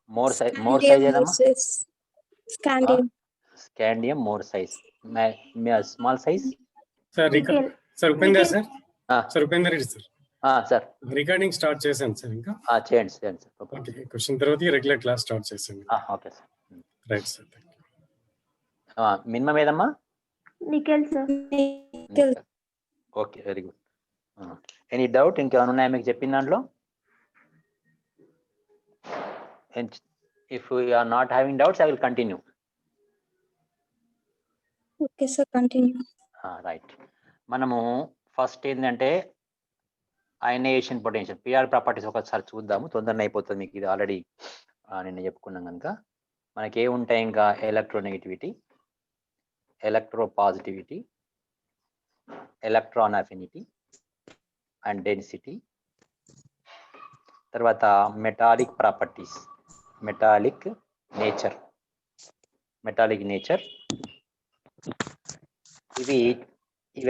more size Scandium ఏదమ్మా? versus scandium. Scandium more size. Small size. Sir, sir, Upender sir. Sir, Upender sir. Sir. Recording start చేశాను sir ఇంకా. చేయండి sir. Okay, question తర్వాత regular class start చేశాను. Okay sir. Right sir. Minimum ఏదమ్మా? Nickel sir. Okay, very good. Any doubt ఇంకేమైనా ఉన్నాయా మీకు చెప్పిన దాంట్లో? If we are not having doubts, I will continue. Okay sir, continue. Right. మనము first ఏంటంటే అయనైజేషన్ పొటెన్షియల్, పిఆర్ ప్రాపర్టీస్ ఒకసారి చూద్దాము. తొందరగా అయిపోతుంది మీకు, ఇది ఆల్రెడీ నిన్న చెప్పుకున్నాం కనుక. మనకి ఏముంటాయి ఇంకా? Electronegativity, electropositivity, electron affinity and density. తర్వాత మెటాలిక్ ప్రాపర్టీస్, మెటాలిక్ నేచర్. ఇవి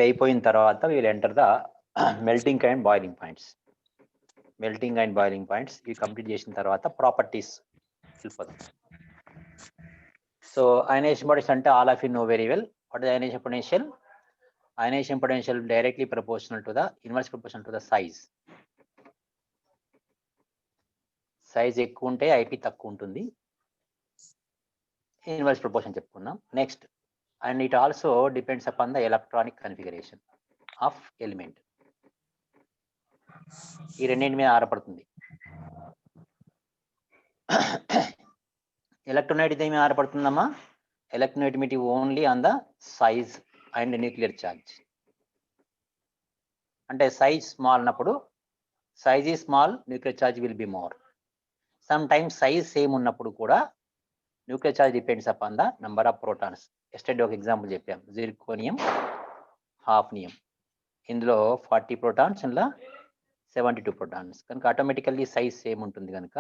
అయిపోయిన తర్వాత వీళ్ళు enter the melting and boiling points. ఇవి కంప్లీట్ చేసిన తర్వాత ప్రాపర్టీస్ వెళ్ళిపోతాం. సో అయనైజేషన్ పొటెన్షియల్ అంటే all of you know very well. What is ionization potential? Ionization potential directly proportional to the inverse proportional to the size. Size ఎక్కువ ఉంటే IP తక్కువ ఉంటుంది, inverse proportion చెప్పుకున్నాం. Next, and it also depends upon the electronic configuration of element. ఈ రెండింటి మీద ఆధారపడుతుంది. Electronegativity మీద ఆధారపడుతుందమ్మా. Electronegativity only on the size and nuclear charge. అంటే సైజ్ స్మాల్ ఉన్నప్పుడు, size is small, nuclear charge will be more. Sometimes size same ఉన్నప్పుడు కూడా nuclear charge depends upon the number of protons. Yesterday ఒక example చెప్పాం, zirconium, hafnium. ఇందులో 40 protons, ఇందులో 72 protons. కనుక automatically size same ఉంటుంది కనుక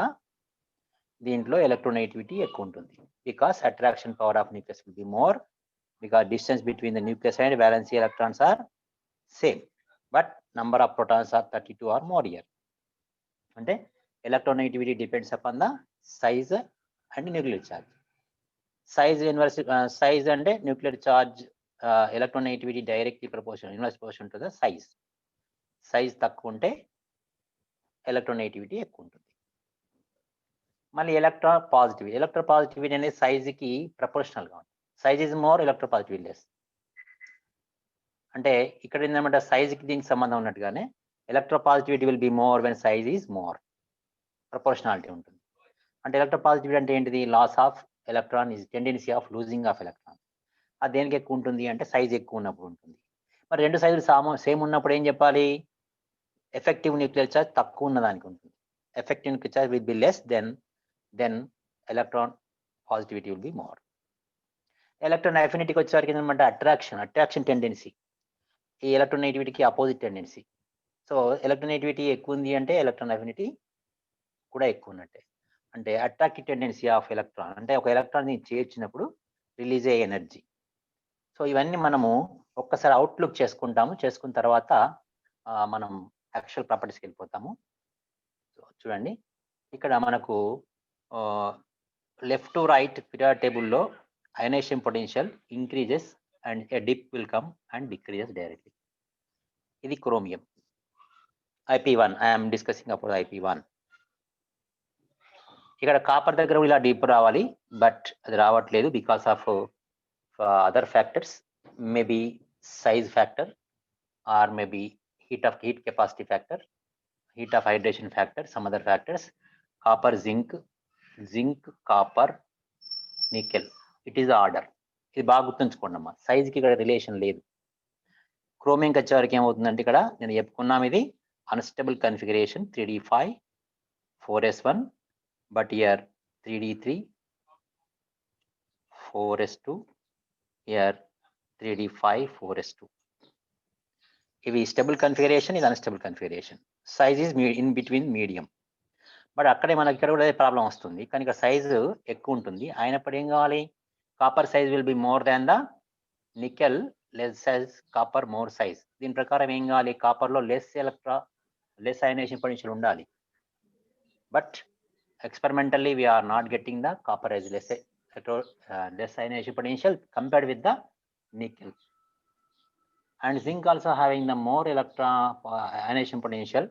దీంట్లో ఎలక్ట్రోనెగటివిటీ ఎక్కువ ఉంటుంది. Because attraction power of nucleus will be more, because distance between the nucleus and valence electrons are same, but number of protons are 32 or more here. Ante electronegativity depends upon the size and nuclear charge. Size inverse size and nuclear charge, electronegativity directly proportional, inverse proportional to the size. Size takku unte electronegativity ekku untundi. Malli electropositivity ane size ki proportional ga. Size is more, electropositivity less. అంటే ఇక్కడ ఏంటంటే సైజ్కి దీనికి సంబంధం ఉన్నట్టుగానే electropositivity will be more when size is more. Proportionality ఉంటుంది. అంటే electropositivity అంటే ఏంటిది? Loss of electron is tendency of losing of electron. అది దేనికి ఎక్కువ ఉంటుంది అంటే సైజ్ ఎక్కువ ఉన్నప్పుడు ఉంటుంది. మరి రెండు సైజులు సేమ్ ఉన్నప్పుడు ఏం చెప్పాలి? ఎఫెక్టివ్ న్యూక్లియర్ ఛార్జ్ తక్కువ ఉన్నదానికి ఉంటుంది. Effective nuclear charge will be less then electron positivity will be more. Electron అఫినిటీకి వచ్చేసరికి ఏంటంటే అట్రాక్షన్ టెండెన్సీ. ఈ ఎలక్ట్రోనెగటివిటీకి అపోజిట్ టెండెన్సీ. సో ఎలక్ట్రోనెగటివిటీ ఎక్కువ ఉంది అంటే ఎలక్ట్రాన్ అఫినిటీ కూడా ఎక్కువ ఉన్నట్టే. అంటే అట్రాక్టివ్ టెండెన్సీ ఆఫ్ ఎలక్ట్రాన్ అంటే ఒక ఎలక్ట్రాన్ని చేర్చినప్పుడు రిలీజ్ అయ్యే ఎనర్జీ. సో ఇవన్నీ మనము ఒక్కసారి అవుట్లుక్ చేసుకుంటాము. చేసుకున్న తర్వాత మనం యాక్చువల్ ప్రాపర్టీస్కి వెళ్ళిపోతాము. సో చూడండి, ఇక్కడ మనకు లెఫ్ట్ టు రైట్ పీరియాడిక్ టేబుల్లో ionization potential increases and a dip will come and decreases directly. ఇది chromium IP1. I am discussing about IP1. ఇక్కడ కాపర్ దగ్గర ఇలా డీప్ రావాలి, బట్ అది రావట్లేదు because of other factors. Maybe size factor or maybe heat capacity factor, heat of hydration factor, some other factors. Copper, zinc, copper, nickel, it is order. ఇది బాగా గుర్తుంచుకోండి అమ్మా. సైజ్కి ఇక్కడ రిలేషన్ లేదు. క్రోమియంకి వచ్చేవరకు ఏమవుతుందంటే ఇక్కడ నేను చెప్పుకున్నాం, ఇది unstable configuration 3d5 4s1, but year 3d3 4s2, year 3d5 4s2. ఇవి స్టేబుల్ కన్ఫిగరేషన్, ఇది unstable configuration. Size is in between medium. But అక్కడే మనకి ఇక్కడ కూడా ప్రాబ్లం వస్తుంది. కానీ ఇక్కడ సైజు ఎక్కువ ఉంటుంది. అయినప్పుడు ఏం కావాలి? Copper size will be more than the nickel, less size, copper more size. దీని ప్రకారం ఏం కావాలి? కాపర్లో లెస్ అయనైజేషన్ పొటెన్షియల్ ఉండాలి, but experimentally we are not getting the copper as less ionization potential compared with the nickel. And zinc also having the more electron ionization potential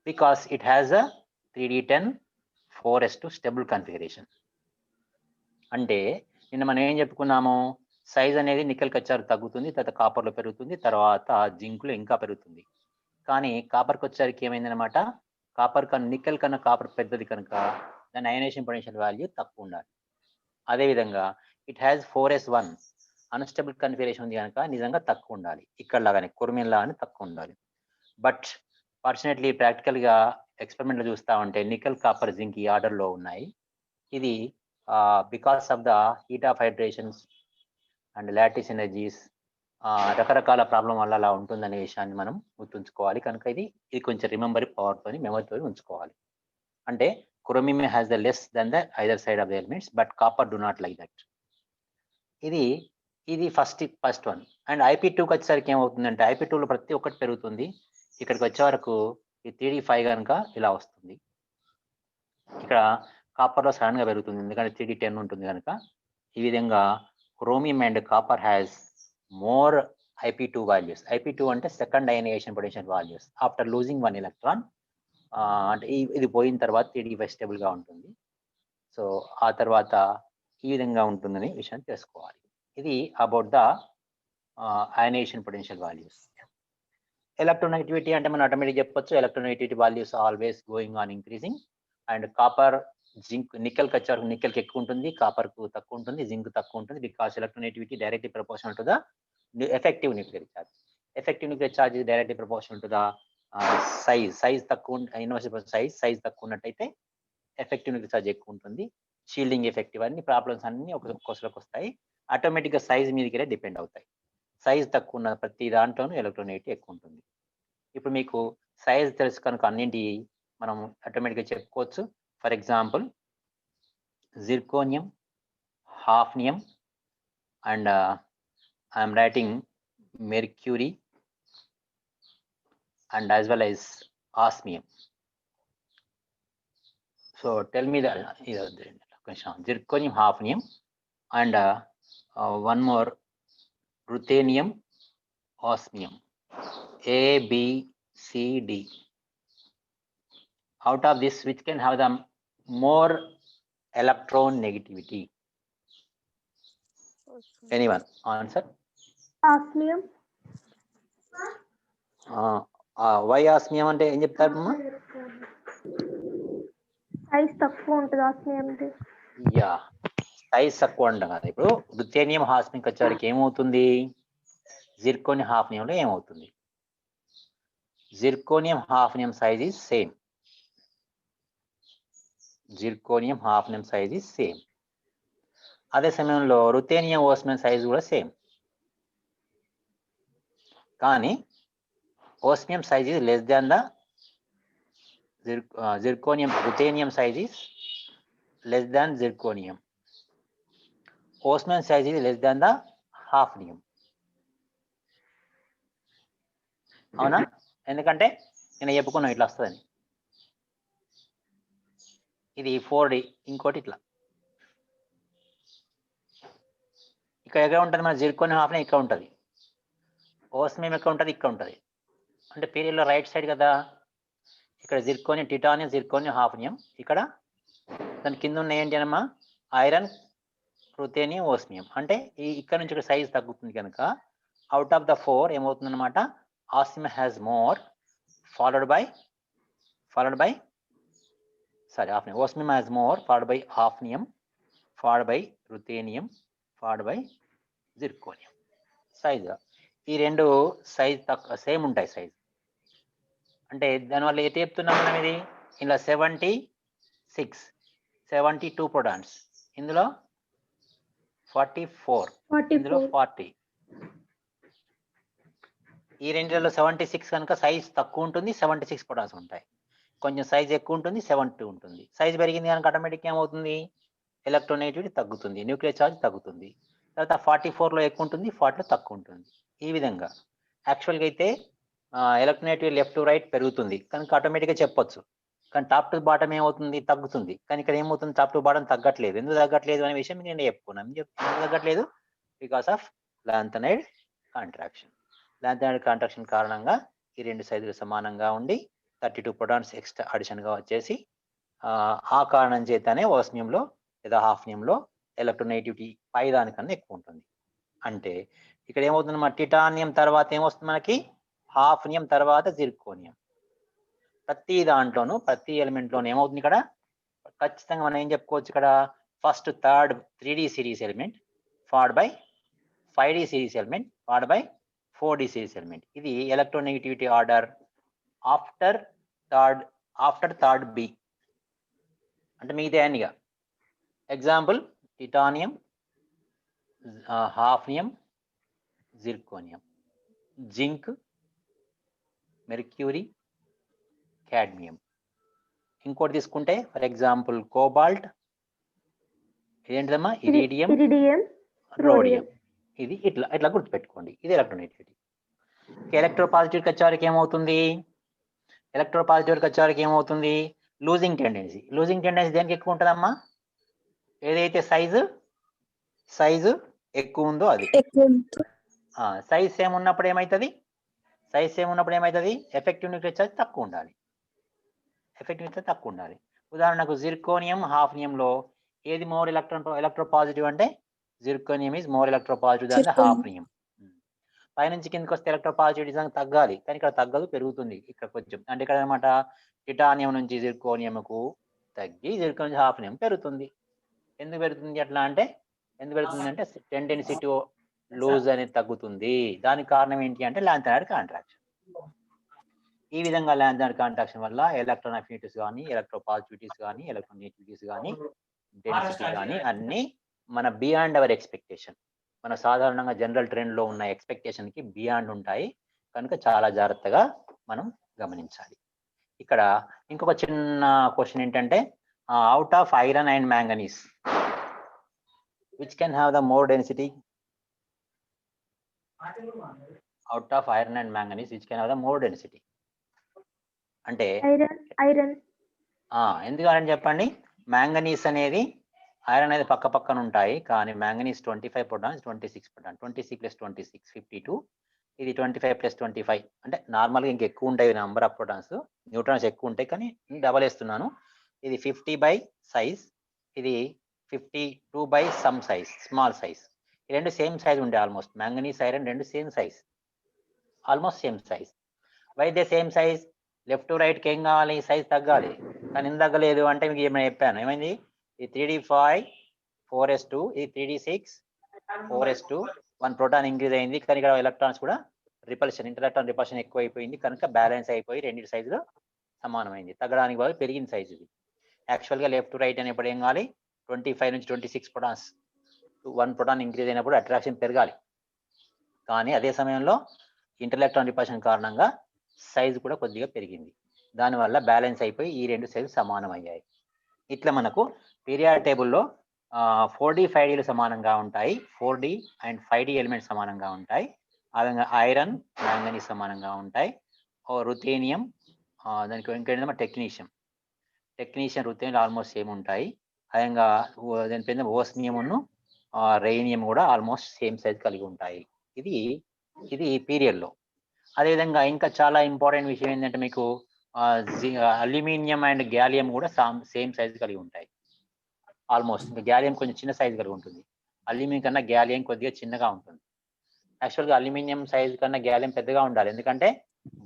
because it has a 3d10 4s2 stable configuration. అంటే నిన్న మనం ఏం చెప్పుకున్నాము, size అనేది nickel వచ్చారు తగ్గుతుంది, తర్వాత కాపర్లో పెరుగుతుంది, తర్వాత జింక్లో ఇంకా పెరుగుతుంది. కానీ కాపర్కి వచ్చేసరికి ఏమైందనమాట, కాపర్ కన్నా నికెల్ కన్నా కాపర్ పెద్దది కనుక దాని అయనైజేషన్ పొటెన్షియల్ వాల్యూ తక్కువ ఉండాలి. అదేవిధంగా it has 4s1 unstable configuration ఉంది కనుక నిజంగా తక్కువ ఉండాలి, ఇక్కడ లాగానే కుర్మిన్ లాగానే తక్కువ ఉండాలి. బట్ ఫార్చునేట్లీ ప్రాక్టికల్గా ఎక్స్పెరిమెంట్లో చూస్తూ ఉంటే నికెల్ కాపర్ జింక్ ఈ ఆర్డర్లో ఉన్నాయి. ఇది because of the heat of hydrations and lattice energies రకరకాల ప్రాబ్లం వల్ల అలా ఉంటుందనే విషయాన్ని మనం గుర్తుంచుకోవాలి. కనుక ఇది కొంచెం రిమెంబర్ పవర్తోని మెమరీతో ఉంచుకోవాలి. అంటే chromium has the less than the either side of the elements but copper do not like that. ఇది ఫస్ట్ వన్. అండ్ IP2కి వచ్చేసరికి ఏమవుతుందంటే IP2లో ప్రతి ఒక్కటి పెరుగుతుంది. ఇక్కడికి వచ్చే వరకు ఈ 3d5 కనుక ఇలా వస్తుంది. ఇక్కడ కాపర్లో సడన్ గా పెరుగుతుంది ఎందుకంటే 3d10 ఉంటుంది కనుక. ఈ విధంగా chromium and copper has more IP2 values. IP2 అంటే second ionisation potential values after losing 1 electron. అంటే ఇది పోయిన తర్వాత 3d5 స్టేబుల్ గా ఉంటుంది. సో ఆ తర్వాత ఈ విధంగా ఉంటుందని విషయాన్ని తెలుసుకోవాలి. ఇది about the ionization potential values. Electronegativity అంటే మనం ఆటోమేటిక్ చెప్పొచ్చు, electronegativity values always going on increasing. And copper zinc నికెల్కి వచ్చేవరకు నికెల్కి ఎక్కువ ఉంటుంది, కాపర్కు తక్కువ ఉంటుంది, జింక్ తక్కువ ఉంటుంది. Because electronegativity directly proportional to the effective nuclear charge. Effective nuclear charge is directly proportional to the size తక్కువ యూనివర్సిటీ సైజ్ తక్కువ ఉన్నట్టయితే ఎఫెక్టివ్ న్యూక్లియర్ ఛార్జ్ ఎక్కువ ఉంటుంది. షీల్డింగ్ ఎఫెక్టివ్ అన్ని ప్రాబ్లమ్స్ అన్ని ఒక్కొక్కరికి వస్తాయి. ఆటోమేటిక్గా సైజ్ మీదకి డిపెండ్ అవుతాయి. సైజ్ తక్కువ ఉన్న ప్రతి దాంట్లోనూ ఎలక్ట్రోనెగటివిటీ ఎక్కువ ఉంటుంది. ఇప్పుడు మీకు సైజ్ తెలుసు కనుక అన్నింటి మనం ఆటోమేటిక్గా చెప్పుకోవచ్చు. For example zirconium, hafnium, and I am writing mercury and as well as osmium. So tell me the zirconium, hafnium, and one more ruthenium, osmium. A, B, C, D. Out of this, which can have the more electronegativity? Anyone answer? Osmium. Why osmium అంటే ఏం చెప్తారు? Size తక్కువ ఉంటుంది ఆస్మియంది. Yeah, size తక్కువ అంటాం కదా. ఇప్పుడు ruthenium హాస్మియం వచ్చేసరికి ఏమవుతుంది, జిర్కోనియం హాఫ్నియంలో ఏమవుతుంది? Zirconium hafnium size is same. Zirconium hafnium size is same. అదే సమయంలో రుథేనియం ఓస్మియం సైజ్ కూడా సేమ్. కానీ osmium size is less than the zirconium. Ruthenium size is less than zirconium. Osmium size is less than the hafnium. అవునా? ఎందుకంటే నేను చెప్పుకున్నాను ఇట్లా వస్తుందని. ఇది 4D, ఇంకోటి ఇట్లా. ఇక్కడ ఎక్కడ ఉంటుంది మన జిర్కోనియం హాఫ్నియం ఇక్కడ ఉంటుంది, ఓస్మియం ఎక్కడ ఉంటుంది ఇక్కడ ఉంటుంది. అంటే పీరియడ్లో రైట్ సైడ్ కదా. ఇక్కడ జిర్కోనియం టిటానియం, జిర్కోనియం, హాఫ్నియం. ఇక్కడ దాని కింద ఉన్న ఏంటి అనమ్మా, ఐరన్, రుథేనియం, ఓస్మియం. అంటే ఇక్కడ నుంచి ఇక్కడ సైజ్ తగ్గుతుంది కనుక అవుట్ ఆఫ్ ద 4 ఏమవుతుంది అనమాట, osmium has more followed by hafnium. Osmium has more followed by hafnium, followed by ruthenium, followed by zirconium. Size ఈ రెండు సైజ్ తక్కువ సేమ్ ఉంటాయి సైజ్. అంటే దానివల్ల ఏం చెప్తున్నాం మనం, ఇది ఇలా 72 ప్రోటాన్స్, ఇందులో 44, ఇందులో 40. ఈ రెండులో 76 కనుక సైజ్ తక్కువ ఉంటుంది, 76 ప్రోటాన్స్ ఉంటాయి. కొంచెం సైజ్ ఎక్కువ ఉంటుంది, 72 ఉంటుంది. సైజ్ పెరిగింది కనుక ఆటోమేటిక్ ఏమవుతుంది, ఎలక్ట్రోనెగటివిటీ తగ్గుతుంది, న్యూక్లియర్ ఛార్జ్ తగ్గుతుంది. తర్వాత 44లో ఎక్కువ ఉంటుంది, 40లో తక్కువ ఉంటుంది. ఈ విధంగా యాక్చువల్గా అయితే ఎలక్ట్రోనెగటివిటీ లెఫ్ట్ టు రైట్ పెరుగుతుంది కనుక ఆటోమేటిక్గా చెప్పొచ్చు కానీ టాప్ టు బాటమ్ ఏమవుతుంది, తగ్గుతుంది. కానీ ఇక్కడ ఏమవుతుంది, టాప్ టు బాటమ్ తగ్గట్లేదు. ఎందుకు తగ్గట్లేదు అనే విషయం నేను చెప్పుకున్నాను. ఎందుకు తగ్గట్లేదు? Because of lanthanide contraction. Lanthanide contraction కారణంగా ఈ రెండు సైజులు సమానంగా ఉండి 32 ప్రోటాన్స్ ఎక్స్ట్రా అడిషన్ గా వచ్చేసి ఆ కారణం చేతనే ఓస్మియంలో లేదా హాఫ్నియంలో ఎలక్ట్రోనెగటివిటీ పై దానికన్నా ఎక్కువ ఉంటుంది. అంటే ఇక్కడ ఏమవుతుంది, మన టిటానియం తర్వాత ఏమొస్తుంది మనకి, హాఫ్నియం తర్వాత జిర్కోనియం. ప్రతి దాంట్లోనూ ప్రతి ఎలిమెంట్ లోనూ ఏమవుతుంది, ఇక్కడ ఖచ్చితంగా మనం ఏం చెప్పుకోవచ్చు, ఇక్కడ first third 3D series element followed by 5D series element followed by 4D series element. ఇది electronegativity order after third B. అంటే మిగతా అన్నిగా example titanium, hafnium, zirconium, zinc, mercury, cadmium. ఇంకోటి తీసుకుంటే ఫర్ ఎగ్జాంపుల్ కోబాల్ట్, ఇదేంటిదమ్మా, ఇరీడియం, రోడియం. ఇది ఇట్లా గుర్తుపెట్టుకోండి. ఇది ఎలక్ట్రోనెగటివిటీ. ఎలక్ట్రోపాజిటివ్కి వచ్చేవారికి ఏమవుతుంది, లూజింగ్ టెండెన్సీ. లూజింగ్ టెండెన్సీ దేనికి ఎక్కువ ఉంటుందమ్మా, ఏదైతే సైజు ఎక్కువ ఉందో అది. సైజ్ సేమ్ ఉన్నప్పుడు ఏమవుతుంది, ఎఫెక్టివ్ న్యూక్లియర్ ఛార్జ్ తక్కువ ఉండాలి. ఉదాహరణకు జిర్కోనియం, హాఫ్నియంలో ఏది మోర్ ఎలక్ట్రోపాజిటివ్ అంటే zirconium is more electropositive than the hafnium. పైనుంచి కిందకి వస్తే ఎలక్ట్రోపాజిటివిటీ తగ్గాలి, కానీ ఇక్కడ తగ్గదు, పెరుగుతుంది ఇక్కడ కొంచెం. అంటే ఇక్కడ అనమాట టిటానియం నుంచి జిర్కోనియంకు తగ్గి జిర్కోనియం నుంచి హాఫ్నియం పెరుగుతుంది. ఎందుకు పెరుగుతుంది అంటే టెండెన్సీ టు లూజ్ అనేది తగ్గుతుంది. దానికి కారణం ఏంటి అంటే లాంథనైడ్ కాంట్రాక్షన్. ఈ విధంగా లాంథనైడ్ కాంట్రాక్షన్ వల్ల ఎలక్ట్రాన్ అఫినిటీస్ కానీ, ఎలక్ట్రోపాజిటివిటీస్ కానీ, ఎలక్ట్రోనెగటివిటీస్ కానీ, డెన్సిటీ కానీ అన్ని మన బియాండ్ అవర్ ఎక్స్పెక్టేషన్, మన సాధారణంగా జనరల్ ట్రెండ్ లో ఉన్న ఎక్స్పెక్టేషన్ కి బియాండ్ ఉంటాయి. కనుక చాలా జాగ్రత్తగా మనం గమనించాలి. ఇక్కడ ఇంకొక చిన్న క్వశ్చన్ ఏంటంటే, out of iron and manganese which can have the more density? Out of iron and manganese which can have the more density అంటే ఐరన్. ఎందుకని చెప్పండి, మ్యాంగనీస్ అనేది ఐరన్ అనేది పక్క పక్కన ఉంటాయి, కానీ మ్యాంగనీస్ 25 ప్రోటాన్స్, 26 ప్రోటాన్, 26 + 26 52. ఇది 25 + 25 అంటే నార్మల్గా ఇంకెక్కువ ఉంటాయి నెంబర్ ఆఫ్ ప్రోటాన్స్, న్యూట్రాన్స్ ఎక్కువ ఉంటాయి, కానీ డబల్ వేస్తున్నాను. ఇది 50 బై సైజ్, ఇది 52 by some size, small size. ఈ రెండు సేమ్ సైజ్ ఉండే ఆల్మోస్ట్. మ్యాంగనీస్, ఐరన్ రెండు same size, almost same size. Why they same size? Left to రైట్కి ఏం కావాలి, సైజ్ తగ్గాలి, కానీ ఎందుకు తగ్గలేదు అంటే మీకు ఏమైనా చెప్పాను. ఏమైంది, ఈ 3d5 4s2, ఇది 3d6 4s2, 1 ప్రోటాన్ ఇంక్రీజ్ అయింది, కానీ ఇక్కడ ఎలక్ట్రాన్స్ కూడా రిపల్షన్, ఇంటర్ఎలక్ట్రాన్ రిపల్షన్ ఎక్కువ అయిపోయింది, కనుక బ్యాలెన్స్ అయిపోయి రెండింటి సైజులో సమానమైంది. తగ్గడానికి బదులు పెరిగిన సైజు ఇది. యాక్చువల్గా లెఫ్ట్ టు రైట్ అనేప్పుడు ఏం కావాలి, 25 నుంచి 26 ప్రోటాన్స్, 1 ప్రోటాన్ ఇంక్రీజ్ అయినప్పుడు అట్రాక్షన్ పెరగాలి, కానీ అదే సమయంలో ఇంటర్ఎలక్ట్రాన్ రిపల్షన్ కారణంగా సైజు కూడా కొద్దిగా పెరిగింది. దానివల్ల బ్యాలెన్స్ అయిపోయి ఈ రెండు సైజు సమానం అయ్యాయి. ఇట్లా మనకు పీరియాడిక్ టేబుల్లో 4D 5Dలు సమానంగా ఉంటాయి, 4D అండ్ 5D ఎలిమెంట్స్ సమానంగా ఉంటాయి. ఆ విధంగా ఐరన్, మ్యాంగనీస్ సమానంగా ఉంటాయి. రుథేనియం, దానికి ఇంకేంటంటే టెక్నీషియం, రుథేనియం ఆల్మోస్ట్ సేమ్ ఉంటాయి. అదేవిధంగా దాని పేరు ఓస్మియంను రైనియం కూడా ఆల్మోస్ట్ సేమ్ సైజ్ కలిగి ఉంటాయి. ఇది పీరియడ్లో. అదేవిధంగా ఇంకా చాలా ఇంపార్టెంట్ విషయం ఏంటంటే మీకు అల్యూమినియం అండ్ గ్యాలియం కూడా సేమ్ సైజ్ కలిగి ఉంటాయి ఆల్మోస్ట్. గ్యాలియం కొంచెం చిన్న సైజ్ కలిగి ఉంటుంది, అల్యూమినియం కన్నా గ్యాలియం కొద్దిగా చిన్నగా ఉంటుంది. యాక్చువల్గా అల్యూమినియం సైజ్ కన్నా గ్యాలియం పెద్దగా ఉండాలి, ఎందుకంటే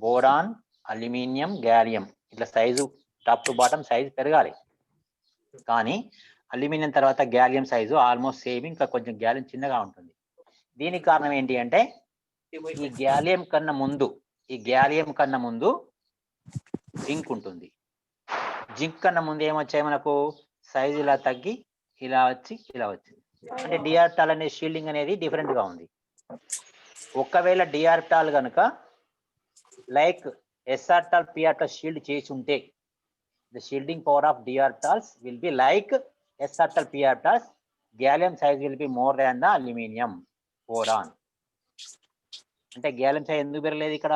బోరాన్, అల్యూమినియం, గ్యాలియం ఇట్లా size top to bottom size పెరగాలి. కానీ అల్యూమినియం తర్వాత గ్యాలియం సైజు ఆల్మోస్ట్ సేమ్, ఇంకా కొంచెం గ్యాలియం చిన్నగా ఉంటుంది. దీనికి కారణం ఏంటి అంటే ఈ గ్యాలియం కన్నా ముందు జింక్ ఉంటుంది. జింక్ కన్నా ముందు ఏమొచ్చాయి మనకు, సైజు ఇలా తగ్గి ఇలా వచ్చింది. అంటే డిఆర్టాల్ అనే షీల్డింగ్ అనేది డిఫరెంట్ గా ఉంది. ఒకవేళ డిఆర్టాల్ కనుక లైక్ ఎస్ఆర్టాల్ పిఆర్టాల్ షీల్డ్ చేసి ఉంటే, the shielding power of d orbitals will be like s orbital p orbitals, gallium size will be more than the aluminium boron. అంటే గ్యాలియం సైజ్ ఎందుకు పెరగలేదు ఇక్కడ,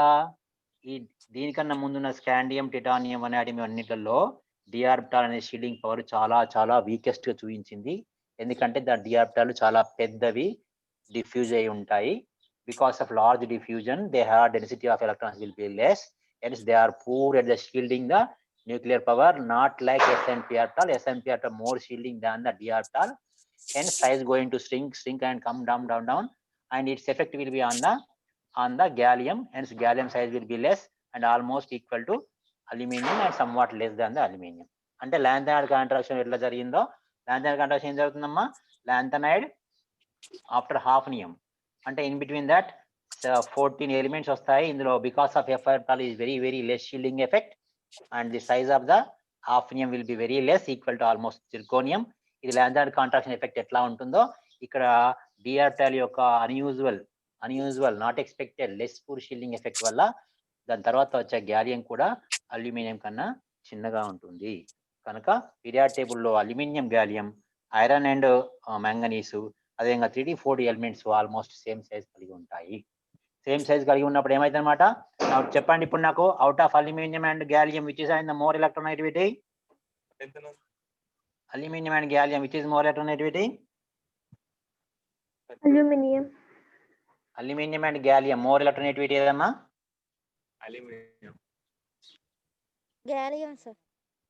ఈ దీనికన్నా ముందున్న స్కాండియం, టిటానియం, వనాడియం అన్నిట్లలో డి ఆర్బిటాల్ అనే షీల్డింగ్ పవర్ చాలా చాలా వీకెస్ట్ గా చూపించింది. ఎందుకంటే దాని డి ఆర్బిటాల్ చాలా పెద్దవి, డిఫ్యూజ్ అయి ఉంటాయి. Because of large diffusion, their density of electrons will be less. Hence, they are poor at the shielding the nuclear power, not like S&P orbital. S&P orbital more shielding than the d orbital. Hence, size going to shrink and come down, and its effect will be on the gallium. Hence, gallium size will be less and almost equal to aluminum and somewhat less than the aluminum. అంటే lanthanide contraction ఎట్లా జరిగిందో, lanthanide contraction ఏం జరుగుతుందమ్మా? Lanthanide after hafnium అంటే in between that 14 elements వస్తాయి. ఇందులో because of f orbital is very very less shielding effect and the size of the hafnium will be very less, equal to almost zirconium. ఇది lanthanide contraction effect ఎట్లా ఉంటుందో ఇక్కడ d orbital యొక్క unusual not expected less poor shielding effect వల్ల దాని తర్వాత వచ్చే gallium కూడా అల్యూమినియం కన్నా చిన్నగా ఉంటుంది. కనుక పీరియాడ్ టేబుల్లో aluminium, gallium, iron and manganese అదేవిధంగా 3D 4D elements almost same size కలిగి ఉంటాయి. సేమ్ సైజ్ కలిగి ఉన్నప్పుడు ఏమైతే అనమాట? చెప్పండి ఇప్పుడు నాకు, out of aluminium and gallium which is the more electronegativity? Aluminium and gallium which is more electronegativity? Aluminium. Aluminium and gallium more electronegativity ఏదమ్మా? అల్యూమినియం. Gallium sir.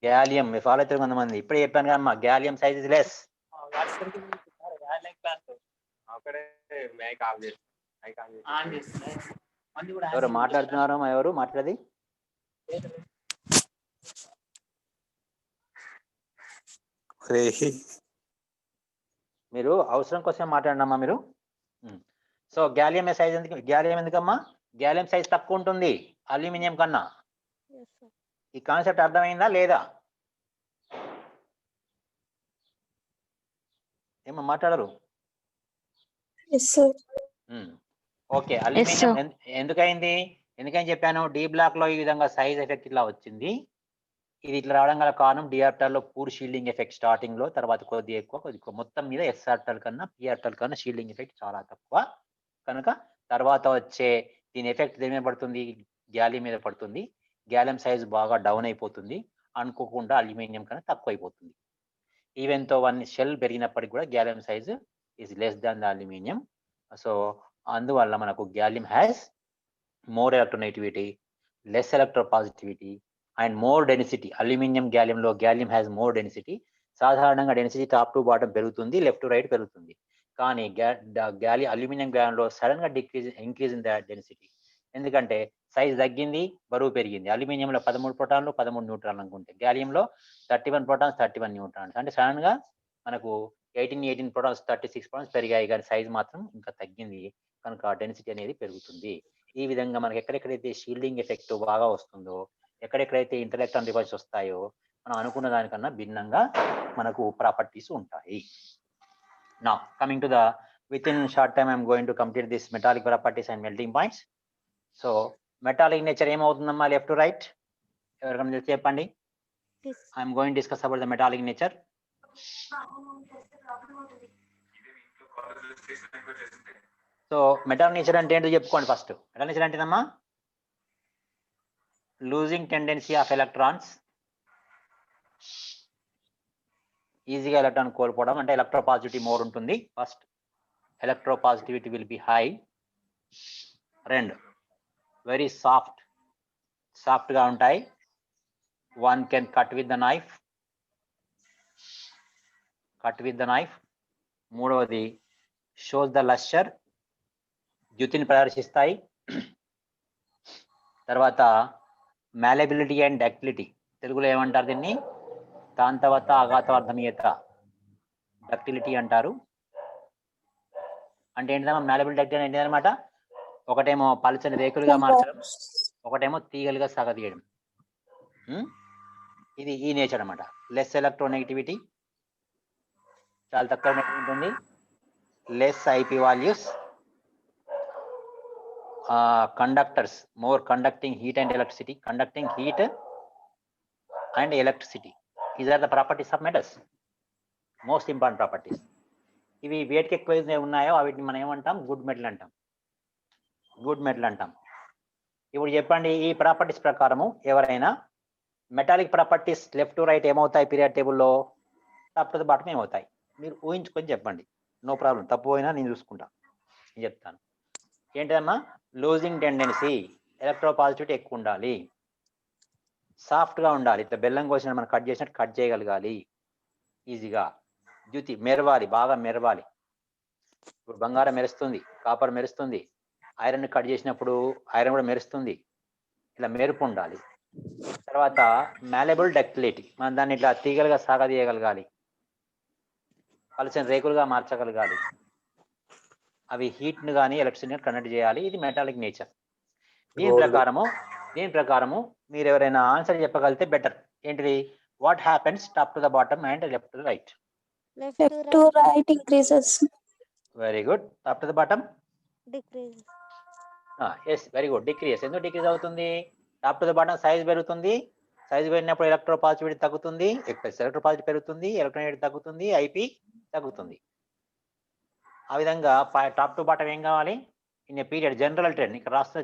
గ్యాలియం. మీ ఫాలో అవుతారు కొంతమంది. ఇప్పుడే చెప్పాను కదమ్మా, గ్యాలియం సైజ్ ఇస్ లెస్. ఎవరు మాట్లాడుతున్నారు? ఎవరు మాట్లాడేది? మీరు అవసరం కోసం మాట్లాడినమ్మా మీరు. సో గ్యాలియం సైజ్ ఎందుకు, గ్యాలియం ఎందుకమ్మా? గ్యాలియం సైజ్ తక్కువ ఉంటుంది అల్యూమినియం కన్నా. ఈ కాన్సెప్ట్ అర్థమైందా లేదా? ఏమో మాట్లాడరు. ఓకే, అల్యూమినియం ఎందుకైంది? ఎందుకని చెప్పాను? డి బ్లాక్ లో ఈ విధంగా సైజ్ ఎఫెక్ట్ ఇట్లా వచ్చింది. ఇది ఇట్లా రావడం గల కారణం డి ఆర్బిటాల్ లో పూర్ షీల్డింగ్ ఎఫెక్ట్ స్టార్టింగ్ లో, తర్వాత కొద్ది ఎక్కువ, మొత్తం మీద ఎస్ ఆర్బిటాల్ కన్నా పి ఆర్బిటాల్ కన్నా షీల్డింగ్ ఎఫెక్ట్ చాలా తక్కువ. కనుక తర్వాత వచ్చే దీని ఎఫెక్ట్ దేని మీద పడుతుంది? గ్యాలియం మీద పడుతుంది. గ్యాలియం సైజ్ బాగా డౌన్ అయిపోతుంది, అనుకోకుండా అల్యూమినియం కన్నా తక్కువ అయిపోతుంది. ఈవెన్ తో వన్ షెల్ పెరిగినప్పటికి కూడా gallium size is less than the aluminium. So అందువల్ల మనకు gallium has more electronegativity, less electropositivity and more density. Aluminium, గ్యాలియంలో గ్యాలియం హ్యాస్ మోర్ డెన్సిటీ. సాధారణంగా డెన్సిటీ టాప్ టు బాటం పెరుగుతుంది, లెఫ్ట్ టు రైట్ పెరుగుతుంది. కానీ aluminium గ్యాలియంలో సడన్ గా ఇంక్రీజ్ ఇన్ ద డెన్సిటీ. ఎందుకంటే సైజ్ తగ్గింది, బరువు పెరిగింది. అల్యూమినియంలో 13 ప్రోటాన్లు 13 న్యూట్రాన్లు అనుకుంటే, గ్యాలియంలో 31 ప్రోటాన్స్ 31 న్యూట్రాన్స్. అంటే సడన్ గా మనకు 18 ప్రోటాన్స్ 36 ప్రోటాన్స్ పెరిగాయి, కానీ సైజ్ మాత్రం ఇంకా తగ్గింది. కనుక డెన్సిటీ అనేది పెరుగుతుంది. ఈ విధంగా మనకి ఎక్కడెక్కడైతే షీల్డింగ్ ఎఫెక్ట్ బాగా వస్తుందో, ఎక్కడెక్కడైతే ఇంటర్ఎలక్ట్రాన్ రివర్స్ వస్తాయో, మనం అనుకున్న దానికన్నా భిన్నంగా మనకు ప్రాపర్టీస్ ఉంటాయి. Now coming to the, within short time I am going to complete this metallic properties and melting points. So metallic nature ఏమవుతుందమ్మా? లెఫ్ట్ టు రైట్ ఎవరికైనా తెలిసి చెప్పండి. I am going to discuss about the metallic nature. So metallic nature అంటే ఏంటో చెప్పుకోండి first. Metallic nature అంటేనమ్మా losing tendency of electrons, ఈజీగా electron కోల్పోవడం, అంటే ఎలక్ట్రోపాజిటివిటీ మోర్ ఉంటుంది. First electropositivity will be high. రెండు, వెరీ సాఫ్ట్ గా ఉంటాయి. One can cut with the knife. మూడవది షోస్ ద లస్చర్, ద్యుతిని ప్రదర్శిస్తాయి. తర్వాత మ్యాలబిలిటీ అండ్ డక్టిలిటీ, తెలుగులో ఏమంటారు దీన్ని? కాంతవత అఘాతవర్ధనీయత, డక్టిలిటీ అంటారు. అంటే ఏంటమ్మా మ్యాలబిలిటీ, డక్టిలిటీ అంటే అనమాట, ఒకటేమో పలుచని రేకులుగా మార్చడం, ఒకటేమో తీగలుగా సాగదీయడం. ఇది ఈ నేచర్ అనమాట. లెస్ ఎలక్ట్రోనెగటివిటీ, చాలా తక్కువ ఉంటుంది. Less IP values, conductors, more conducting heat and electricity. These are the properties of metals, most important properties. ఇవి వేటికి ఎక్కువ ఉన్నాయో వాటిని మనం ఏమంటాం? గుడ్ మెటల్ అంటాం. ఇప్పుడు చెప్పండి, ఈ ప్రాపర్టీస్ ప్రకారము ఎవరైనా metallic properties left to right ఏమవుతాయి పీరియడ్ టేబుల్లో, టాప్ టు ద బాటమ్ ఏమవుతాయి? మీరు ఊహించుకొని చెప్పండి, నో ప్రాబ్లం. తప్పు పోయినా నేను చూసుకుంటా, నేను చెప్తాను. ఏంటమ్మా? లూజింగ్ టెండెన్సీ, ఎలక్ట్రోపాజిటివిటీ ఎక్కువ ఉండాలి, సాఫ్ట్గా ఉండాలి, ఇట్లా బెల్లం కోసిన మనం కట్ చేసినట్టు కట్ చేయగలగాలి ఈజీగా, ద్యుతి మెరవాలి, బాగా మెరవాలి. ఇప్పుడు బంగారం మెరుస్తుంది, కాపర్ మెరుస్తుంది, ఐరన్ కట్ చేసినప్పుడు ఐరన్ కూడా మెరుస్తుంది, ఇలా మెరుపు ఉండాలి. తర్వాత మ్యాలబుల్ డక్టిలిటీ, మనం దాన్ని ఇట్లా తీగలుగా సాగదీయగలగాలి, పలుచని రేకులుగా మార్చగలగాలి, అవి హీట్ను కానీ ఎలక్ట్రిసిటీని కనెక్ట్ చేయాలి. ఇది మెటాలిక్ నేచర్. దీని ప్రకారము మీరు ఎవరైనా ఆన్సర్ చెప్పగలిగితే బెటర్. ఏంటిది? What happens top to the bottom and left to right? Left to right increases. Very good. Top to the bottom Decreases. Yes, very good. Decrease. ఎందుకు డిక్రీజ్ అవుతుంది? Top to the bottom size పెరుగుతుంది, size పెరిగినప్పుడు electropositivity తగ్గుతుంది, ఎలక్ట్రోపాజిటివిటీ పెరుగుతుంది, electronegativity తగ్గుతుంది, IP తగ్గుతుంది. ఆ విధంగా టాప్ టు బాటమ్ ఏం కావాలి? In a period general trend, ఇక్కడ రాస్తున్న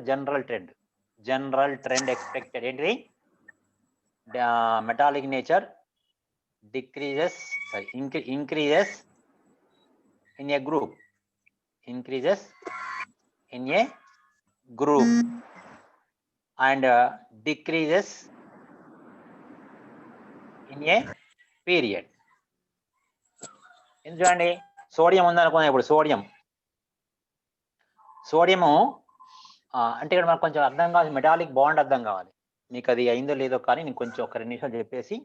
జనరల్ ట్రెండ్ ఎక్స్పెక్టెడ్ ఏంటిది? Metallic nature decreases, increases in a group, increases in a group and decreases in a period. చూడండి, సోడియం ఉందనుకోండి. ఇప్పుడు సోడియము అంటే ఇక్కడ మనకు కొంచెం అర్థం కావాలి, మెటాలిక్ బాండ్ అర్థం కావాలి. మీకు అది అయిందో లేదో కానీ నేను కొంచెం ఒక 2 నిమిషాలు చెప్పేసి,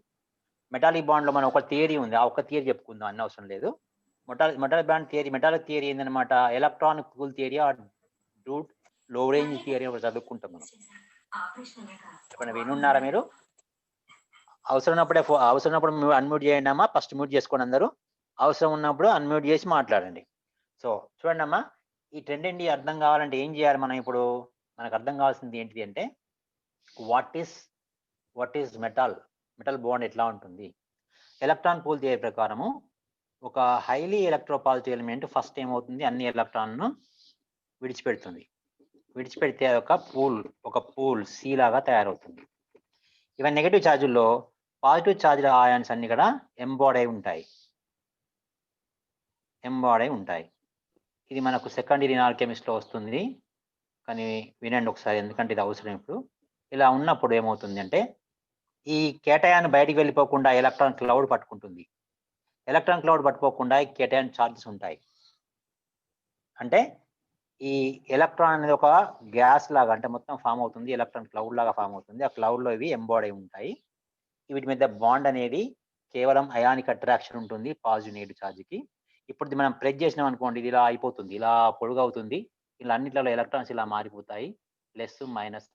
మెటాలిక్ బాండ్లో మనం ఒక థియరీ ఉంది, ఆ ఒక థియరీ చెప్పుకుందాం, అన్న అవసరం లేదు. Metallic bond theory, metallic theory ఏందనమాట? Electronic pool theory or low range theory చదువుకుంటాం మనం. చెప్పండి, వినున్నారా మీరు? అవసరం ఉన్నప్పుడు అన్మ్యూట్ చేయండి అమ్మా. ఫస్ట్ మ్యూట్ చేసుకోండి అందరూ, అవసరం ఉన్నప్పుడు అన్మ్యూట్ చేసి మాట్లాడండి. సో చూడండి అమ్మా, ఈ ట్రెండ్ ఏంటి అర్థం కావాలంటే ఏం చేయాలి మనం? ఇప్పుడు మనకు అర్థం కావాల్సింది ఏంటిది అంటే, వాట్ ఈస్ మెటల్ బాండ్ ఎట్లా ఉంటుంది? ఎలక్ట్రాన్ పూల్ థియరీ ప్రకారము ఒక హైలీ ఎలక్ట్రోపాజిటివ్ ఎలిమెంట్ ఫస్ట్ ఏమవుతుంది? అన్ని ఎలక్ట్రాన్ను విడిచిపెడితే ఒక పూల్ సి లాగా తయారవుతుంది. ఇవన్నీ నెగటివ్ ఛార్జుల్లో పాజిటివ్ ఛార్జ్ ఆయాన్స్ అన్ని కూడా ఎంబార్డ్ అయి ఉంటాయి. ఇది మనకు సెకండ్ ఇయర్ ఇనార్ కెమిస్ట్రీలో వస్తుంది, కానీ వినండి ఒకసారి, ఎందుకంటే ఇది అవసరం. ఇప్పుడు ఇలా ఉన్నప్పుడు ఏమవుతుంది అంటే, ఈ కేటయాన్ బయటికి వెళ్ళిపోకుండా ఎలక్ట్రాన్ క్లౌడ్ పట్టుకుంటుంది. ఎలక్ట్రాన్ క్లౌడ్ పట్టుకోకుండా కేటయాన్ చార్జెస్ ఉంటాయి. అంటే ఈ ఎలక్ట్రాన్ అనేది ఒక గ్యాస్ లాగా, అంటే మొత్తం ఫామ్ అవుతుంది, ఎలక్ట్రాన్ క్లౌడ్ లాగా ఫామ్ అవుతుంది. ఆ క్లౌడ్ లో ఇవి ఎంబార్డ్ అయి ఉంటాయి. వీటి మీద బాండ్ అనేది కేవలం అయానిక్ అట్రాక్షన్ ఉంటుంది పాజిటివ్ నెగిటివ్ ఛార్జ్కి. ఇప్పుడు మనం ప్రెస్ చేసినాం అనుకోండి, ఇది ఇలా అయిపోతుంది, ఇలా పొడుగవుతుంది. ఇలా అన్నిట్లలో ఎలక్ట్రాన్స్ ఇలా మారిపోతాయి, ప్లస్ మైనస్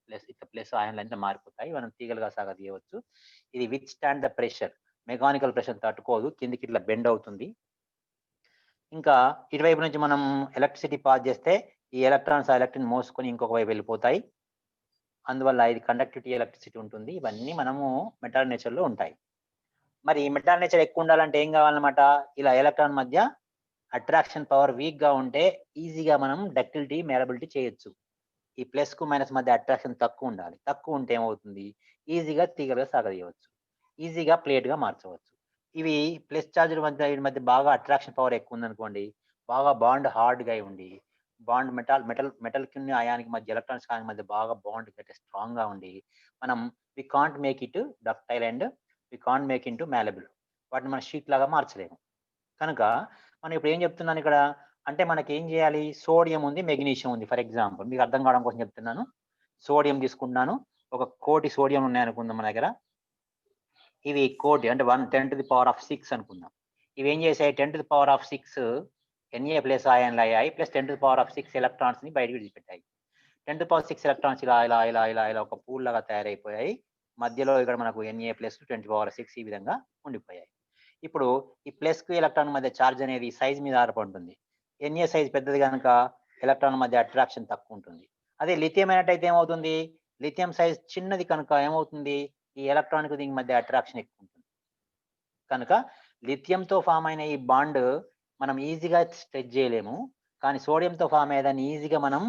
ప్లస్ ఆయన్లు అంతా మారిపోతాయి. మనం తీగలుగా సాగదీయవచ్చు. ఇది withstand the pressure, mechanical pressure తట్టుకోదు, కిందికి ఇట్లా బెండ్ అవుతుంది. ఇంకా ఇటువైపు నుంచి మనం ఎలక్ట్రిసిటీ పాస్ చేస్తే ఈ ఎలక్ట్రాన్స్ ఆ ఎలక్ట్రాన్ మోసుకొని ఇంకొక వైపు వెళ్ళిపోతాయి. అందువల్ల ఇది కండక్టివిటీ ఎలక్ట్రిసిటీ ఉంటుంది. ఇవన్నీ మనము మెటాల్ నేచర్లో ఉంటాయి. మరి మెటాల్ నేచర్ ఎక్కువ ఉండాలంటే ఏం కావాలన్నమాట? ఇలా ఎలక్ట్రాన్ మధ్య అట్రాక్షన్ పవర్ వీక్ గా ఉంటే ఈజీగా మనం డక్టిలిటీ మేరబిలిటీ చేయొచ్చు. ఈ ప్లస్ కు మైనస్ మధ్య అట్రాక్షన్ తక్కువ ఉండాలి. తక్కువ ఉంటే ఏమవుతుంది? ఈజీగా తీగలుగా సాగదీయవచ్చు, ఈజీగా ప్లేట్ గా మార్చవచ్చు. ఇవి ప్లస్ ఛార్జ్ వీటి మధ్య బాగా అట్రాక్షన్ పవర్ ఎక్కువ ఉందనుకోండి, బాగా బాండ్ హార్డ్ గా ఉండి, బాండ్ మెటల్ కి అయానికి మధ్య ఎలక్ట్రాన్స్ అయానికి మధ్య బాగా బాండ్ స్ట్రాంగ్ గా ఉండి, మనం we can't make it ductile and we can't make it malleable. వాటిని మనం షీట్ లాగా మార్చలేము. కనుక మనం ఇప్పుడు ఏం చెప్తున్నాను ఇక్కడ అంటే, మనకి ఏం చేయాలి? సోడియం ఉంది, మెగ్నీషియం ఉంది. ఫర్ ఎగ్జాంపుల్ మీకు అర్థం కావడం కోసం చెప్తున్నాను. సోడియం తీసుకుంటున్నాను, ఒక కోటి సోడియం ఉన్నాయనుకుందాం మన దగ్గర. ఇవి కోటి అంటే 10⁻⁶ అనుకుందాం. ఇవి ఏం చేసాయి? 10⁻⁶ Na+ ఆయన్లు అయ్యాయి, ప్లస్ 10⁻⁶ ఎలక్ట్రాన్స్ ని బయటకు విడిచిపెట్టాయి. 10⁻⁶ ఎలక్ట్రాన్స్ ఇలా ఇలా ఇలా ఇలా ఇలా ఒక పూల్ లాగా తయారైపోయాయి. మధ్యలో ఇక్కడ మనకు Na+ 10⁻⁶ ఈ విధంగా ఉండిపోయాయి. ఇప్పుడు ఈ ప్లస్ కు ఎలక్ట్రాన్ మధ్య ఛార్జ్ అనేది సైజ్ మీద ఆధారపడుతుంది. Na సైజ్ పెద్దది కనుక ఎలక్ట్రాన్ మధ్య అట్రాక్షన్ తక్కువ ఉంటుంది. అదే లిథియం అయినట్టయితే ఏమవుతుంది? లిథియం సైజ్ చిన్నది కనుక ఏమవుతుంది? ఈ ఎలక్ట్రానిక్ దీని మధ్య అట్రాక్షన్ ఎక్కువ ఉంటుంది. కనుక లిథియంతో ఫామ్ అయిన ఈ బాండ్ మనం ఈజీగా స్ట్రెచ్ చేయలేము, కానీ సోడియంతో ఫామ్ అయ్యేదాన్ని ఈజీగా మనం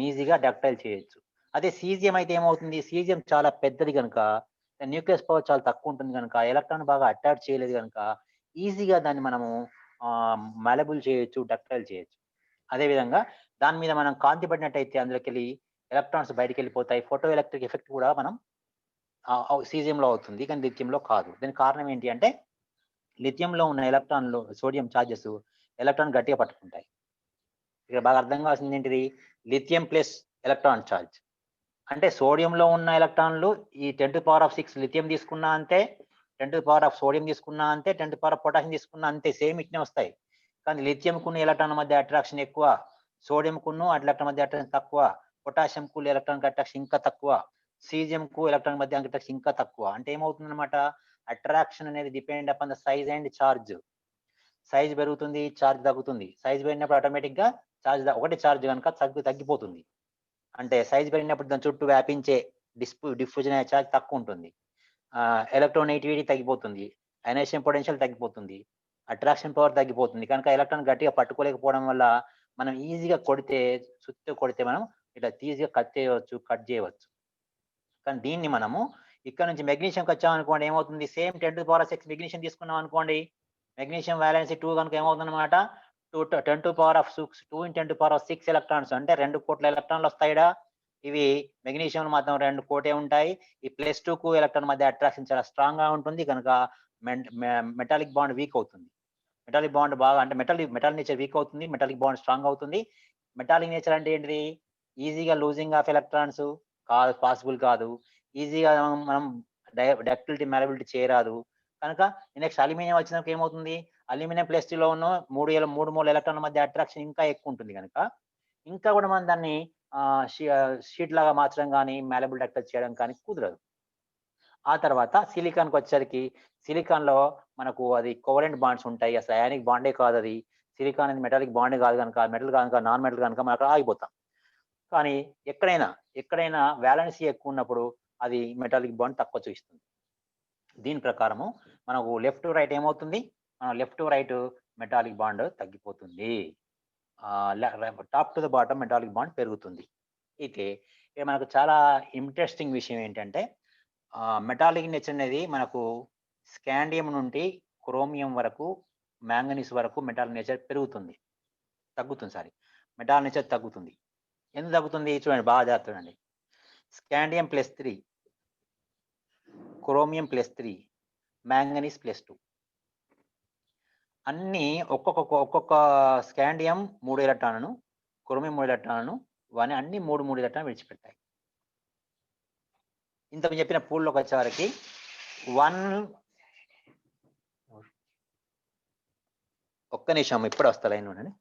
ఈజీగా డక్టైల్ చేయొచ్చు. అదే సీజియం అయితే ఏమవుతుంది, సీజియం చాలా పెద్దది కనుక న్యూక్లియస్ పవర్ చాలా తక్కువ ఉంటుంది కనుక ఎలక్ట్రాన్ బాగా అటాచ్ చేయలేదు కనుక ఈజీగా దాన్ని మనము మాలబుల్ చేయొచ్చు, డక్టైల్ చేయొచ్చు. అదేవిధంగా దాని మీద మనం కాంతి పడినట్టయితే అందులోకి వెళ్ళి ఎలక్ట్రాన్స్ బయటికి వెళ్ళిపోతాయి. ఫోటో ఎలక్ట్రిక్ ఎఫెక్ట్ కూడా మనం సీజియంలో అవుతుంది, కానీ లిథియంలో కాదు. దీనికి కారణం ఏంటి అంటే లిథియంలో ఉన్న ఎలక్ట్రాన్లు సోడియం చార్జెస్ ఎలక్ట్రాన్ గట్టిగా పట్టుకుంటాయి. ఇక్కడ బాగా అర్థం కావాల్సింది ఏంటిది, లిథియం ప్లస్ ఎలక్ట్రాన్ చార్జ్ అంటే సోడియంలో ఉన్న ఎలక్ట్రాన్లు ఈ 10⁶ లిథియం తీసుకున్నా అంతే, 10⁻⁴ సోడియం తీసుకున్నా అంతే, 10⁻⁴ పొటాషియం తీసుకున్నా అంతే, సేమ్ ఇట్నే వస్తాయి. కానీ లిథియంకున్న ఎలక్ట్రాన్ మధ్య అట్రాక్షన్ ఎక్కువ, సోడియంకును ఎలక్ట్రాన్ మధ్య అట్రాక్షన్ తక్కువ, పొటాషియంకు ఎలక్ట్రాన్ అట్రాక్షన్ ఇంకా తక్కువ, సీజియంకు ఎలక్ట్రాన్ మధ్య అట్రాక్షన్ ఇంకా తక్కువ. అంటే ఏమవుతుంది అనమాట, అట్రాక్షన్ అనేది depend upon the size and charge. Size పెరుగుతుంది, చార్జ్ తగ్గుతుంది. సైజ్ పెరిగినప్పుడు ఆటోమేటిక్ గా ఒకటి చార్జ్ కనుక తగ్గిపోతుంది. అంటే సైజ్ పెరిగినప్పుడు దాని చుట్టూ వ్యాపించే డిఫ్యూజన్ అయ్యే ఛార్జ్ తక్కువ ఉంటుంది. ఎలక్ట్రోనెగటివిటీ తగ్గిపోతుంది, అయనైజేషన్ పొటెన్షియల్ తగ్గిపోతుంది, అట్రాక్షన్ పవర్ తగ్గిపోతుంది. కనుక ఎలక్ట్రాన్ గట్టిగా పట్టుకోలేకపోవడం వల్ల మనం ఈజీగా సుత్తితో కొడితే మనం ఇట్లా ఈజీగా కట్ చేయవచ్చు. కానీ దీన్ని మనము ఇక్కడ నుంచి మెగ్నీషియంకి వచ్చామనుకోండి, ఏమవుతుంది, సేమ్ 10⁻⁶ మెగ్నీషియం తీసుకున్నాం అనుకోండి, మెగ్నీషియం వ్యాలెన్సీ 2 కనుక ఏమవుతుంది అనమాట, 2 × 10⁻6 ఎలక్ట్రాన్స్ అంటే 2 కోట్ల ఎలక్ట్రాన్లు వస్తాయిడా. ఇవి మెగ్నీషియం మాత్రం 2 కోటే ఉంటాయి. ఈ +2కు ఎలక్ట్రాన్ మధ్య అట్రాక్షన్ చాలా స్ట్రాంగ్ గా ఉంటుంది కనుక మెటాలిక్ బాండ్ వీక్ అవుతుంది. మెటాలిక్ బాండ్ బాగా అంటే మెటల్ నేచర్ వీక్ అవుతుంది, మెటాలిక్ బాండ్ స్ట్రాంగ్ అవుతుంది. మెటాలిక్ నేచర్ అంటే ఏంటిది, ఈజీగా లూజింగ్ ఆఫ్ ఎలక్ట్రాన్స్ కాదు, పాసిబుల్ కాదు. ఈజీగా మనం డక్టిలిటీ మ్యాలబిలిటీ చేయరాదు. కనుక నెక్స్ట్ అల్యూమినియం వచ్చినాక ఏమవుతుంది, అల్యూమినియం +3లో ఉన్న 3 మోల్ ఎలక్ట్రాన్ల మధ్య అట్రాక్షన్ ఇంకా ఎక్కువ ఉంటుంది కనుక ఇంకా కూడా మనం దాన్ని షీట్ లాగా మార్చడం కానీ మ్యాలబుల్ డక్టైల్ చేయడం కానీ కుదరదు. ఆ తర్వాత సిలికాన్కి వచ్చేసరికి సిలికాన్ లో మనకు అది కోవలెంట్ బాండ్స్ ఉంటాయి. అసలు అయానిక్ బాండే కాదు అది. సిలికాన్ అనేది మెటాలిక్ బాండే కాదు కనుక, మెటల్ కనుక నాన్ మెటల్ కనుక మనం అక్కడ ఆగిపోతాం. కానీ ఎక్కడైనా వ్యాలెన్సీ ఎక్కువ ఉన్నప్పుడు అది మెటాలిక్ బాండ్ తక్కువ చూపిస్తుంది. దీని ప్రకారము మనకు లెఫ్ట్ టు రైట్ ఏమవుతుంది, left to right metallic bond తగ్గిపోతుంది, top to the bottom metallic bond పెరుగుతుంది. అయితే మనకు చాలా ఇంట్రెస్టింగ్ విషయం ఏంటంటే మెటాలిక్ నేచర్ అనేది మనకు స్కాండియం నుండి క్రోమియం వరకు, మ్యాంగనీస్ వరకు మెటాలిక్ నేచర్ తగ్గుతుంది. మెటాలిక్ నేచర్ తగ్గుతుంది. ఎందుకు తగ్గుతుంది చూడండి, బాగా జాగ్రత్త. స్కాండియం +3, క్రోమియం +3, మ్యాంగనీస్ +2 అన్ని ఒక్కొక్క స్కాండియం 3 ఎలక్ట్రాన్లను, క్రోమియం 3 ఎలక్ట్రాన్లను, వాని అన్ని 3 ఎలక్ట్రాన్లు విడిచిపెట్టాయి. ఇంతకు చెప్పిన పూల్లోకి వచ్చేవారికి ఒక్క నిమిషం ఇప్పుడు వస్తా లైన్ ఉండండి.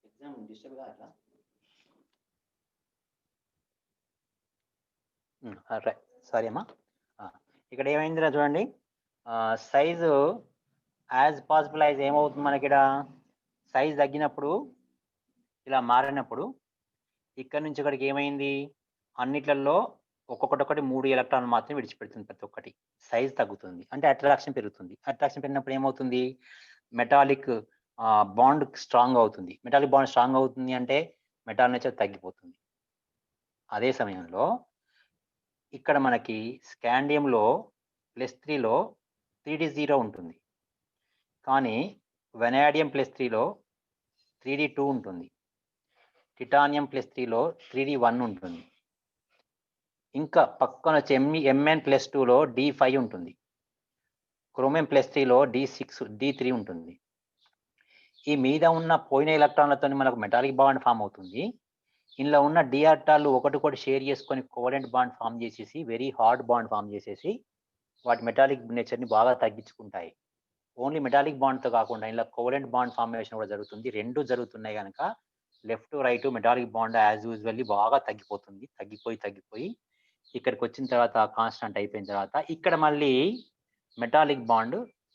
ఎగ్జామ్ డిస్టర్బ్ కావట్లా? సారీ అమ్మా. ఇక్కడ ఏమైందిరా చూడండి, సైజు యాజ్ పాసిబుల్ అయితే ఏమవుతుంది మనకి, ఇక్కడ సైజ్ తగ్గినప్పుడు ఇలా మారినప్పుడు ఇక్కడ నుంచి ఇక్కడికి ఏమైంది, అన్నిట్లలో ఒక్కొక్కటి 3 ఎలక్ట్రాన్లు మాత్రం విడిచిపెడుతుంది. ప్రతి ఒక్కటి సైజ్ తగ్గుతుంది, అంటే అట్రాక్షన్ పెరుగుతుంది. అట్రాక్షన్ పెరిగినప్పుడు ఏమవుతుంది, మెటాలిక్ బాండ్ స్ట్రాంగ్ అవుతుంది. మెటాలిక్ బాండ్ స్ట్రాంగ్ అవుతుంది అంటే మెటాల్ నేచర్ తగ్గిపోతుంది. అదే సమయంలో ఇక్కడ మనకి స్కాండియంలో +3లో 3d0 ఉంటుంది, కానీ వెనాడియం +3లో 3d2 ఉంటుంది, టిటానియం +3లో 3d1 ఉంటుంది, ఇంకా పక్కన వచ్చి Mn+2లో D5 ఉంటుంది, క్రోమియం +3లో D3 ఉంటుంది. ఈ మీద ఉన్న పోయిన ఎలక్ట్రాన్లతో మనకు మెటాలిక్ బాండ్ ఫామ్ అవుతుంది. ఇందులో ఉన్న డి ఆర్టాలు ఒకటికొకటి షేర్ చేసుకొని కోవలెంట్ బాండ్ ఫామ్ చేసేసి వెరీ హార్డ్ బాండ్ ఫామ్ చేసేసి వాటి మెటాలిక్ నేచర్ని బాగా తగ్గించుకుంటాయి. ఓన్లీ మెటాలిక్ బాండ్తో కాకుండా ఇలా కోవలెంట్ బాండ్ ఫార్మేషన్ కూడా జరుగుతుంది. రెండు జరుగుతున్నాయి కనుక left to right metallic bond as usually బాగా తగ్గిపోతుంది. తగ్గిపోయి ఇక్కడికి వచ్చిన తర్వాత కాన్స్టెంట్ అయిపోయిన తర్వాత ఇక్కడ మళ్ళీ మెటాలిక్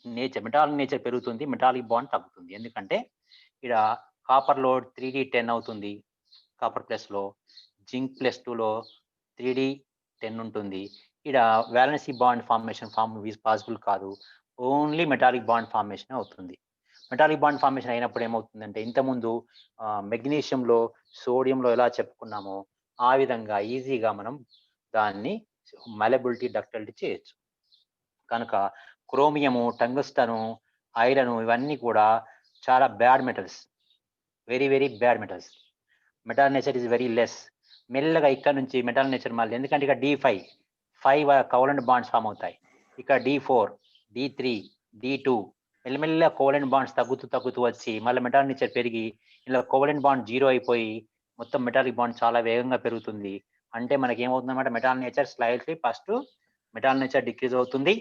నేచర్ పెరుగుతుంది, మెటాలిక్ బాండ్ తగ్గుతుంది. ఎందుకంటే ఇక్కడ కాపర్ లో 3d10 అవుతుంది, కాపర్ ప్లస్లో, జింక్ +2లో 3d10 ఉంటుంది. ఇక్కడ వ్యాలెన్సీ బాండ్ ఫార్మేషన్ పాసిబుల్ కాదు, ఓన్లీ మెటాలిక్ బాండ్ ఫార్మేషన్ అవుతుంది. మెటాలిక్ బాండ్ ఫార్మేషన్ అయినప్పుడు ఏమవుతుందంటే ఇంతకుముందు మెగ్నీషియంలో సోడియంలో ఎలా చెప్పుకున్నామో ఆ విధంగా ఈజీగా మనం దాన్ని మలబిలిటీ డక్టిలిటీ చేయొచ్చు. కనుక క్రోమియము, టంగ్స్టను, ఐరన్ ఇవన్నీ కూడా చాలా bad metals, very very bad metals. Metal nature is very less. మెల్లగా ఇక్కడ నుంచి మెటాల్ నేచర్ మళ్ళీ, ఎందుకంటే ఇక్కడ D5 కోవలెంట్ బాండ్స్ ఫామ్ అవుతాయి, ఇక్కడ D4, D3, D2 మెల్లమెల్ల covalent bonds తగ్గుతూ వచ్చి మళ్ళీ మెటాల్ నేచర్ పెరిగి ఇలా కోవలెంట్ బాండ్ 0 అయిపోయి మొత్తం మెటాలిక్ బాండ్ చాలా వేగంగా పెరుగుతుంది. అంటే మనకి ఏమవుతుందన్నమాట, metal nature slightly first metal nature decrease అవుతుంది,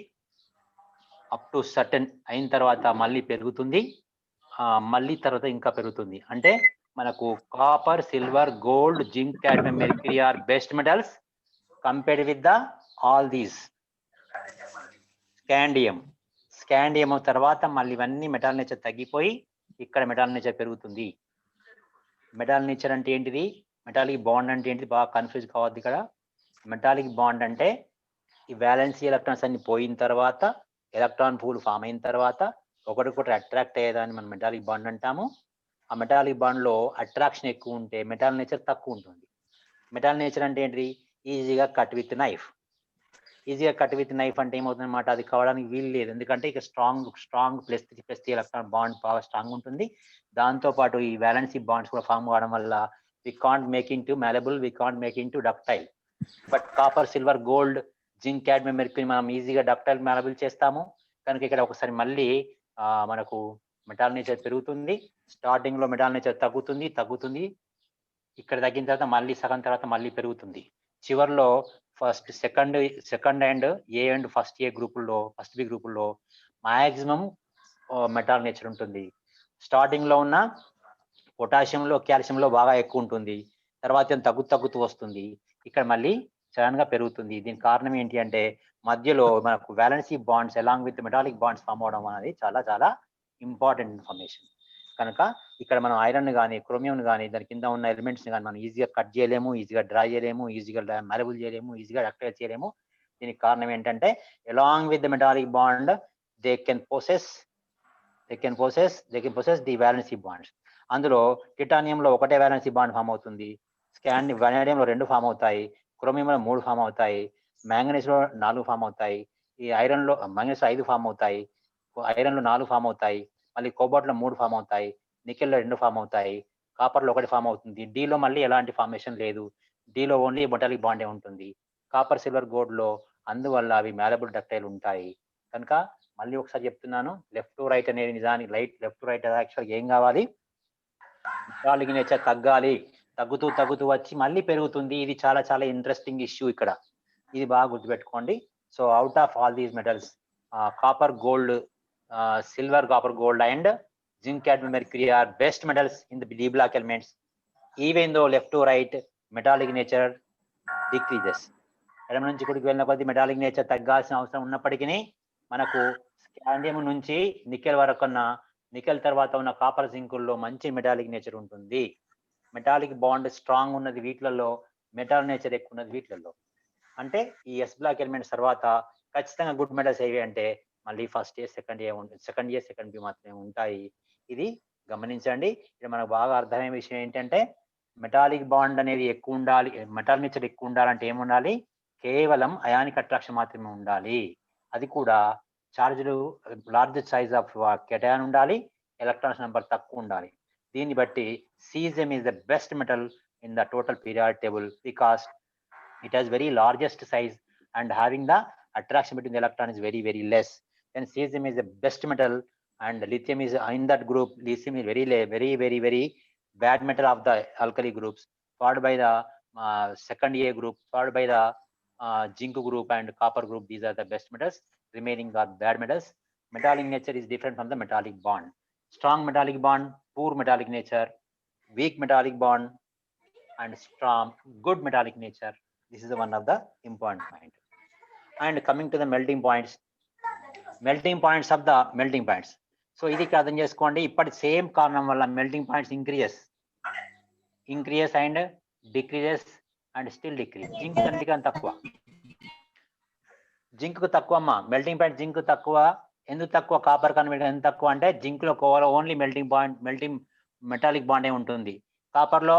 అప్ టు సర్టెన్ అయిన తర్వాత మళ్ళీ పెరుగుతుంది, మళ్ళీ తర్వాత ఇంకా పెరుగుతుంది. అంటే మనకు copper, silver, gold, zinc, cadmium, mercury are best metals compared with the all these. Scandium తర్వాత మళ్ళీ ఇవన్నీ మెటాల్ నేచర్ తగ్గిపోయి ఇక్కడ మెటాల్ నేచర్ పెరుగుతుంది. మెటాల్ నేచర్ అంటే ఏంటిది, మెటాలిక్ బాండ్ అంటే ఏంటిది, బాగా కన్ఫ్యూజ్ కావద్దు. ఇక్కడ మెటాలిక్ బాండ్ అంటే ఈ వ్యాలెన్సీ ఎలక్ట్రాన్స్ అన్ని పోయిన తర్వాత ఎలక్ట్రాన్ పూల్ ఫామ్ అయిన తర్వాత ఒకటికొకటి అట్రాక్ట్ అయ్యేదాన్ని మనం మెటాలిక్ బాండ్ అంటాము. ఆ మెటాలిక్ బాండ్ లో అట్రాక్షన్ ఎక్కువ ఉంటే మెటాల్ నేచర్ తక్కువ ఉంటుంది. మెటాల్ నేచర్ అంటే ఏంటిది, ఈజీగా కట్ విత్ నైఫ్. ఈజీగా కట్ విత్ నైఫ్ అంటే ఏమవుతుంది అనమాట, అది కావడానికి వీలు లేదు. ఎందుకంటే ఇక స్ట్రాంగ్ +3 ఎలక్ట్రాన్ బాండ్ బాగా స్ట్రాంగ్ ఉంటుంది. దాంతో పాటు ఈ వ్యాలెన్సీ బాండ్స్ కూడా ఫామ్ అవడం వల్ల we can't make into malleable, we can't make into ductile. But copper, silver, gold, zinc, cadmium, mercury మనం ఈజీగా డక్టైల్ మ్యాలబుల్ చేస్తాము. కనుక ఇక్కడ ఒకసారి మళ్ళీ మనకు మెటాల్ నేచర్ పెరుగుతుంది. స్టార్టింగ్ లో మెటాల్ నేచర్ తగ్గుతుంది, ఇక్కడ తగ్గిన తర్వాత మళ్ళీ సగం తర్వాత మళ్ళీ పెరుగుతుంది. చివరిలో second and A and first B గ్రూపుల్లో మాక్సిమం మెటాల్ నేచర్ ఉంటుంది. స్టార్టింగ్ లో ఉన్న పొటాషియంలో, కాల్షియంలో బాగా ఎక్కువ ఉంటుంది, తర్వాత తగ్గుతూ వస్తుంది, ఇక్కడ మళ్ళీ సడన్ గా పెరుగుతుంది. దీనికి కారణం ఏంటి అంటే మధ్యలో మనకు valency bonds along with metallic bonds form అవడం అనేది చాలా చాలా ఇంపార్టెంట్ ఇన్ఫర్మేషన్. కనుక ఇక్కడ మనం ఐరన్ కానీ, క్రోమియం కానీ, దాని కింద ఉన్న ఎలిమెంట్స్ కానీ మనం ఈజీగా కట్ చేయలేము, ఈజీగా డ్రై చేయలేము, ఈజీగా మ్యాలబుల్ చేయలేము, ఈజీగా డక్టైల్ చేయలేము. దీనికి కారణం ఏంటంటే along with the metallic bond they can possess the valency bonds. అందులో టిటానియంలో ఒకటే వ్యాలెన్సీ బాండ్ ఫామ్ అవుతుంది, వెనాడియంలో 2 ఫామ్ అవుతాయి, క్రోమియంలో 3 ఫామ్ అవుతాయి, మ్యాంగనీస్లో 4 ఫామ్ అవుతాయి, ఈ ఐరన్లో మ్యాంగనీస్లో 5 ఫామ్ అవుతాయి, ఐరన్లో 4 ఫామ్ అవుతాయి, మళ్ళీ కోబాల్ట్లో 3 ఫామ్ అవుతాయి, నికెల్లో 2 ఫామ్ అవుతాయి, కాపర్లో 1 ఫామ్ అవుతుంది. డీలో మళ్ళీ ఎలాంటి ఫార్మేషన్ లేదు, డీలో ఓన్లీ మెటాలిక్ బాండే ఉంటుంది. కాపర్, సిల్వర్, గోల్డ్లో అందువల్ల అవి మ్యాలబుల్ డక్టైల్ ఉంటాయి. కనుక మళ్ళీ ఒకసారి చెప్తున్నాను, లెఫ్ట్ టు రైట్ అనేది నిజానికి లెఫ్ట్ టు రైట్ యాక్చువల్గా ఏం కావాలి, మెటాలిక్ నేచర్ తగ్గాలి, తగ్గుతూ వచ్చి మళ్ళీ పెరుగుతుంది. ఇది చాలా చాలా ఇంట్రెస్టింగ్ ఇష్యూ ఇక్కడ, ఇది బాగా గుర్తుపెట్టుకోండి. So out of all these metals copper, gold, silver, copper, gold and zinc, cadmium, mercury are best metals in the D block elements. Even though left to right metallic nature decreases. ఎడమ నుంచి కుడికి వెళ్ళిన కొద్దీ metallic nature తగ్గాల్సిన అవసరం ఉన్నప్పటికీ మనకు scandium నుంచి nickel వరకు ఉన్న, నికెల్ తర్వాత ఉన్న కాపర్, జింకుల్లో మంచి మెటాలిక్ నేచర్ ఉంటుంది. మెటాలిక్ బాండ్ స్ట్రాంగ్ ఉన్నది వీటిలలో, మెటాల్ నేచర్ ఎక్కువ ఉన్నది వీటిలలో. అంటే ఈ ఎస్ బ్లాక్ ఎలిమెంట్స్ తర్వాత ఖచ్చితంగా గుడ్ మెటల్స్ ఏవి అంటే మళ్ళీ first year, second year, B మాత్రమే ఉంటాయి. ఇది గమనించండి. ఇది మనకు బాగా అర్థమయ్యే విషయం ఏంటంటే మెటాలిక్ బాండ్ అనేది ఎక్కువ ఉండాలి, మెటాలిక్ నేచర్ ఎక్కువ ఉండాలంటే ఏముండాలి, కేవలం అయానిక్ అట్రాక్షన్ మాత్రమే ఉండాలి. అది కూడా చార్జ్లు లార్జ్ సైజ్ ఆఫ్ కెటయాన్ ఉండాలి, ఎలక్ట్రాన్స్ నెంబర్ తక్కువ ఉండాలి. దీన్ని బట్టి cesium is the best metal in the total periodic table because it has very largest size and having the attraction between the electron is very, very less. Then cesium is the best metal and lithium is in that group. Lithium is very bad metal of the alkali groups, followed by the second A group, followed by the zinc group and copper group. These are the best metals. Remaining are bad metals. Metallic nature is different from the metallic bond. Strong metallic bond, poor metallic nature, weak metallic bond, and strong good metallic nature. This is one of the important point. And coming to the melting points of the melting points. So ఇది అర్థం చేసుకోండి. ఇప్పటి same కారణం వల్ల melting points increases and decreases and still decrease. Zinc అన్నిటికన్నా తక్కువ, zinc తక్కువ అమ్మా. మెల్టింగ్ పాయింట్ జింక్ తక్కువ. ఎందుకు తక్కువ? కాపర్ కన్వర్ట్ ఎంత తక్కువ అంటే జింక్ లో ఓన్లీ మెల్టింగ్ మెటాలిక్ బాండే ఉంటుంది. కాపర్ లో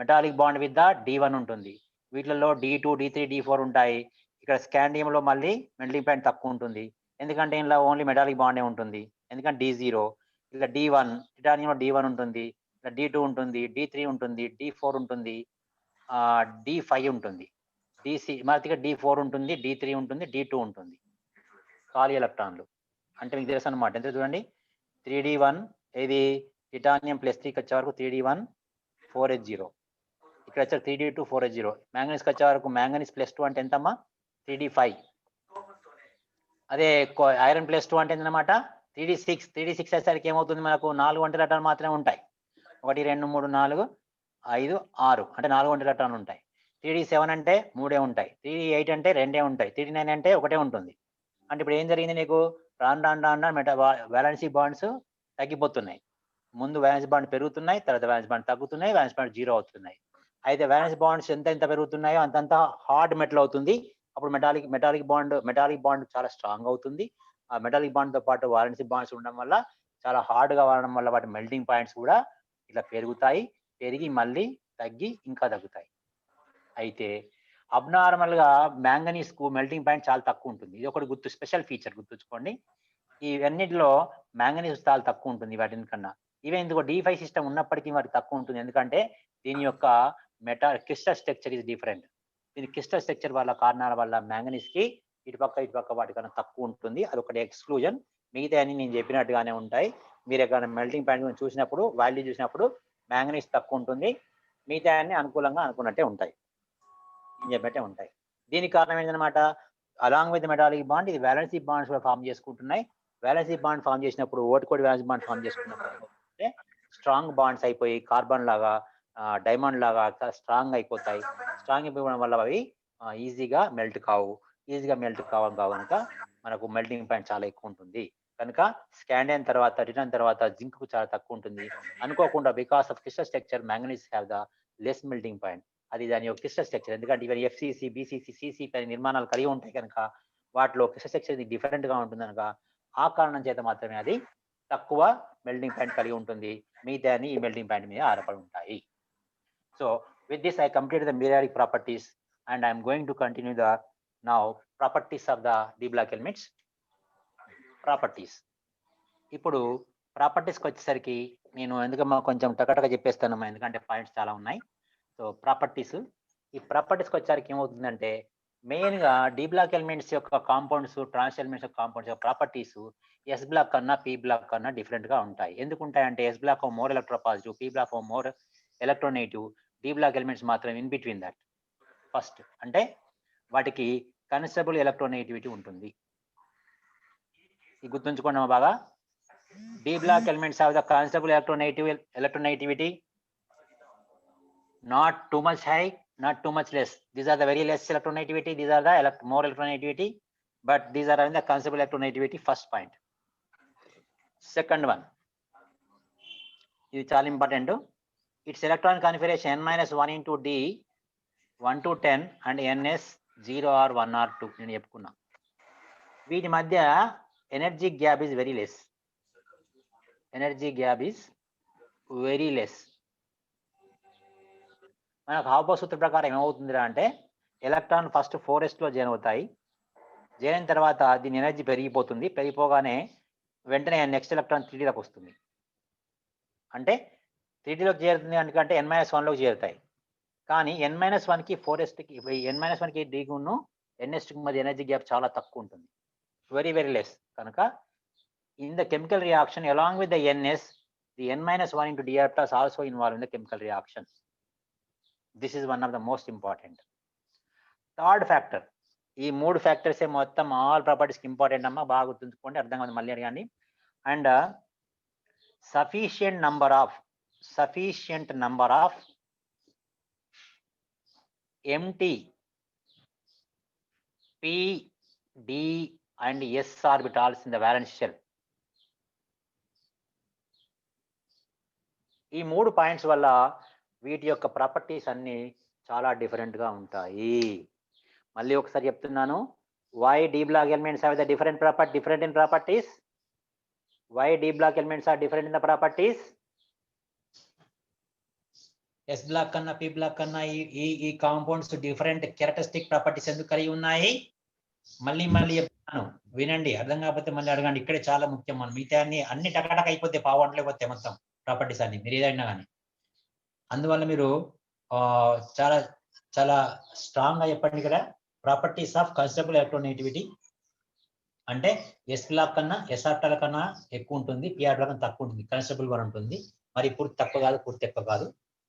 metallic bond with the D1 ఉంటుంది. వీటిలో D2, D3, D4 ఉంటాయి. ఇక్కడ స్కాండియం లో మళ్ళీ మెల్టింగ్ పాయింట్ తక్కువ ఉంటుంది. ఎందుకంటే ఇందులో ఓన్లీ మెటాలిక్ బాండే ఉంటుంది. ఎందుకంటే D0, ఇలా D1, టిటానియంలో D1 ఉంటుంది, ఇలా D2 ఉంటుంది, D3 ఉంటుంది, D4 ఉంటుంది, D5 ఉంటుంది, మరిగా D4 ఉంటుంది, D3 ఉంటుంది, D2 ఉంటుంది. ఖాళీ ఎలక్ట్రాన్లు అంటే మీకు తెలుసు అనమాట. ఎంత చూడండి, 3D1 ఇది టిటానియం +3 వచ్చే వరకు 3D1 4H0, ఇక్కడ వచ్చారు 3D2 4H0. మ్యాంగనీస్కి వచ్చే వరకు మ్యాంగనీస్ +2 అంటే ఎంతమ్మా? 3D5. అదే ఐరన్ +2 అంటే ఏంటన్నమాట? 3D6. 3D6 అయ్యేసరికి ఏమవుతుంది, మనకు 4 ఒంటరి ఎలక్ట్రాన్లు మాత్రమే ఉంటాయి. 1 2 3 4 5 6 అంటే 4 ఒంటరి ఎలక్ట్రాన్లు ఉంటాయి. 3D7 అంటే 3 ఉంటాయి. 3D8 అంటే 2 ఉంటాయి. 3D9 అంటే 1 ఉంటుంది. అంటే ఇప్పుడు ఏం జరిగింది, నీకు రాను వ్యాలెన్సీ బాండ్స్ తగ్గిపోతున్నాయి. ముందు వ్యాలెన్స్ బాండ్ పెరుగుతున్నాయి, తర్వాత వ్యాలెన్స్ బాండ్ తగ్గుతున్నాయి, వ్యాలెన్స్ బాండ్ 0 అవుతున్నాయి. అయితే వ్యాలెన్స్ బాండ్స్ ఎంత పెరుగుతున్నాయో అంతంత హార్డ్ మెటల్ అవుతుంది. అప్పుడు మెటాలిక్ బాండ్ చాలా స్ట్రాంగ్ అవుతుంది. ఆ మెటాలిక్ బాండ్ తో పాటు వాలెన్సీ బాండ్స్ ఉండడం వల్ల చాలా హార్డ్ గా వాడడం వల్ల వాటి మెల్టింగ్ పాయింట్స్ కూడా ఇట్లా పెరుగుతాయి, పెరిగి మళ్ళీ తగ్గి ఇంకా తగ్గుతాయి. అయితే అబ్నార్మల్ గా మ్యాంగనీస్ కు మెల్టింగ్ పాయింట్ చాలా తక్కువ ఉంటుంది. ఇది ఒకటి స్పెషల్ ఫీచర్ గుర్తుంచుకోండి. ఇవన్నిటిలో మ్యాంగనీస్ చాలా తక్కువ ఉంటుంది వాటి కన్నా. ఈవెన్ ఇందుకు D5 సిస్టమ్ ఉన్నప్పటికీ వాటి తక్కువ ఉంటుంది. ఎందుకంటే దీని యొక్క క్రిస్టల్ స్ట్రక్చర్ ఇస్ డిఫరెంట్. దీని క్రిస్టల్ స్ట్రక్చర్ వల్ల కారణాల వల్ల మ్యాంగనీస్ కి ఇటుపక్క వాటికన్నా తక్కువ ఉంటుంది. అది ఒకటి ఎక్స్క్లూజన్. మిగతా అన్ని నేను చెప్పినట్టుగానే ఉంటాయి. మీరు ఎక్కడ మెల్టింగ్ పాయింట్ చూసినప్పుడు, వాల్యూ చూసినప్పుడు మ్యాంగనీస్ తక్కువ ఉంటుంది, మిగతా అన్ని అనుకున్నట్టే ఉంటాయి, చెప్పినట్టే ఉంటాయి. దీనికి కారణం ఏంటన్నమాట, అలాంగ్ విత్ మెటాలిక్ బాండ్ ఇది వ్యాలెన్సీ బాండ్స్ కూడా ఫామ్ చేసుకుంటున్నాయి. వ్యాలెన్సీ బాండ్ ఫామ్ చేసినప్పుడు ఓటుకోటి వ్యాలెన్సీ బాండ్ ఫామ్ చేసుకున్నప్పుడు స్ట్రాంగ్ బాండ్స్ అయిపోయి కార్బన్ లాగా, డైమండ్ లాగా స్ట్రాంగ్ అయిపోతాయి. స్ట్రాంగ్ అయిపోవడం వల్ల అవి ఈజీగా మెల్ట్ కావు కనుక మనకు మెల్టింగ్ పాయింట్ చాలా ఎక్కువ ఉంటుంది. కనుక స్కాండియం తర్వాత టిటాన్ తర్వాత జింక్ కు చాలా తక్కువ ఉంటుంది. అనుకోకుండా because of crystal structure manganese have the less melting point. అది దాని యొక్క క్రిస్టల్ స్ట్రక్చర్. ఎందుకంటే ఇవన్నీ FCC, BCC, CCP అనే నిర్మాణాలు కలిగి ఉంటాయి కనుక వాటిలో క్రిస్టల్ స్ట్రక్చర్ డిఫరెంట్ గా ఉంటుంది కనుక ఆ కారణం చేత మాత్రమే అది తక్కువ మెల్టింగ్ పాయింట్ కలిగి ఉంటుంది. మిగతా ఈ మెల్టింగ్ పాయింట్ మీద ఆధారపడి ఉంటాయి. So with this I completed the periodic properties and I am going to continue the now properties of the d block elements. Properties. ఇప్పుడు ప్రాపర్టీస్కి వచ్చేసరికి నేను ఎందుకమ్మా కొంచెం టకటగా చెప్పేస్తానమ్మా, ఎందుకంటే పాయింట్స్ చాలా ఉన్నాయి. సో ప్రాపర్టీస్, ఈ ప్రాపర్టీస్కి వచ్చేసరికి ఏమవుతుందంటే మెయిన్గా డి బ్లాక్ ఎలిమెంట్స్ యొక్క కాంపౌండ్స్, ట్రాన్స్ ఎలిమెంట్స్ యొక్క కాంపౌండ్స్ యొక్క ప్రాపర్టీస్ ఎస్ బ్లాక్ కన్నా పి బ్లాక్ కన్నా డిఫరెంట్గా ఉంటాయి. ఎందుకు ఉంటాయంటే s block more electropositive, p block more electronegative, d block elements మాత్రం ఇన్ బిట్వీన్ దట్. ఫస్ట్ అంటే వాటికి కన్సిడరబుల్ ఎలక్ట్రోనెగటివిటీ ఉంటుంది. ఇది గుర్తుంచుకోండి బాగా. D block elements have the considerable electronegativity, not too much high, not too much less. These are the very less electronegativity, these are the more electronegativity, but these are having the conceivable electronegativity. First point. Second one, ఇది చాలా important. It's electron configuration n-1 into d 1 to 10 and ns 0 or 1 or 2 నేను చెప్పుకున్నా. వీటి మధ్య energy gap is very less. Energy gap is very less. మనకు హాఫ్బౌ సూత్రం ప్రకారం ఏమవుతుందిరా అంటే ఎలక్ట్రాన్ ఫస్ట్ 4s లో జాయిన్ అవుతాయి. జాయిన్ అయిన తర్వాత దీని ఎనర్జీ పెరిగిపోతుంది. పెరిగిపోగానే వెంటనే నెక్స్ట్ ఎలక్ట్రాన్ 3Dలోకి వస్తుంది. అంటే 3Dలోకి చేరుతుంది ఎందుకంటే n-1లోకి చేరుతాయి. కానీ n-1కి 4sకి n-1కి Dకును ns మధ్య ఎనర్జీ గ్యాప్ చాలా తక్కువ ఉంటుంది. Very less. కనుక in the chemical reaction along with the ns, the n-1 into d orbitals also involved in the chemical reaction. This is one of the most important. Third factor, ఈ 3 factors మొత్తం all ప్రాపర్టీస్కి important అమ్మా, బాగా గుర్తుంచుకోండి, అర్థం కాదు మళ్ళీ అడగండి. And sufficient number of empty p, d and s orbitals in the valence shell. ఈ 3 పాయింట్స్ వల్ల వీటి యొక్క ప్రాపర్టీస్ అన్ని చాలా డిఫరెంట్ గా ఉంటాయి. మళ్ళీ ఒకసారి చెప్తున్నాను, why d block elements have the different in properties? Why d block elements are different in the properties? s block కన్నా p block కన్నా ఈ కాంపౌండ్స్ డిఫరెంట్ క్యారెక్టరిస్టిక్ ప్రాపర్టీస్ ఎందుకు కలిగి ఉన్నాయి? మళ్ళీ చెప్తాను, వినండి, అర్థం కాకపోతే మళ్ళీ అడగండి. ఇక్కడే చాలా ముఖ్యం. మనం మిగతా అన్ని టకటక అయిపోతే పావుగంటలు అయిపోతాయి మొత్తం ప్రాపర్టీస్ అన్ని, మీరు ఏదైనా కానీ. అందువల్ల మీరు చాలా చాలా స్ట్రాంగ్ గా చెప్పండి ఇక్కడ, ప్రాపర్టీస్ ఆఫ్ కన్స్టబుల్ ఎలక్ట్రోనెగటివిటీ అంటే ఎస్ బ్లాక్ కన్నా ఎస్ ఆర్టాల కన్నా ఎక్కువ ఉంటుంది, పి ఆర్టాల కన్నా తక్కువ ఉంటుంది, కన్స్టబుల్ వన్ ఉంటుంది. మరి పూర్తి తక్కువ కాదు, పూర్తి ఎక్కువ కాదు.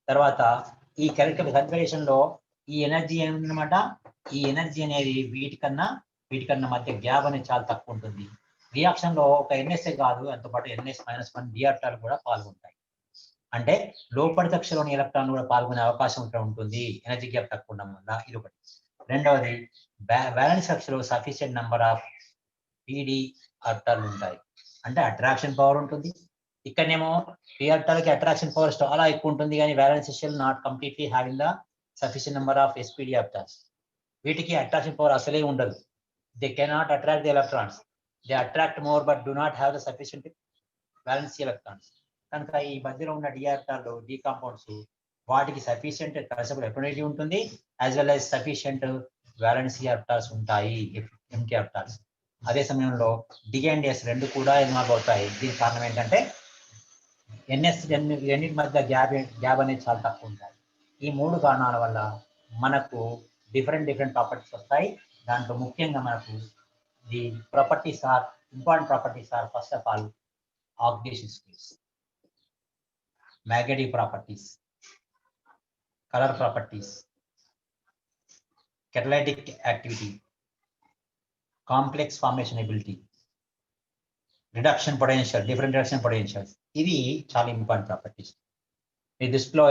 తర్వాత ఈ క్యారెక్టర్ కన్ఫిగరేషన్ లో ఈ ఎనర్జీ ఏమిటనమాట, ఈ ఎనర్జీ అనేది వీటికన్నా మధ్య గ్యాప్ అనేది చాలా తక్కువ ఉంటుంది. రియాక్షన్ లో ఒక ఎన్ఎస్ఏ కాదు, అంతో పాటు ns-1 డి ఆర్టాలు కూడా పాల్గొంటాయి. అంటే లోపలి కక్షలోని ఎలక్ట్రాన్ కూడా పాల్గొనే అవకాశం ఉంటుంది ఎనర్జీ గ్యాప్ తక్కువ ఉండడం వల్ల. ఇది ఒకటి. రెండవది, బ్యాలెన్స్ కక్షలో సఫిషియెంట్ నెంబర్ ఆఫ్ పిడి ఆర్టాలు ఉంటాయి, అంటే అట్రాక్షన్ పవర్ ఉంటుంది. ఇక్కడనేమో పి ఆర్టాలకి అట్రాక్షన్ పవర్ చాలా ఎక్కువ ఉంటుంది, కానీ balance shell not completely having the sufficient number of s p d orbitals. వీటికి అట్రాక్షన్ పవర్ అసలే ఉండదు. They cannot attract the electrons, they attract more but do not have the sufficient balance electrons. కనుక ఈ మధ్యలో ఉన్న డి ఆర్టాలు, డి కాంపౌండ్స్, వాటికి సఫిషియెంట్ కన్స్టబుల్ ఎలక్ట్రోనెగటివిటీ ఉంటుంది, as well as sufficient valency orbitals ఉంటాయి, ఎంటీ ఆర్టాల్స్. అదే సమయంలో డి అండ్ ఎస్ రెండు కూడా ఇన్వాల్వ్ అవుతాయి. దీనికి కారణం ఏంటంటే రెండింటి మధ్య గ్యాప్ అనేది చాలా తక్కువ ఉంటాయి. ఈ 3 కారణాల వల్ల మనకు డిఫరెంట్ ప్రాపర్టీస్ వస్తాయి. దాంట్లో ముఖ్యంగా మనకు the properties are important properties are first of all oxidation space, magnetic properties, color properties, catalytic activity, complex formation ability, reduction potential, different reduction potentials. ఇవి చాలా ఇంపార్టెంట్ ప్రాపర్టీస్. మీ దృష్టిలో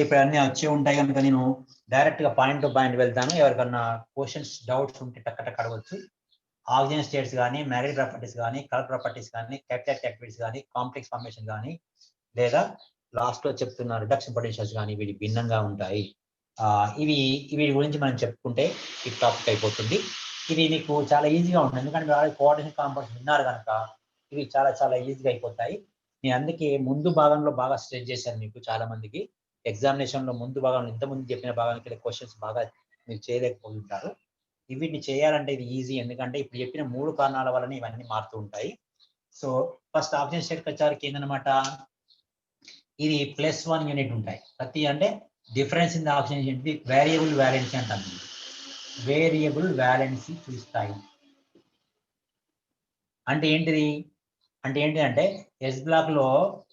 ఇప్పుడు అన్ని వచ్చి ఉంటాయి కనుక నేను డైరెక్ట్ గా పాయింట్ టు పాయింట్ వెళ్తాను. ఎవరికన్నా క్వశ్చన్స్, డౌట్స్ ఉంటే టక్ అడగవచ్చు. ఆక్సిజన్ స్టేట్స్ కానీ, మ్యాగ్నెటిక్ ప్రాపర్టీస్ కానీ, కలర్ ప్రాపర్టీస్ కానీ, క్యాటలైటిక్ యాక్టివిటీస్ కానీ, కాంప్లెక్స్ ఫార్మేషన్ కానీ, లేదా లాస్ట్ లో చెప్తున్న రిడక్షన్ పొటెన్షియల్స్ కానీ వీటి భిన్నంగా ఉంటాయి. వీటి గురించి మనం చెప్పుకుంటే ఈ టాపిక్ అయిపోతుంది. ఇది మీకు చాలా ఈజీగా ఉంటుంది, ఎందుకంటే కోఆర్డినేషన్ కాంపౌండ్స్ విన్నారు కనుక ఇవి చాలా ఈజీగా అయిపోతాయి. నేను అందుకే ముందు భాగంలో బాగా స్ట్రెస్ చేశాను మీకు. చాలా మందికి ఎగ్జామినేషన్ లో ముందు భాగంలో, ఇంతకుముందు చెప్పిన భాగానికి క్వశ్చన్స్ బాగా మీరు చేయలేకపోతుంటారు. వీటిని చేయాలంటే ఇది ఈజీ, ఎందుకంటే ఇప్పుడు చెప్పిన 3 కారణాల వలన ఇవన్నీ మారుతూ ఉంటాయి. సో ఫస్ట్ ఆక్సిజన్ స్టేట్ వచ్చేసరికి ఏంటనమాట, ఇది +1 యూనిట్ ఉంటాయి. ప్రతి అంటే డిఫరెన్స్ ఇన్ ద ఆక్సిజన్ ఏంటి, వేరియబుల్ వ్యాలెన్సీ అంటాం. వేరియబుల్ వ్యాలెన్సీ చూస్తాయి అంటే ఏంటిది అంటే ఎస్ బ్లాక్ లో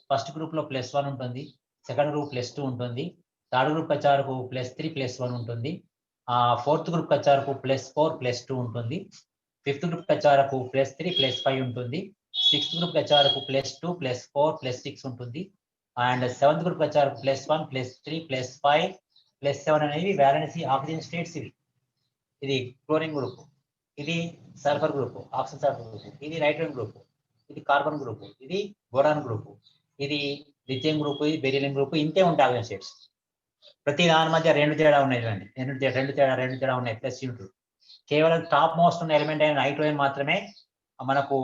ఫస్ట్ గ్రూప్ లో +1 ఉంటుంది, సెకండ్ గ్రూప్ +2 ఉంటుంది, థర్డ్ గ్రూప్ వచ్చేవరకు +3 +1 ఉంటుంది, ఫోర్త్ గ్రూప్ వచ్చేవరకు +4 +2 ఉంటుంది, ఫిఫ్త్ గ్రూప్ వచ్చేవరకు +3 +5 ఉంటుంది, సిక్స్త్ గ్రూప్ వచ్చేవరకు +2 +4 +6 ఉంటుంది, అండ్ సెవెంత్ గ్రూప్ వచ్చారు +1 +3 +5 +7 అనేవి వ్యాలెన్సీ ఆక్సిజన్ స్టేట్స్. ఇది క్లోరిన్ గ్రూప్, ఇది sulphur group, oxygen sulphur group, ఇది నైట్రోజన్ గ్రూప్, ఇది కార్బన్ గ్రూప్, ఇది బోరాన్ గ్రూప్, ఇది లిథియం గ్రూప్, ఇది బెరిలియం గ్రూప్. ఇంతే ఉంటాయి ఆక్సిజన్ స్టేట్స్. ప్రతి దాని మధ్య రెండు తేడా ఉన్నాయి చూడండి, రెండు తేడా ఉన్నాయి +2. కేవలం టాప్ మోస్ట్ ఉన్న ఎలిమెంట్ అయిన నైట్రోజన్ మాత్రమే మనకు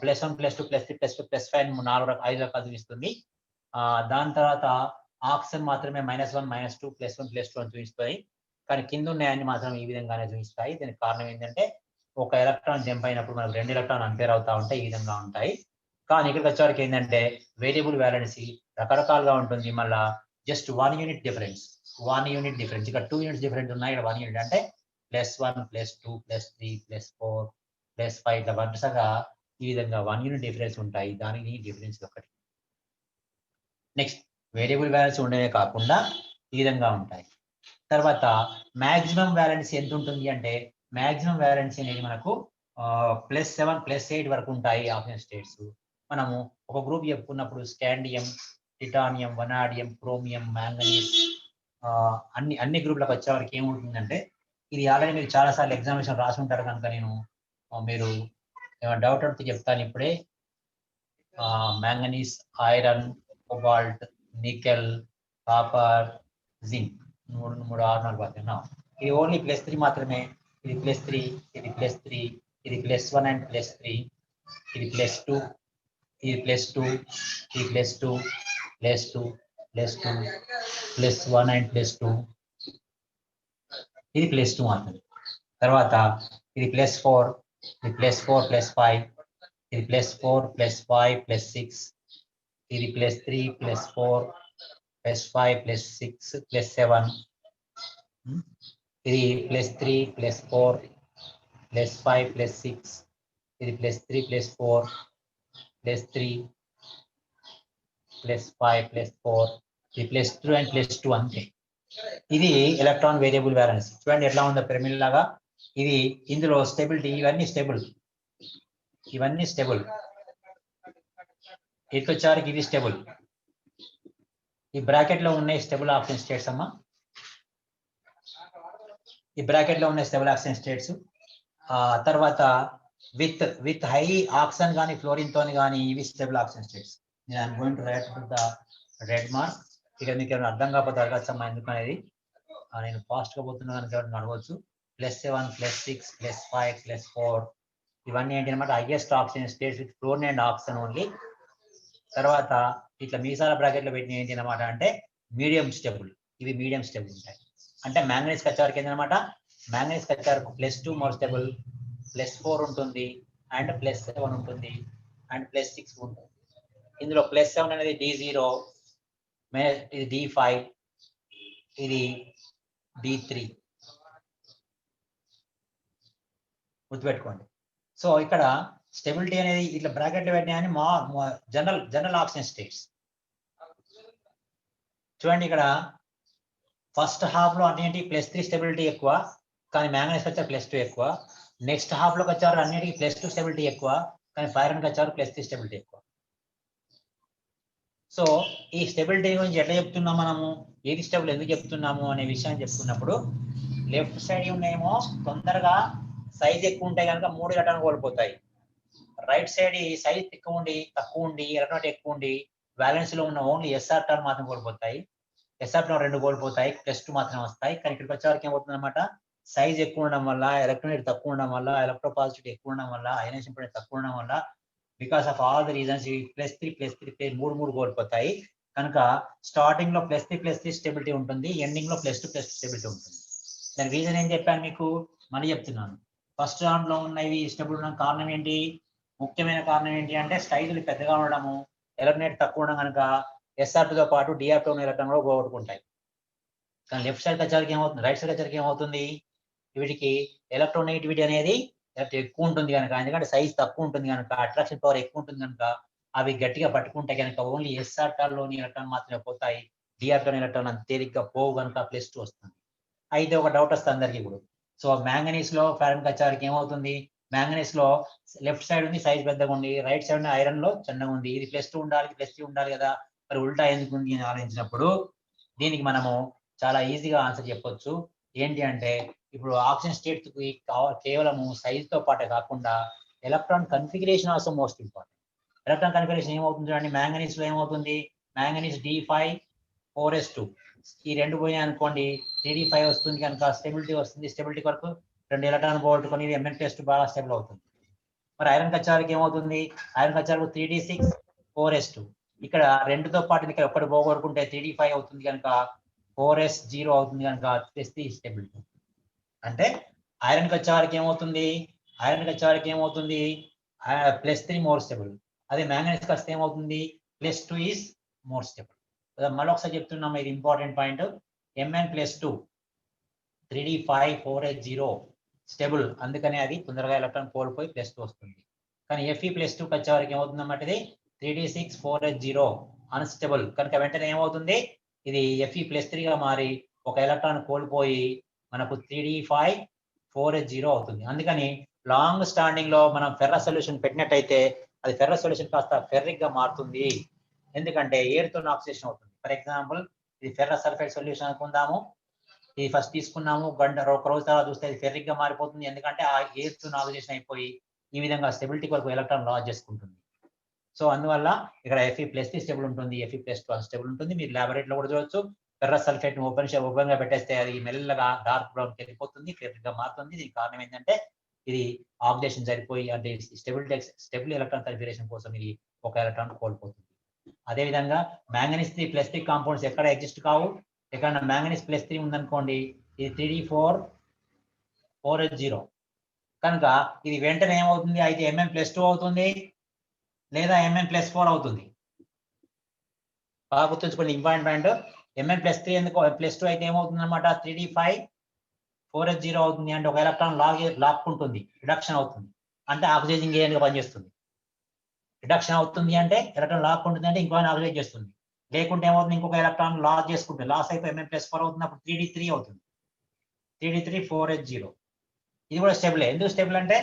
+1 +2 +3 +4 +5 5 రకాలు చూపిస్తుంది. దాని తర్వాత ఆక్సిజన్ మాత్రమే -1 -2 +1 +2 అని చూపిస్తాయి, కానీ కింద ఉన్నాయన్ని మాత్రం ఈ విధంగానే చూపిస్తాయి. దీనికి కారణం ఏంటంటే ఒక ఎలక్ట్రాన్ జంప్ అయినప్పుడు మనకు 2 ఎలక్ట్రాన్ అంపేర్ అవుతా ఉంటాయి, ఈ విధంగా ఉంటాయి. కానీ ఇక్కడికి వచ్చేవరకు ఏంటంటే వేరియబుల్ వ్యాలెన్సీ రకరకాలుగా ఉంటుంది. మళ్ళా just 1 unit difference, 1 unit difference. ఇక్కడ 2 యూనిట్స్ డిఫరెంట్ ఉన్నాయి, ఇక్కడ 1 యూనిట్. అంటే +1 +2 +3 +4 +5 ఇట్లా వరుసగా ఈ విధంగా 1 యూనిట్ డిఫరెన్స్ ఉంటాయి. దానికి డిఫరెన్స్ ఒకటి. నెక్స్ట్ వేరియబుల్ వ్యాలెన్సీ ఉండేదే కాకుండా ఈ విధంగా ఉంటాయి. తర్వాత మాక్సిమం వ్యాలెన్సీ ఎంత ఉంటుంది అంటే మాక్సిమం వ్యాలెన్సీ అనేది మనకు +7 +8 వరకు ఉంటాయి ఆక్సిజన్ స్టేట్స్. మనము ఒక గ్రూప్ చెప్పుకున్నప్పుడు scandium, titanium, vanadium, chromium, manganese అన్ని గ్రూప్లకు వచ్చేవారికి ఏముంటుందంటే ఇది ఆల్రెడీ మీరు చాలాసార్లు ఎగ్జామినేషన్ రాసి ఉంటారు కనుక నేను మీరు డౌట్ అడిగితే చెప్తాను ఇప్పుడే. Manganese, iron, cobalt, nickel, copper, zinc 3 6 4 పడుతున్నా. ఇది ఓన్లీ +3 మాత్రమే. ఇది +3, ఇది +3, ఇది +1 అండ్ +3, ఇది +2, ఇది +2, ఇది +2, +2, +2, +1 అండ్ +2, ఇది +2 మాత్రమే. తర్వాత ఇది +4, ఇది +4 +5, ఇది +4 +5 +6, ఇది +3 +4 +5 +6 +7, ఇది +3 +4 +5 +6, ఇది +3 +4 +3 +5 +4, ఇది +2 అండ్ +2 అంతే. ఇది ఎలక్ట్రాన్ వేరియబుల్ వ్యాలెన్స్. చూడండి ఎట్లా ఉందో పిరమిడ్ లాగా. ఇది ఇందులో స్టెబిలిటీ, ఇవన్నీ స్టేబుల్, ఇవన్నీ స్టేబుల్. ఇటు వచ్చేవారికి ఇది స్టేబుల్. ఈ బ్రాకెట్ లో ఉన్నాయి స్టేబుల్ ఆక్సిజన్ స్టేట్స్ అమ్మా. ఈ బ్రాకెట్ లో ఉన్నాయి స్టేబుల్ ఆక్సిజన్ స్టేట్స్. తర్వాత విత్ హై ఆక్సిజన్ కానీ ఫ్లోరిన్ తోని కానీ ఇవి స్టేబుల్ ఆక్సిజన్ స్టేట్స్. నేను I'm going to right the red mark. ఇక మీకు ఏమైనా అర్థం కాకపోతే అడగచ్చమ్మా ఎందుకు అనేది. నేను ఫాస్ట్ గా పోతున్నా కనుక ఎవరైనా అడగవచ్చు. +7 +6 +5 +4 ఇవన్నీ ఏంటి అనమాట highest oxygen states with fluorine and oxygen only. తర్వాత ఇట్లా మీసాల బ్రాకెట్లో పెట్టిన ఏంటి అనమాట అంటే మీడియం స్టేబుల్. ఇవి మీడియం స్టేబుల్ ఉంటాయి. అంటే మ్యాంగనీస్ కచ్చారికి ఏంటనమాట, మ్యాంగనీస్ కచ్చారకు +2 మోర్ స్టేబుల్, +4 ఉంటుంది, అండ్ +7 ఉంటుంది, అండ్ +6 ఉంటుంది. ఇందులో +7 అనేది D0, ఇది D5, ఇది D3 గుర్తుపెట్టుకోండి. సో ఇక్కడ స్టెబిలిటీ అనేది ఇట్లా బ్రాకెట్లు పెట్టినాయని జనరల్ ఆక్సిజన్ స్టేట్స్. చూడండి ఇక్కడ ఫస్ట్ హాఫ్ లో అన్నింటికి +3 స్టెబిలిటీ ఎక్కువ, కానీ మ్యాంగనీస్ వచ్చారు +2 ఎక్కువ. నెక్స్ట్ హాఫ్ లోకి వచ్చారు అన్నిటికీ +2 స్టెబిలిటీ ఎక్కువ, కానీ ఐరన్కి వచ్చారు +3 స్టెబిలిటీ ఎక్కువ. సో ఈ స్టెబిలిటీ గురించి ఎట్లా చెప్తున్నాం మనము, ఏది స్టెబుల్ ఎందుకు చెప్తున్నాము అనే విషయాన్ని చెప్పుకున్నప్పుడు లెఫ్ట్ సైడ్ ఉన్నాయేమో తొందరగా సైజ్ ఎక్కువ ఉంటాయి కనుక 3 ఎలక్ట్రాన్లు కోల్పోతాయి. రైట్ సైడ్ సైజ్ తక్కువ ఉండి ఎలక్ట్రాన్ ఎక్కువ ఉండి వ్యాలెన్స్ లో ఉన్న ఓన్లీ ఎస్ఆర్ టాన్ మాత్రం కోల్పోతాయి. ఎస్ఆర్ టాన్ 2 కోల్పోతాయి, +2 మాత్రం వస్తాయి. కానీ ఇక్కడికి వచ్చేవరకు ఏమవుతుంది అనమాట, సైజ్ ఎక్కువ ఉండడం వల్ల, ఎలక్ట్రానిటీ తక్కువ ఉండడం వల్ల, ఎలక్ట్రోపాజిటివిటీ ఎక్కువ ఉండడం వల్ల, అయనైజేషన్ ఇంపాక్ట్ తక్కువ ఉండడం వల్ల, because of all the reasons +3 3 కోల్పోతాయి. కనుక స్టార్టింగ్ లో +3 స్టెబిలిటీ ఉంటుంది, ఎండింగ్ లో +2 స్టెబిలిటీ ఉంటుంది. దాని రీజన్ ఏం చెప్పాను మీకు మళ్ళీ చెప్తున్నాను. ఫస్ట్ రౌండ్ లో ఉన్నవి స్టెబుల్ ఉండడం కారణం ఏంటి, ముఖ్యమైన కారణం ఏంటి అంటే సైజులు పెద్దగా ఉండడము, ఎలక్ట్రానిటీ తక్కువ ఉండడం కనుక SR2 తో పాటు DR2 ఉన్న ఎలక్ట్రాన్ కూడా పోగొట్టుకుంటాయి. కానీ లెఫ్ట్ సైడ్ వచ్చరికి ఏమవుతుంది, రైట్ సైడ్ వచ్చరికి ఏమవుతుంది, వీటికి ఎలక్ట్రోనెగటివిటీ అనేది ఎక్కువ ఉంటుంది కనుక, ఎందుకంటే సైజ్ తక్కువ ఉంటుంది కనుక, అట్రాక్షన్ పవర్ ఎక్కువ ఉంటుంది కనుక అవి గట్టిగా పట్టుకుంటే కనుక ఓన్లీ SR లోని ఎలక్ట్రాన్ మాత్రమే పోతాయి, DR2 ఎలక్ట్రాన్ అంత తేలిగ్గా పోవు కనుక +2 వస్తుంది. అయితే ఒక డౌట్ వస్తుంది అందరికీ కూడా. సో మ్యాంగనీస్ లో ఫెరన్ వచ్చరికి ఏమవుతుంది, మ్యాంగనీస్ లో లెఫ్ట్ సైడ్ ఉంది సైజ్ పెద్దగా ఉంది, రైట్ సైడ్ ఉన్న ఐరన్ లో చిన్నగా ఉంది. ఇది +2 ఉండాలి, +3 ఉండాలి కదా, మరి ఉల్టా ఎందుకు ఉంది అని ఆలోచించినప్పుడు దీనికి మనము చాలా ఈజీగా ఆన్సర్ చెప్పొచ్చు. ఏంటి అంటే ఇప్పుడు ఆక్సిజన్ స్టేట్ కేవలము సైజ్ తో పాటే కాకుండా electron configuration also most important. Electron configuration ఏమవుతుంది చూడండి, మ్యాంగనీస్ లో ఏమవుతుంది, మ్యాంగనీస్ D5 4s2 ఈ 2 పోయినాయి అనుకోండి 3d5 వస్తుంది కనుక స్టెబిలిటీ వస్తుంది. స్టెబిలిటీ వరకు 2 ఎలక్ట్రాన్ పోగొట్టుకొని Mn+2 బాగా స్టేబుల్ అవుతుంది. మరి ఐరన్ కచ్చారికి ఏమవుతుంది, ఐరన్ కచ్చారికి 3d6 4s2 ఇక్కడ 2తో పాటు ఇక్కడ ఒకటి పోగొట్టుకుంటే 3d5 అవుతుంది కనుక 4s0 అవుతుంది కనుక +3 స్టెబిలిటీ. అంటే ఐరన్కి వచ్చేవారికి ఏమవుతుంది, +3 మోర్ స్టెబుల్. అదే మ్యాంగనీస్కి వస్తే ఏమవుతుంది, +2 ఈజ్ మోర్ స్టెబుల్. మళ్ళీ ఒకసారి చెప్తున్నాం, ఇది important point. Mn+2 3d5 4s0 stable, అందుకనే అది తొందరగా ఎలక్ట్రాన్ కోల్పోయి +2 వస్తుంది. కానీ Fe+2కి వచ్చేవారికి ఏమవుతుంది అన్నమాట, ఇది 3d6 4s0 అన్స్టెబుల్ కనుక వెంటనే ఏమవుతుంది, ఇది Fe+3గా మారి ఒక ఎలక్ట్రాన్ కోల్పోయి మనకు 3d5 4s0 అవుతుంది. అందుకని లాంగ్ స్టాండింగ్ లో మనం ఫెర్రస్ సొల్యూషన్ పెట్టినట్టయితే అది ఫెర్రస్ సొల్యూషన్ కాస్త ఫెర్రిక్ గా మారుతుంది. ఎందుకంటే ఎయిర్ తో ఆక్సిడేషన్ అవుతుంది. ఫర్ ఎగ్జాంపుల్ ఇది ఫెర్రస్ సల్ఫైడ్ సొల్యూషన్ అనుకుందాము. ఇది ఫస్ట్ తీసుకున్నాము, ఒక రోజు తర్వాత చూస్తే ఇది ఫెర్రిక్ గా మారిపోతుంది. ఎందుకంటే ఆ ఎయిర్ తో ఆక్సిడేషన్ అయిపోయి ఈ విధంగా స్టెబిలిటీ కొరకు ఎలక్ట్రాన్ లాస్ చేసుకుంటుంది. సో అందువల్ల ఇక్కడ Fe+3 స్టెబుల్ ఉంటుంది, Fe+2 అన్స్టెబుల్ ఉంటుంది. మీరు లాబొరేటరీలో కూడా చూడొచ్చు. ఫెర్రస్ సల్ఫేట్ ఓపెన్ గా పెట్టేస్తే అది మెల్లగా డార్క్ బ్రౌన్ కి వెళ్ళిపోతుంది, ఫెర్రిక్ గా మారుతుంది. దీనికి కారణం ఏంటంటే ఇది ఆక్సిడేషన్ జరిగిపోయి, అంటే స్టెబుల్ ఎలక్ట్రాన్ కన్ఫిగరేషన్ కోసం ఇది ఒక ఎలక్ట్రాన్ కోల్పోతుంది. అదే విధంగా మ్యాంగనీస్ 3+3 కాంపౌండ్స్ ఎక్కడ ఎగ్జిస్ట్ కావు. ఎక్కడ మ్యాంగనీస్ +3 ఉందనుకోండి, ఇది 3d4 4s0 కనుక ఇది వెంటనే ఏమవుతుంది, అయితే Mn+2 అవుతుంది లేదా Mn+4 అవుతుంది. బాగా గుర్తుంచుకోండి, ఇంపార్టెంట్ పాయింట్. Mn+3 ఎందుకు +2 అయితే ఏమవుతుంది అనమాట, 3d5 4s0 అవుతుంది. అంటే ఒక ఎలక్ట్రాన్ లాక్కుంటుంది, రిడక్షన్ అవుతుంది, అంటే ఆక్సిడైజింగ్ ఏజెంట్ గా పనిచేస్తుంది. రిడక్షన్ అవుతుంది అంటే ఎలక్ట్రాన్ లాక్కుంటుంది, అంటే ఇంకో ఆక్సిడైజ్ చేస్తుంది. లేకుంటే ఏమవుతుంది, ఇంకొక ఎలక్ట్రాన్ లాస్ అయిపోయి Mn+4 అవుతుంది, అప్పుడు 3d3 అవుతుంది. 3d3 4s0 ఇది కూడా స్టెబుల్. ఎందుకు స్టెబుల్ అంటే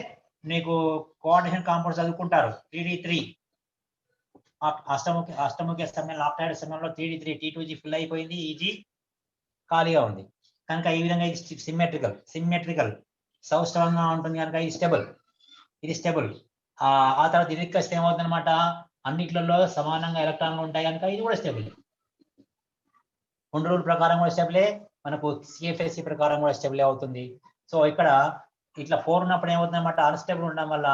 మీకు కోఆర్డినేషన్ కాంపౌండ్స్ చదువుకుంటారు. 3d3 అష్టముఖ్య సమయంలో ఆక్సైడ్ సమయంలో 3d3 T2g ఫిల్ అయిపోయింది, ఈజీ ఖాళీగా ఉంది కనుక ఈ విధంగా ఇది సిమ్మెట్రికల్ సౌష్టవంగా ఉంటుంది కనుక ఇది స్టెబుల్. ఆ తర్వాత దీనికి వస్తే ఏమవుతుంది అనమాట, అన్నిట్లలో సమానంగా ఎలక్ట్రాన్లు ఉంటాయి కనుక ఇది కూడా స్టెబుల్. రూల్ ప్రకారం కూడా స్టెబులే, మనకు CFSE ప్రకారం కూడా స్టెబులే అవుతుంది. సో ఇక్కడ ఇట్లా 4 ఉన్నప్పుడు ఏమవుతుంది అనమాట, అన్స్టెబుల్ ఉండడం వల్ల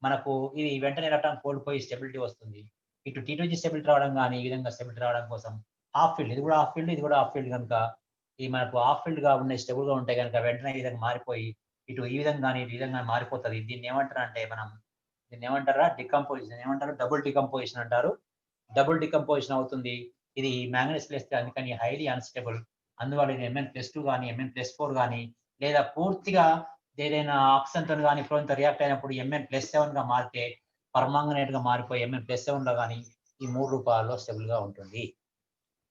మనకు ఇది వెంటనే ఎలక్ట్రాన్ కోల్పోయి స్టెబిలిటీ వస్తుంది. ఇటు T2g స్టెబిలిటీ రావడం కానీ ఈ విధంగా స్టెబిలిటీ రావడం కోసం హాఫ్ ఫీల్డ్, ఇది కూడా హాఫ్ ఫీల్డ్ కనుక ఈ మనకు హాఫ్ ఫీల్డ్ గా ఉన్న స్టెబుల్ గా ఉంటాయి కనుక వెంటనే ఈ విధంగా మారిపోయి ఇటు ఈ విధంగా మారిపోతుంది. దీన్ని ఏమంటారు అంటే దీన్ని ఏమంటారా, డికంపోజిషన్ ఏమంటారు, డబుల్ డికంపోజిషన్ అంటారు. డబుల్ డికంపోజిషన్ అవుతుంది. ఇది మ్యాంగనీస్ +3 అందుకని హైలీ అన్స్టెబుల్. అందువల్ల ఇది Mn+2 కానీ Mn+4 కానీ లేదా పూర్తిగా ఏదైనా ఆక్సిజన్ తో కానీ ఫ్లోరిన్ తో రియాక్ట్ అయినప్పుడు Mn+7 గా మారితే పర్మాంగనేట్ గా మారిపోయి Mn+7 లో కానీ ఈ 3 రూపాల్లో స్టెబుల్ గా ఉంటుంది.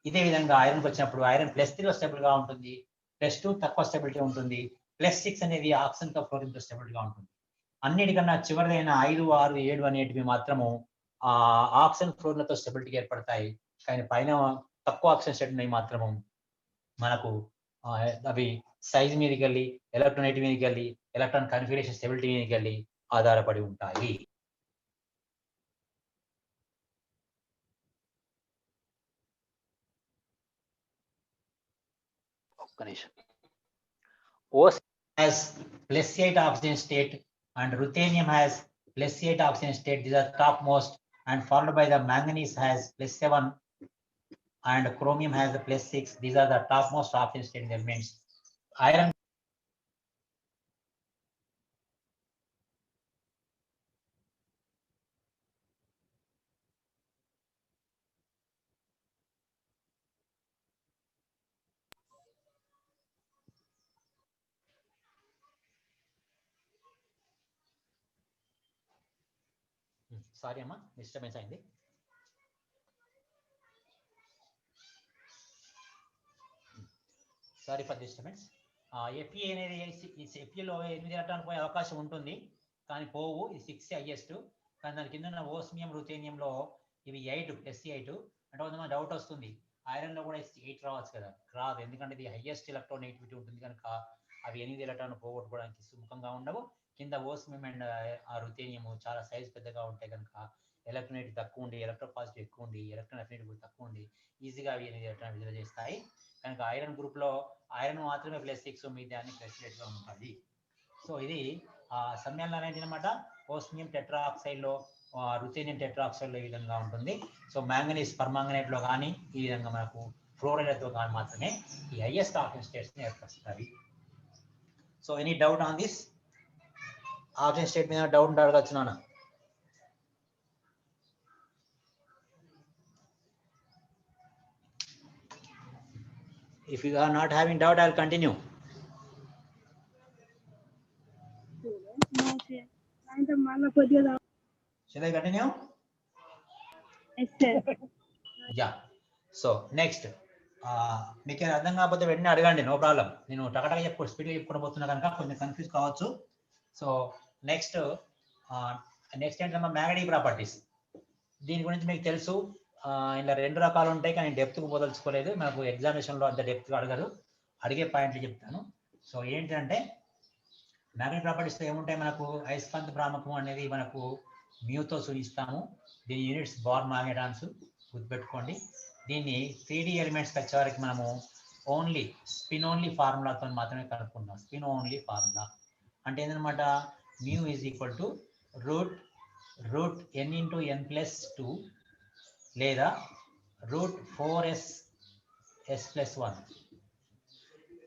ఇదే విధంగా ఐరన్కి వచ్చినప్పుడు ఐరన్ +3 లో స్టెబుల్ గా ఉంటుంది, +2 తక్కువ స్టెబిలిటీ ఉంటుంది, +6 అనేది ఆక్సిజన్ తో ఫ్లోరిన్ తో స్టెబిలిటీ గా ఉంటుంది. అన్నిటికన్నా చివరిదైన 5, 6, 7 అనేటివి మాత్రము ఆక్సిజన్ ఫ్లోరిన్లతో స్టెబిలిటీ ఏర్పడతాయి. కానీ పైన తక్కువ ఆక్సిజన్ స్టేట్ ఉన్నాయి మాత్రము మనకు అవి సైజ్ మీదకి వెళ్ళి ఎలక్ట్రోనైట్ మీదకి వెళ్ళి ఎలక్ట్రాన్ కన్ఫిగరేషన్ స్టెబిలిటీ మీదకి వెళ్ళి ఆధారపడి ఉంటాయి. OC has +8 oxygen state and ruthenium has +8 oxygen state. These are topmost, and followed by the manganese has +7 and chromium has the +6. These are the topmost oxygen state elements. Iron sorry అమ్మా, disturbance అయింది. Sorry for disturbance. Fe అనేది Feలో 8 electron పోయే అవకాశం ఉంటుంది కానీ పోవు, ఇది 6 highest. కానీ దాని కింద ఉన్న ఓస్మియం రుథేనియంలో ఇవి 8 +8. అంటే కొంతమంది డౌట్ వస్తుంది, ఐరన్ లో కూడా 8 రావచ్చు కదా, రాదు. ఎందుకంటే ఇది హైయెస్ట్ ఎలక్ట్రాన్ నెగిటివిటీ ఉంటుంది కనుక అవి 8 ఎలక్ట్రాన్ పోగొట్టుకోవడానికి సుముఖంగా ఉండవు. కింద ఓస్మియం అండ్ ఆ రుథేనియం చాలా సైజ్ పెద్దగా ఉంటాయి కనుక ఎలక్ట్రోనైట్ తక్కువ ఉండి ఎలక్ట్రోపాజిటివ్ ఎక్కువ ఉండి ఎలక్ట్రాన్ అఫినిటీ కూడా తక్కువ ఉండి ఈజీగా అవి 8 ఎలక్ట్రాన్ విడుదల చేస్తాయి. కనుక ఐరన్ గ్రూప్ లో ఐరన్ మాత్రమే +6, మిగతా అన్ని +8 గా ఉంటుంది. సో ఇది సమ్మేళనాలు ఏంటి అనమాట, ఓస్మియం టెట్రాఆక్సైడ్ లో రుథేనియం టెట్రాక్సైడ్ ఈ విధంగా ఉంటుంది. సో మ్యాంగనీస్ పర్మాంగనేట్ లో కానీ ఈ విధంగా మనకు ఫ్లోరైడ్ తో కానీ మాత్రమే ఈ హైయెస్ట్ ఆక్సిజన్ స్టేట్స్ ని ఏర్పరుస్తాయి. So any doubt on this? Oxygen state మీద డౌట్ అడగచ్చు నాన్న. If you are not having doubt, I'll continue. Shall I continue? Yes, sir. Yeah. So next, మీకు అర్థం కాకపోతే వెంటనే అడగండి, నో ప్రాబ్లం. నేను టకటగా స్పీడ్గా చెప్పుకుంటూ పోతున్నా కనుక కొంచెం కన్ఫ్యూజ్ కావచ్చు. సో నెక్స్ట్ ఏంటమ్మా, మ్యాగ్నెటిక్ ప్రాపర్టీస్. దీని గురించి మీకు తెలుసు, ఇలా 2 రకాలు ఉంటాయి, కానీ డెప్త్కు పోదలుచుకోలేదు. మనకు ఎగ్జామినేషన్లో అంత డెప్త్గా అడగరు, అడిగే పాయింట్లు చెప్తాను. సో ఏంటంటే మ్యాగ్నెటిక్ ప్రాపర్టీస్లో ఏముంటాయి, మనకు అయస్కాంత భ్రామకం అనేది మనకు మ్యూతో సూచిస్తాము. దీని యూనిట్స్ బార్ మ్యాగ్నెటాన్స్, గుర్తుపెట్టుకోండి. దీన్ని 3D ఎలిమెంట్స్కి వచ్చేవారికి మనము ఓన్లీ స్పిన్ ఓన్లీ ఫార్ములాతో మాత్రమే కనుక్కుంటాం. స్పిన్ ఓన్లీ ఫార్ములా అంటే ఏంటనమాట, mu is equal to root n into n+2 లేదా √4s s+1.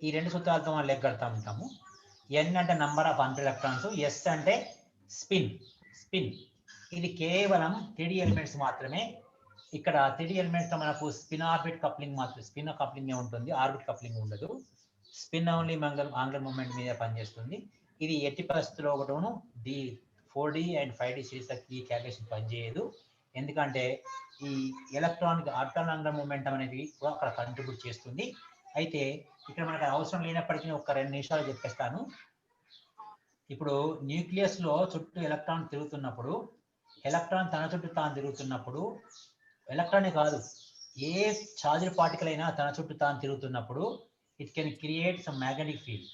ఈ 2 సూత్రాలతో మనం లెక్క కడతా ఉంటాము. n అంటే number of an electrons, s అంటే స్పిన్. ఇది కేవలం 3D ఎలిమెంట్స్ మాత్రమే. ఇక్కడ 3D ఎలిమెంట్స్ తో మనకు స్పిన్ ఆర్బిట్ కప్లింగ్ మాత్రం, స్పిన్ కప్లింగ్ ఉంటుంది, ఆర్బిట్ కప్లింగ్ ఉండదు. స్పిన్ ఓన్లీ యాంగులర్ మూమెంట్ మీద పనిచేస్తుంది. ఇది ఎట్టి పరిస్థితుల్లో ఒకటోను 4D అండ్ 5D సిరీస్ ఈ క్యాలిక్యులేషన్ పనిచేయదు. ఎందుకంటే ఈ ఎలక్ట్రానిక్ ఆర్బిటాల్ యాంగులర్ మూమెంటం అనేది కూడా అక్కడ కంట్రిబ్యూట్ చేస్తుంది. అయితే ఇక్కడ మనకు అవసరం లేనప్పటికీ ఒక 2 నిమిషాలు చెప్పేస్తాను. ఇప్పుడు న్యూక్లియస్ లో చుట్టూ ఎలక్ట్రాన్ తిరుగుతున్నప్పుడు, ఎలక్ట్రాన్ తన చుట్టూ తాను తిరుగుతున్నప్పుడు, ఎలక్ట్రానే కాదు ఏ చార్జ్డ్ పార్టికల్ అయినా తన చుట్టూ తాను తిరుగుతున్నప్పుడు it can create some magnetic field.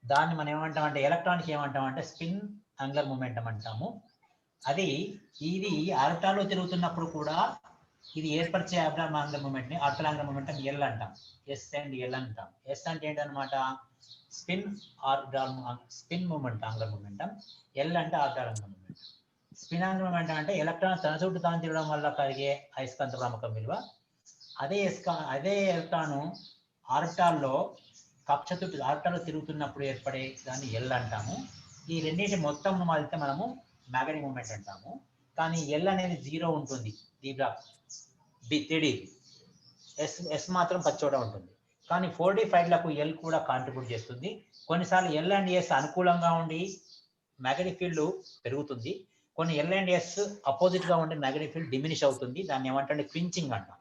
దాన్ని మనం ఏమంటామంటే, ఎలక్ట్రాన్కి ఏమంటామంటే స్పిన్ యాంగులర్ మూమెంటం అంటాము. అది ఇది ఆర్బిటాల్లో తిరుగుతున్నప్పుడు కూడా ఇది ఏర్పరిచే యాంగులర్ మూమెంట్ ని ఆర్బిటాల్ యాంగులర్ మూమెంటం ఎల్ అంటాం. ఎస్ అండ్ ఎల్ అంటాం. ఎస్ అంటే ఏంటనమాట, spin moment angular momentum. L అంటే orbital angular momentum. Spin angular momentum అంటే ఎలక్ట్రాన్ తన చుట్టూ తాను తిరగడం వల్ల కలిగే అయస్కాంత భ్రామకం విలువ. అదే ఎలక్ట్రాన్ ఆర్బిటాల్లో కక్ష చుట్టూ ఆర్బిటాల్లో తిరుగుతున్నప్పుడు ఏర్పడే దాన్ని ఎల్ అంటాము. ఈ రెండింటి మొత్తం మాదితే మనము మ్యాగ్నెటిక్ మూమెంట్ అంటాము. కానీ ఎల్ అనేది 0 ఉంటుంది దీబ్రా 3D. ఎస్ మాత్రం పచ్చోట ఉంటుంది. కానీ 4D 5లకు ఎల్ కూడా కాంట్రిబ్యూట్ చేస్తుంది. కొన్నిసార్లు ఎల్ అండ్ ఎస్ అనుకూలంగా ఉండి మ్యాగ్నెటిక్ ఫీల్డ్ పెరుగుతుంది, కొన్ని ఎల్ అండ్ ఎస్ అపోజిట్ గా ఉండి మ్యాగ్నెటిక్ ఫీల్డ్ డిమినిష్ అవుతుంది. దాన్ని ఏమంటే క్వించింగ్ అంటాం.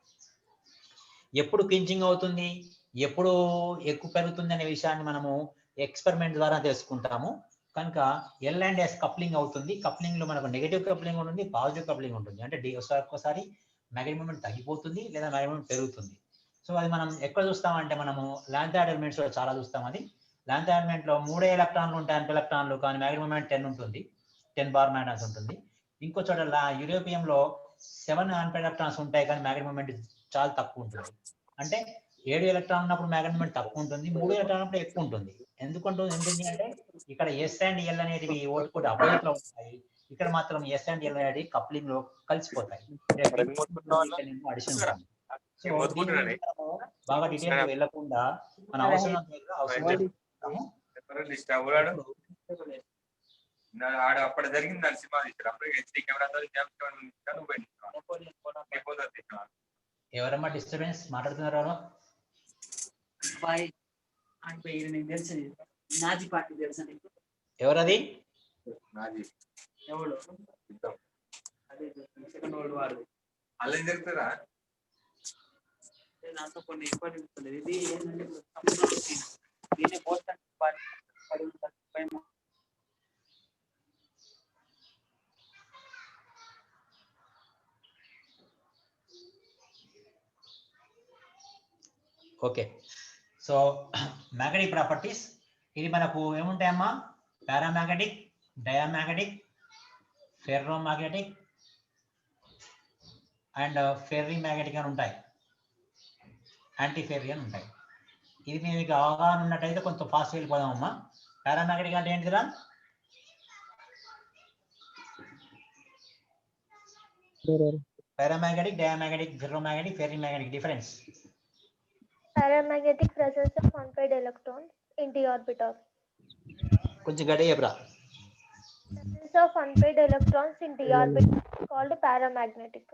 ఎప్పుడు క్వించింగ్ అవుతుంది, ఎప్పుడు ఎక్కువ పెరుగుతుంది అనే విషయాన్ని మనము ఎక్స్పెరిమెంట్ ద్వారా తెలుసుకుంటాము. కనుక ఎల్ అండ్ ఎస్ కప్లింగ్ అవుతుంది. కప్లింగ్ లో మనకు నెగటివ్ కప్లింగ్ ఉంటుంది, పాజిటివ్ కప్లింగ్ ఉంటుంది. అంటే ఒక్కోసారి మ్యాగ్నెటిక్ మూమెంట్ తగ్గిపోతుంది లేదా మ్యాగ్నెటిక్ మూమెంట్ పెరుగుతుంది. సో అది మనం ఎక్కడ చూస్తామంటే, మనము లాంథాయిడ్ ఎలిమెంట్స్ లో చాలా చూస్తాం. అది లాంథాయిడ్ ఎలిమెంట్ లో 3 ఎలక్ట్రాన్లు ఉంటాయి, 10 ఎలక్ట్రాన్లు, కానీ మ్యాగ్నెటిక్ మూమెంట్ 10 ఉంటుంది, 10 బార్ మ్యాగ్నెట్స్ ఉంటుంది. ఇంకో చోట యూరోపియం లో 7 ఎలక్ట్రాన్స్ ఉంటాయి, కానీ మ్యాగ్నెటిక్ మూమెంట్ చాలా తక్కువ ఉంటుంది. అంటే 7 ఎలక్ట్రాన్ ఉన్నప్పుడు మ్యాగ్నెటిక్ మూమెంట్ తక్కువ ఉంటుంది, 3 ఎలక్ట్రాన్ ఉన్నప్పుడు ఎక్కువ ఉంటుంది. ఎందుకంటే అంటే ఇక్కడ ఎస్ అండ్ ఎల్ అనేటివి ఓటుకోటి అపోజిట్ లో ఉంటాయి, ఇక్కడ మాత్రం ఎస్ అండ్ ఎల్ అనేది కప్లింగ్ లో కలిసిపోతాయి. అడిషన్ ఉంటుంది. సో దీన్ని బాగా డీటెయిల్ గా వెళ్ళకుండా మన అవసరం అప్పుడు జరిగింది సినిమా ఎవరమ్మా డిస్టర్బెన్స్ మాట్లాడుతున్నారు? ఎవరది? అలా ఏం జరుగుతుందా? దాంట్లో కొన్ని ఇబ్బంది ఇది ఏంటంటే ఓకే. సో మ్యాగ్నెటిక్ ప్రాపర్టీస్ ఇది మనకు ఏముంటాయమ్మా, పారామ్యాగ్నెటిక్, డయామ్యాగ్నెటిక్, ఫెర్రోమాగ్నెటిక్ అండ్ ఫెర్రీ మ్యాగ్నెటిక్ అని ఉంటాయి, యాంటీ ఫెర్రీ అని ఉంటాయి. ఇది మీకు అవగాహన ఉన్నట్టయితే కొంచెం ఫాస్ట్ వెళ్ళిపోదామమ్మా. పారామ్యాగ్నెటిక్ అంటే ఏంటిదిరా? Paramagnetic, diamagnetic, ferromagnetic, ferrimagnetic difference. Paramagnetic presence of unpaired electrons in d orbital. కొంచెం గట్టిగా చెప్పరా. Presence of unpaired electrons in d orbital is called paramagnetic.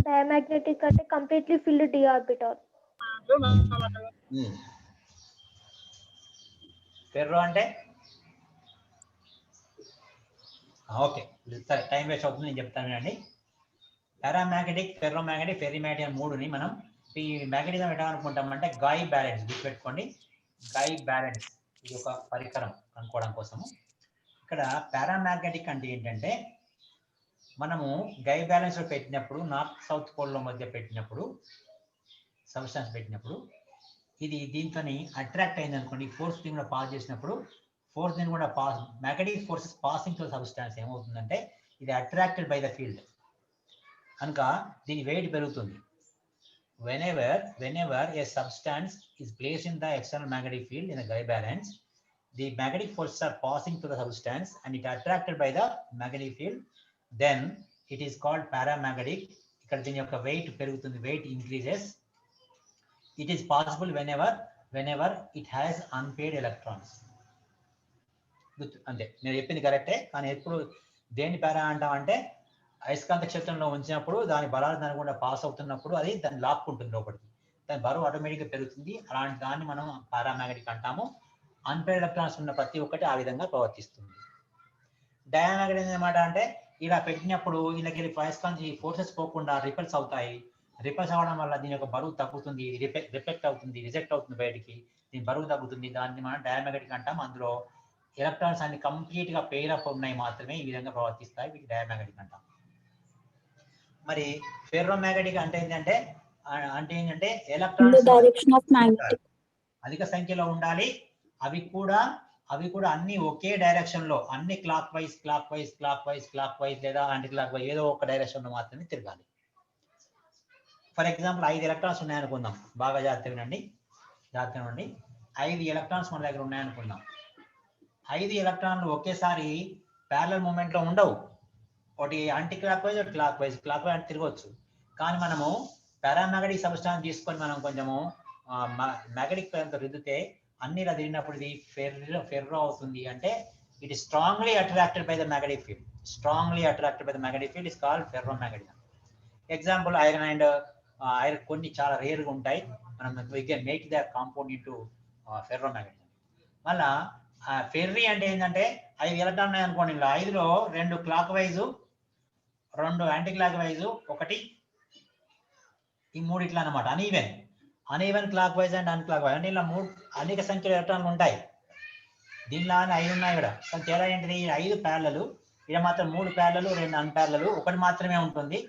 Diamagnetic అంటే completely filled d orbital. Ferro అంటే ఓకే సరే, time waste అవుతుంది, నేను చెప్తాను అండి. పారామాగ్నెటిక్, ఫెర్రోమాగ్నెటిక్, ఫెర్రిమాగ్నెటిక్ అని మూడుని మనం ఈ మ్యాగ్నెటిజం ఎట్లా అనుకుంటామంటే గై బ్యాలెన్స్ గుర్తుపెట్టుకోండి. గై బ్యాలెన్స్ ఇది ఒక పరికరం అనుకోవడం కోసము. ఇక్కడ పారామాగ్నెటిక్ అంటే ఏంటంటే మనము గై బ్యాలెన్స్ లో పెట్టినప్పుడు నార్త్ సౌత్ పోల్ మధ్య పెట్టినప్పుడు సబ్స్టాన్స్ పెట్టినప్పుడు ఇది దీంతో అట్రాక్ట్ అయింది అనుకోండి, ఫోర్స్ దీని కూడా పాస్ చేసినప్పుడు ఫోర్స్ దీని కూడా pass magnetic forces passing to substance ఏమవుతుందంటే ఇది అట్రాక్టెడ్ బై ద ఫీల్డ్ కనుక దీని వెయిట్ పెరుగుతుంది. whenever a substance is placed in the external magnetic field in a Guy balance, the magnetic forces are passing to the substance and it attracted by the magnetic field, then it is called paramagnetic. ఇక్కడ దీని యొక్క wait పెరుగుతుంది, wait increases. It is possible whenever it has unpaired electrons. అంతే, నేను చెప్పింది కరెక్టే. కానీ ఎప్పుడు దేని పారా అంటాం అంటే అయస్కాంత క్షేత్రంలో ఉంచినప్పుడు దాని బలాలు దాని కూడా పాస్ అవుతున్నప్పుడు అది దాన్ని లాక్కుంటుంది లోపలికి, దాని బరువు ఆటోమేటిక్గా పెరుగుతుంది. అలాంటి దాన్ని మనం పారామాగ్నెటిక్ అంటాము. అన్పేర్డ్ ఎలక్ట్రాన్స్ ఉన్న ప్రతి ఒక్కటి ఆ విధంగా ప్రవర్తిస్తుంది. డయామాగ్నెటిక్ అనమాట అంటే ఇలా పెట్టినప్పుడు వీళ్ళకి అయస్కాంత ఫోర్సెస్ పోకుండా రిపల్స్ అవుతాయి. రిపల్స్ అవ్వడం వల్ల దీని యొక్క బరువు తగ్గుతుంది, రిఫెక్ట్ అవుతుంది, రిజెక్ట్ అవుతుంది బయటికి, దీని బరువు తగ్గుతుంది. దాన్ని మనం డయామాగ్నెటిక్ అంటాం. అందులో ఎలక్ట్రాన్స్ అన్ని కంప్లీట్ గా పెయిర్ అప్ ఉన్నాయి మాత్రమే ఈ విధంగా ప్రవర్తిస్తాయి, వీటి డయామాగ్నెటిక్ అంటాం. మరి ఫెర్రోమాగ్నెటిక్ అంటే ఏంటంటే ఎలక్ట్రాన్స్ అధిక సంఖ్యలో ఉండాలి. అవి కూడా అన్ని ఒకే డైరెక్షన్ లో, అన్ని క్లాక్ వైజ్ లేదా యాంటీ క్లాక్ వైజ్ ఏదో ఒక డైరెక్షన్ లో మాత్రమే తిరగాలి. ఫర్ ఎగ్జాంపుల్ 5 ఎలక్ట్రాన్స్ ఉన్నాయనుకుందాం, బాగా జాగ్రత్తగా వినండి. 5 ఎలక్ట్రాన్స్ మన దగ్గర ఉన్నాయనుకుందాం. 5 ఎలక్ట్రాన్లు ఒకేసారి ప్యారలల్ మూమెంట్ లో ఉండవు. ఒకటి యాంటీ క్లాక్ వైజ్, ఒకటి క్లాక్ వైజ్ అంటే తిరగవచ్చు. కానీ మనము పారామాగ్నెటిక్ సబ్స్టాన్స్ తీసుకొని మనం కొంచెము మ్యాగ్నెటిక్ ఫీల్డ్తో రుద్దితే అన్ని ఇలా తిరిగినప్పుడు ఇది ఫెర్రో అవుతుంది. అంటే it is strongly attracted by the magnetic field is called ferromagnetism. Example iron and iron కొన్ని చాలా రేర్గా ఉంటాయి. మనం make the compound into ferromagnetism. మళ్ళా ఫెర్రీ అంటే ఏంటంటే 5 ఎలక్ట్రాన్ ఉన్నాయి అనుకోండి, ఇలా 5లో 2 clockwise, 2 anticlockwise, ఒకటి ఈ 3 ఇట్లా అనమాట. Uneven clockwise and anticlockwise అంటే ఇలా 3 అనేక సంఖ్యలో ఎలక్ట్రాన్లు ఉంటాయి. దీనిలో 5 ఉన్నాయి ఇక్కడ. కానీ తేడా ఏంటిది? 5 ప్యారలలు, ఇక్కడ మాత్రం 3 ప్యారలలు, 2 అన్ ప్యారలలు, ఒకటి మాత్రమే ఉంటుంది.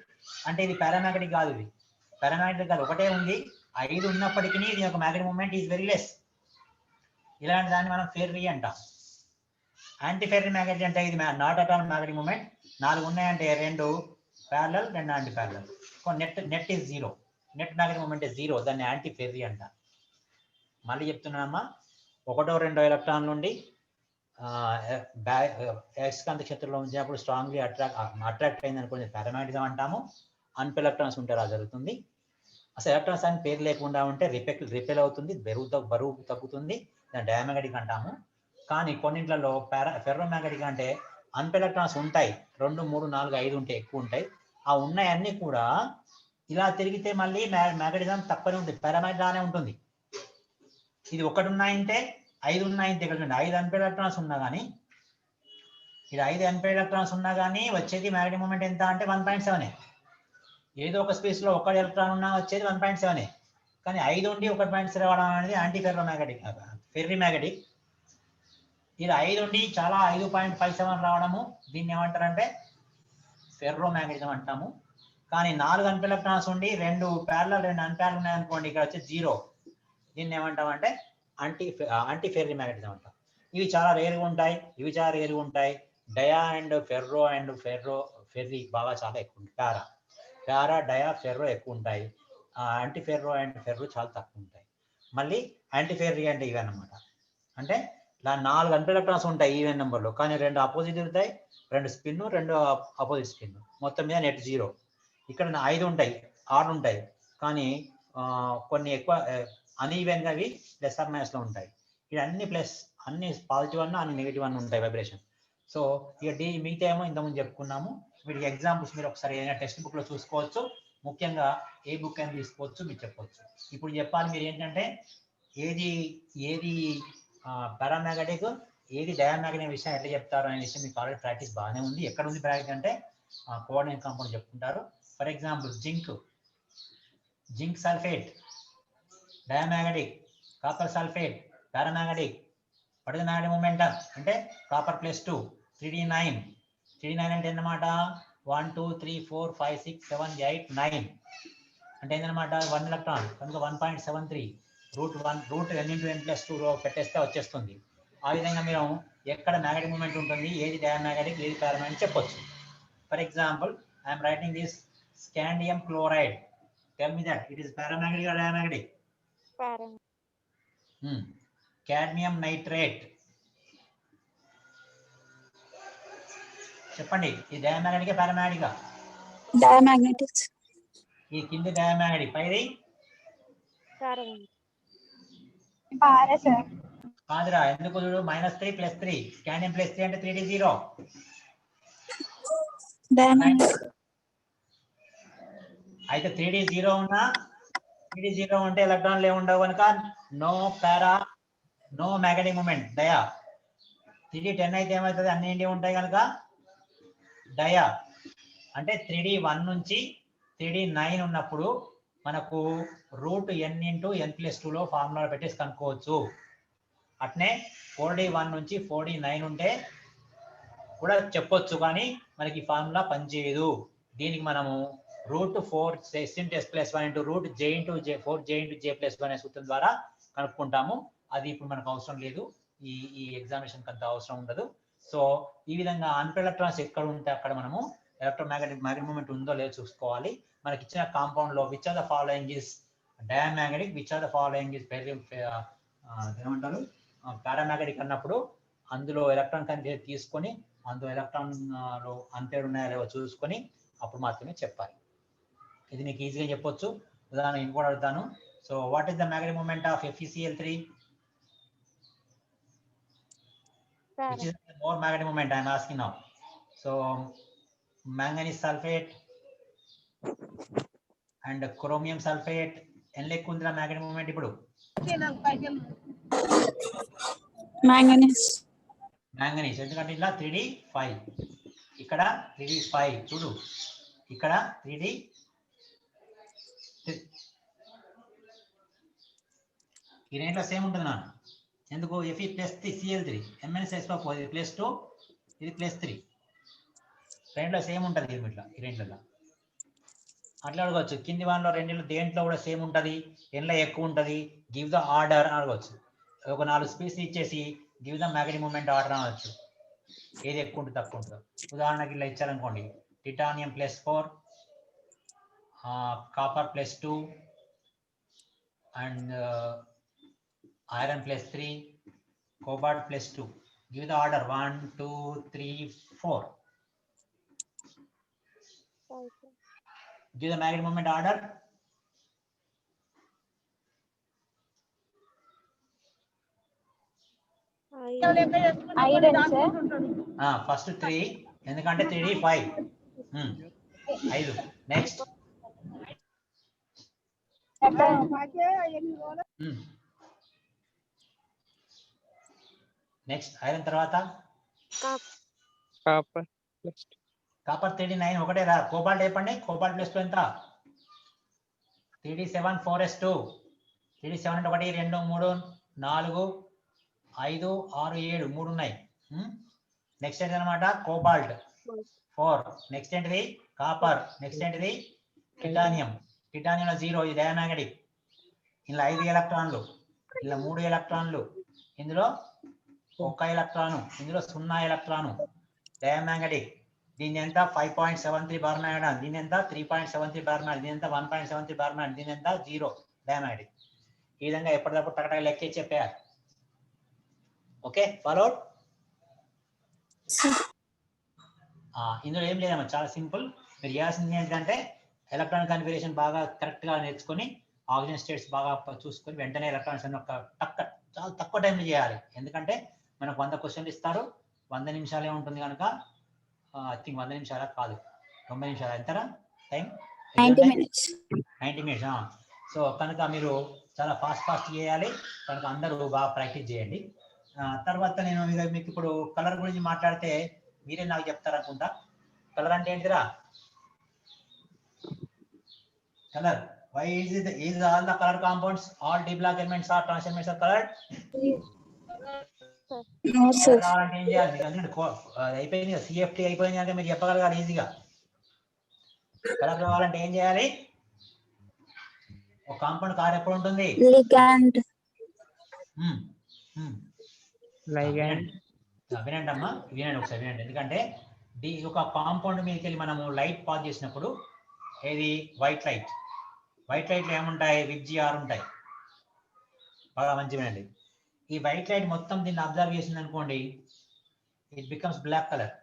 అంటే ఇది పారామాగ్నెటిక్ కాదు, ఇది పారామాగ్నెటిక్ కాదు, ఒకటే ఉంది. 5 ఉన్నప్పటికీ దీని యొక్క magnetic moment is very less. ఇలాంటి దాన్ని మనం ఫెర్రీ అంటాం. యాంటీ ఫెర్రీ మ్యాగ్నెటిక్ అంటే ఇది not at all magnetic moment. 4 ఉన్నాయంటే 2 parallel, 2 anti parallel. Net is 0, net magnetic moment is 0. దాన్ని యాంటీ ఫెర్రీ అంటాం. మళ్ళీ చెప్తున్నామా, 1, 2 ఎలక్ట్రాన్ నుండి అయస్కాంత క్షేత్రంలో ఉంచినప్పుడు స్ట్రాంగ్లీ అట్రాక్ట్ అయింది అనుకోండి, పారామాగ్నెటిజం అంటాము. అన్పేర్డ్ ఎలక్ట్రాన్స్ ఉంటే అలా జరుగుతుంది. అసలు ఎలక్ట్రాన్స్ అని పేరు లేకుండా ఉంటే రిపెల్ అవుతుంది, బరువు తగ్గుతుంది, దాన్ని డయామాగ్నెటిక్ అంటాము. కానీ కొన్నింట్లలో ఫెర్రోమాగ్నెటిక్ అంటే అన్పేర్డ్ ఎలక్ట్రాన్స్ ఉంటాయి, 2, 3, 4, 5 ఉంటాయి, ఎక్కువ ఉంటాయి. ఆ ఉన్నాయన్నీ కూడా ఇలా తిరిగితే మళ్ళీ మ్యాగ్నెటిజం తక్కువనే ఉంటుంది, పారామాగ్నెటిక్ లానే ఉంటుంది. ఇది 1 ఉన్నాయంటే 5 ఉన్నాయంటే ఇక్కడ 5 అన్పేర్డ్ ఎలక్ట్రాన్స్ ఉన్నా కానీ, ఇది 5 అన్పేర్డ్ ఎలక్ట్రాన్స్ ఉన్నా కానీ వచ్చేది మ్యాగ్నెటిక్ మూమెంట్ ఎంత అంటే 1.7. ఏదో ఒక స్పేస్ లో 1 ఎలక్ట్రాన్ ఉన్నా వచ్చేది 1.7. కానీ 5 ఉండి 1.7 రావడం అనేది యాంటీ ఫెర్రోమాగ్నెటిక్. ఇది 5 ఉండి చాలా 5.57 రావడము, దీన్ని ఏమంటారంటే ఫెర్రోమాగ్నెటిజం అంటాము. కానీ 4 అన్పేర్డ్ ఎలక్ట్రాన్స్ ఉండి 2 ప్యారలల్, 2 అన్ప్యారలల్ ఉన్నాయనుకోండి, ఇక్కడ వచ్చి 0. దీన్ని ఏమంటామంటే యాంటీ ఫెర్రోమాగ్నెటిజం అంటాం. ఇవి చాలా రేరుగా ఉంటాయి, డయా అండ్ ఫెర్రీ బాగా చాలా ఎక్కువ ఉంటాయి. ప్యారా, డయా, ఫెర్రో ఎక్కువ ఉంటాయి. యాంటీ ఫెర్రో అండ్ ఫెర్రో చాలా తక్కువ ఉంటాయి. మళ్ళీ యాంటీ ఫెర్రీ అంటే ఇవన్నమాట. అంటే ఇలా 4 అన్ పెయిడ్ ఎలక్ట్రాన్స్ ఉంటాయి ఈవెన్ నెంబర్లో, కానీ 2 ఆపోజిట్ ఉంటాయి, 2 స్పిన్, 2 ఆపోజిట్ స్పిన్, మొత్తం మీద నెట్ 0. ఇక్కడ 5 ఉంటాయి, 6 ఉంటాయి, కానీ కొన్ని ఎక్కువ అన్ఈవెన్ గా అవి ప్లస్ ఆర్ మైనస్ లో ఉంటాయి. ఇది అన్ని ప్లస్, అన్ని పాజిటివ్ అన్న అన్ని నెగిటివ్ అన్న ఉంటాయి వైబ్రేషన్. సో ఇక మిగతా ఏమో ఇంతకుముందు చెప్పుకున్నాము. వీటికి ఎగ్జాంపుల్స్ మీరు ఒకసారి ఏదైనా టెక్స్ట్ బుక్ లో చూసుకోవచ్చు, ముఖ్యంగా ఏ బుక్ అయినా తీసుకోవచ్చు, మీరు చెప్పవచ్చు. ఇప్పుడు చెప్పాలి మీరు ఏంటంటే ఏది పారామాగ్నెటిక్, ఏది డయామాగ్నెటిక్ విషయం ఎట్లా చెప్తారు అనే విషయం మీకు ఆల్రెడీ ప్రాక్టీస్ బాగానే ఉంది. ఎక్కడ ఉంది ప్రాక్టీస్ అంటే కోఆర్డినేట్ కాంపౌండ్ చెప్పుకుంటారు. For example zinc sulphate diamagnetic, copper sulphate paramagnetic. What is the magnetic moment అంటే కాపర్ +2 3d9. 3d9 అంటే ఏంటన్నమాట 1 2 3 4 5 6 7 8 9 అంటే ఏంటన్నమాట 1 ఎలక్ట్రాన్, కనుక 1.73 రూట్ n×n+2 పెట్టేస్తే వచ్చేస్తుంది. ఆ విధంగా మీరు ఎక్కడ మ్యాగ్నెటిక్ మూమెంట్ ఉంటుంది, ఏది డయామాగ్నెటిక్, ఏది పారామాగ్నెటిక్ చెప్పొచ్చు. For example I'm writing this scandium chloride. Tell me that it is paramagnetic or diamagnetic? Cadmium nitrate. చెప్పండి, ఇది డయామాగ్నెటిక్ పారామాగ్నెటిక్? డయామాగ్నెటిక్. ఈ కింద డయామాగ్నెటిక్, పైది కాదురా. ఎందుకు చూడు, -3 +3, స్కాండియం +3 అంటే 3d0. అయితే 3d0 ఉన్నా, 3d0 ఉంటే ఎలక్ట్రాన్లు ఏముండవు కనుక నో మ్యాగ్నెటిక్ మూమెంట్, డయా. 3d10 అయితే ఏమవుతుంది, అన్ని ఉంటాయి కనుక డయా. అంటే 3d1 నుంచి 3d9 ఉన్నప్పుడు మనకు √n×n+2 లో ఫార్ములా పెట్టేసి కనుక్కోవచ్చు. అట్నే 4d1 నుంచి 4d9 ఉంటే కూడా చెప్పొచ్చు, కానీ మనకి ఫార్ములా పనిచేయదు. దీనికి మనము √4 s+1 √j/4j/j+1 అనే సూత్రం ద్వారా కనుక్కుంటాము. అది ఇప్పుడు మనకు అవసరం లేదు, ఈ ఎగ్జామినేషన్ అంత అవసరం ఉండదు. సో ఈ విధంగా అన్‌పెయిడ్ ఎలక్ట్రాన్స్ ఎక్కడ ఉంటే అక్కడ మనము మ్యాగ్నెటిక్ మూమెంట్ ఉందో లేదో చూసుకోవాలి. మనకి ఇచ్చిన కాంపౌండ్ లో which are the following is diamagnetic, which are the following is ఏమంటారు పారామాగ్నెటిక్ అన్నప్పుడు అందులో ఎలక్ట్రాన్ కనిపించే తీసుకొని అందులో ఎలక్ట్రాన్ లో అన్‌పెయిడ్ ఉన్నాయో లేవో చూసుకొని అప్పుడు మాత్రమే చెప్పాలి. ఇది మీకు ఈజీగా చెప్పొచ్చు. ఉదాహరణ ఇది కూడా అడుగుతాను. So what is the magnetic moment of FeCl3? Which is more magnetic moment I am asking now. So manganese sulfate and chromium sulfate enlekundra magnetic moment ipudu manganese ఎందుకంటే ఇలా 3d5, ఇక్కడ 3d5 చూడు, ఇక్కడ 3d ఈ రెంట్లో same ఉంటుంది నా. ఎందుకు Fe +3 Cl3 MnSO4 ఇది +2 ఇది +3 రెంట్లో సేమ్ ఉంటుంది. ఇట్లా ఈ రెంట్లలో అట్లా అడగవచ్చు. కింది వాటిలో రెండిలో దేంట్లో కూడా సేమ్ ఉంటుంది, ఎండ్లో ఎక్కువ ఉంటుంది, గివ్ ద ఆర్డర్ అడగవచ్చు. ఒక 4 స్పీసీస్ ఇచ్చేసి give the magnetic moment order అనవచ్చు, ఏది ఎక్కువ ఉంటుంది తక్కువ ఉంటుంది. ఉదాహరణకి ఇలా ఇచ్చారనుకోండి, titanium +4, copper +2 and iron +3, cobalt +2. Give the order 1 2 3 4. Give the magnetic moment order. iron sir. First 3 ఎందుకంటే 3d5 5. నెక్స్ట్ నెక్స్ట్ ఐరన్ తర్వాత కాపర్ 3d9 ఒకటే రా. కోబాల్ట్ చెప్పండి, కోబాల్ట్ +2 ఎంత? 3d7 4s2. 3d7 అంటే 1 2 3 4 5 6 7 3 ఉన్నాయి. నెక్స్ట్ ఏంటి అనమాట కోబాల్ట్ 4. నెక్స్ట్ ఏంటిది కాపర్. నెక్స్ట్ ఏంటిది టిటానియం. టిటానియంలో 0, ఇది డయామాగ్నెటిక్. ఇందులో 5 ఎలక్ట్రాన్లు, ఇందులో 3 ఎలక్ట్రాన్లు, ఇందులో 1 ఎలక్ట్రాను, ఇందులో 0 ఎలక్ట్రాను, డయామాగ్నెటిక్. దీని ఎంత 5.73 బార్ మ్యాగ్నెట్, దీని ఎంత 3.73 బార్ మ్యాగ్నెట్, దీని ఎంత 1.73 బార్ మ్యాగ్నెట్, దీని ఎంత 0 డయామాగ్నెటిక్. ఈ విధంగా ఎప్పటికప్పుడు టకటక లెక్కే చెప్పేయాలి. Okay followed. ఇందులో ఏం లేదమ్మా, చాలా సింపుల్. మీరు చేయాల్సింది ఏంటంటే ఎలక్ట్రానిక్ కన్ఫిగరేషన్ బాగా కరెక్ట్ గా నేర్చుకొని ఆక్సిజన్ స్టేట్స్ బాగా చూసుకొని వెంటనే ఎలక్ట్రానిక్స్ అన్ని చాలా తక్కువ టైంలో చేయాలి. ఎందుకంటే మనకు 100 క్వశ్చన్లు ఇస్తారు, 100 నిమిషాలే ఉంటుంది కనుక ఐ థింక్ 100 నిమిషాల కాదు 90 నిమిషాలు ఎంతరా టైం? 90 minutes. 90 మినిట్స్. సో కనుక మీరు చాలా ఫాస్ట్ చేయాలి కనుక అందరూ బాగా ప్రాక్టీస్ చేయండి. తర్వాత నేను మీకు ఇప్పుడు కలర్ గురించి మాట్లాడితే మీరే నాకు చెప్తారనుకుంటా. కలర్ అంటే ఏంటిరా? Colour, why is all the color compounds, all d block elements are transition elements are colored? No, sir. అంటే ఏం చేయాలి? అయిపోయింది కదా, CFT అయిపోయింది అంటే మీరు చెప్పగలగాలి ఈజీగా. కలర్ రావాలంటే ఏం చేయాలి? ఒక కాంపౌండ్ కార్ ఎప్పుడు ఉంటుంది? Ligand. ligand. వినండి అమ్మా, వినండి ఒకసారి వినండి. ఎందుకంటే ఒక కాంపౌండ్ మీదకి వెళ్ళి మనము లైట్ పాస్ చేసినప్పుడు ఏది వైట్ లైట్ లో ఏముంటాయి? విబ్జిఆర్ ఉంటాయి. బాగా మంచి వినండి. ఈ వైట్ లైట్ మొత్తం దీన్ని అబ్జర్వ్ చేసింది అనుకోండి, ఇట్ బికమ్స్ బ్లాక్ కలర్.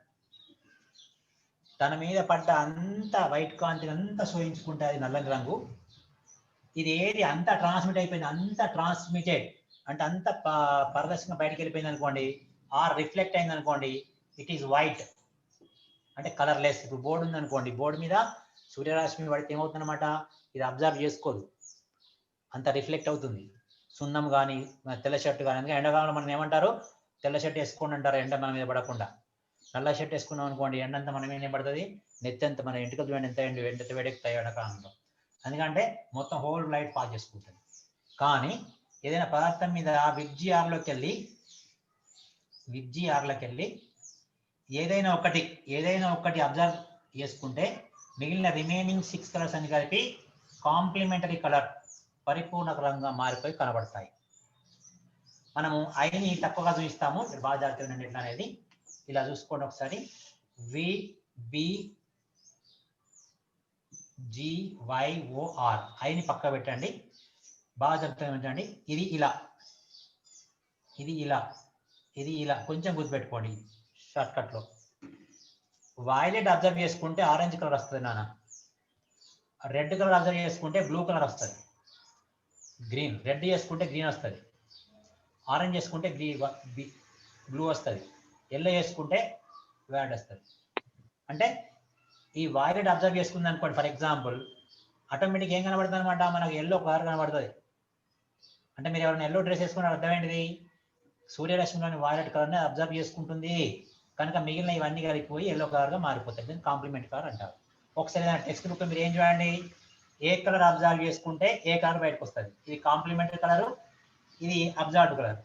తన మీద పడ్డ అంత వైట్ కాంతి అంతా సోయించుకుంటే అది నల్లని రంగు. ఇది ఏది అంత ట్రాన్స్మిట్ అయిపోయింది, అంత ట్రాన్స్మిటెడ్ అంటే అంత పారదర్శకంగా బయటకు వెళ్ళిపోయింది అనుకోండి, ఆర్ రిఫ్లెక్ట్ అయింది అనుకోండి, ఇట్ ఈస్ వైట్ అంటే కలర్లెస్. ఇప్పుడు బోర్డు ఉంది అనుకోండి, బోర్డు మీద సూర్యరశ్మి పడితే ఏమవుతుంది అనమాట, ఇది అబ్జర్వ్ చేసుకోదు, అంత రిఫ్లెక్ట్ అవుతుంది. సున్నం కానీ తెల్ల షర్ట్ కానీ, అందుకే ఎండాకాలంలో మనం ఏమంటారు, తెల్ల షర్ట్ వేసుకోండి అంటారు ఎండ మన మీద పడకుండా. నల్ల షర్ట్ వేసుకున్నాం అనుకోండి, ఎండంతా మన మీద పడుతుంది, నెత్తంత మన ఇంటికి ఎంత వేడెక్కుతాయి ఎండాకాలంలో. ఎందుకంటే మొత్తం హోల్ లైట్ పాస్ చేసుకుంటుంది. కానీ ఏదైనా పదార్థం మీద విబ్జిఆర్లోకి వెళ్ళి ఏదైనా ఒకటి అబ్జర్వ్ చేసుకుంటే మిగిలిన రిమైనింగ్ 6 కలర్స్ అని కలిపి కాంప్లిమెంటరీ కలర్ పరిపూర్ణ రంగుగా మారిపోయి కనబడతాయి. మనము ఐని తక్కువగా చూపిస్తాము, మీరు బాగా జాగ్రత్తగా ఉండండి. ఎట్లా అనేది ఇలా చూసుకోండి ఒకసారి. VBGYOR ఐని పక్క పెట్టండి, బాగా జాగ్రత్తగా ఉండండి. ఇది ఇలా కొంచెం గుర్తుపెట్టుకోండి షార్ట్ కట్ లో. వైలెట్ అబ్జర్వ్ చేసుకుంటే ఆరెంజ్ కలర్ వస్తుంది నాన్న, రెడ్ కలర్ అబ్జర్వ్ చేసుకుంటే బ్లూ కలర్ వస్తుంది, గ్రీన్ రెడ్ చేసుకుంటే గ్రీన్ వస్తుంది, ఆరెంజ్ చేసుకుంటే బ్లూ వస్తుంది, ఎల్లో చేసుకుంటే రెడ్ వస్తుంది. అంటే ఈ వైలెట్ అబ్జర్వ్ చేసుకుంది అనుకోండి ఫర్ ఎగ్జాంపుల్, ఆటోమేటిక్ ఏం కనబడుతుంది అనమాట, మనకు ఎల్లో కలర్ కనబడుతుంది. అంటే మీరు ఎవరైనా ఎల్లో డ్రెస్ వేసుకున్న అర్థం ఏంటిది, సూర్యరశ్మిలోని వైలెట్ కలర్ని అబ్జర్వ్ చేసుకుంటుంది కనుక మిగిలిన ఇవన్నీ కలిగిపోయి ఎల్లో కలర్గా మారిపోతాయి. దీన్ని కాంప్లిమెంట్ కలర్ అంటారు. ఒకసారి టెక్స్ట్ బుక్ మీరు ఏం చూడండి, ఏ కలర్ అబ్జర్వ్ చేసుకుంటే ఏ కలర్ బయటకు వస్తుంది, ఇది కాంప్లిమెంటరీ కలర్, ఇది అబ్జర్వ్డ్ కలర్.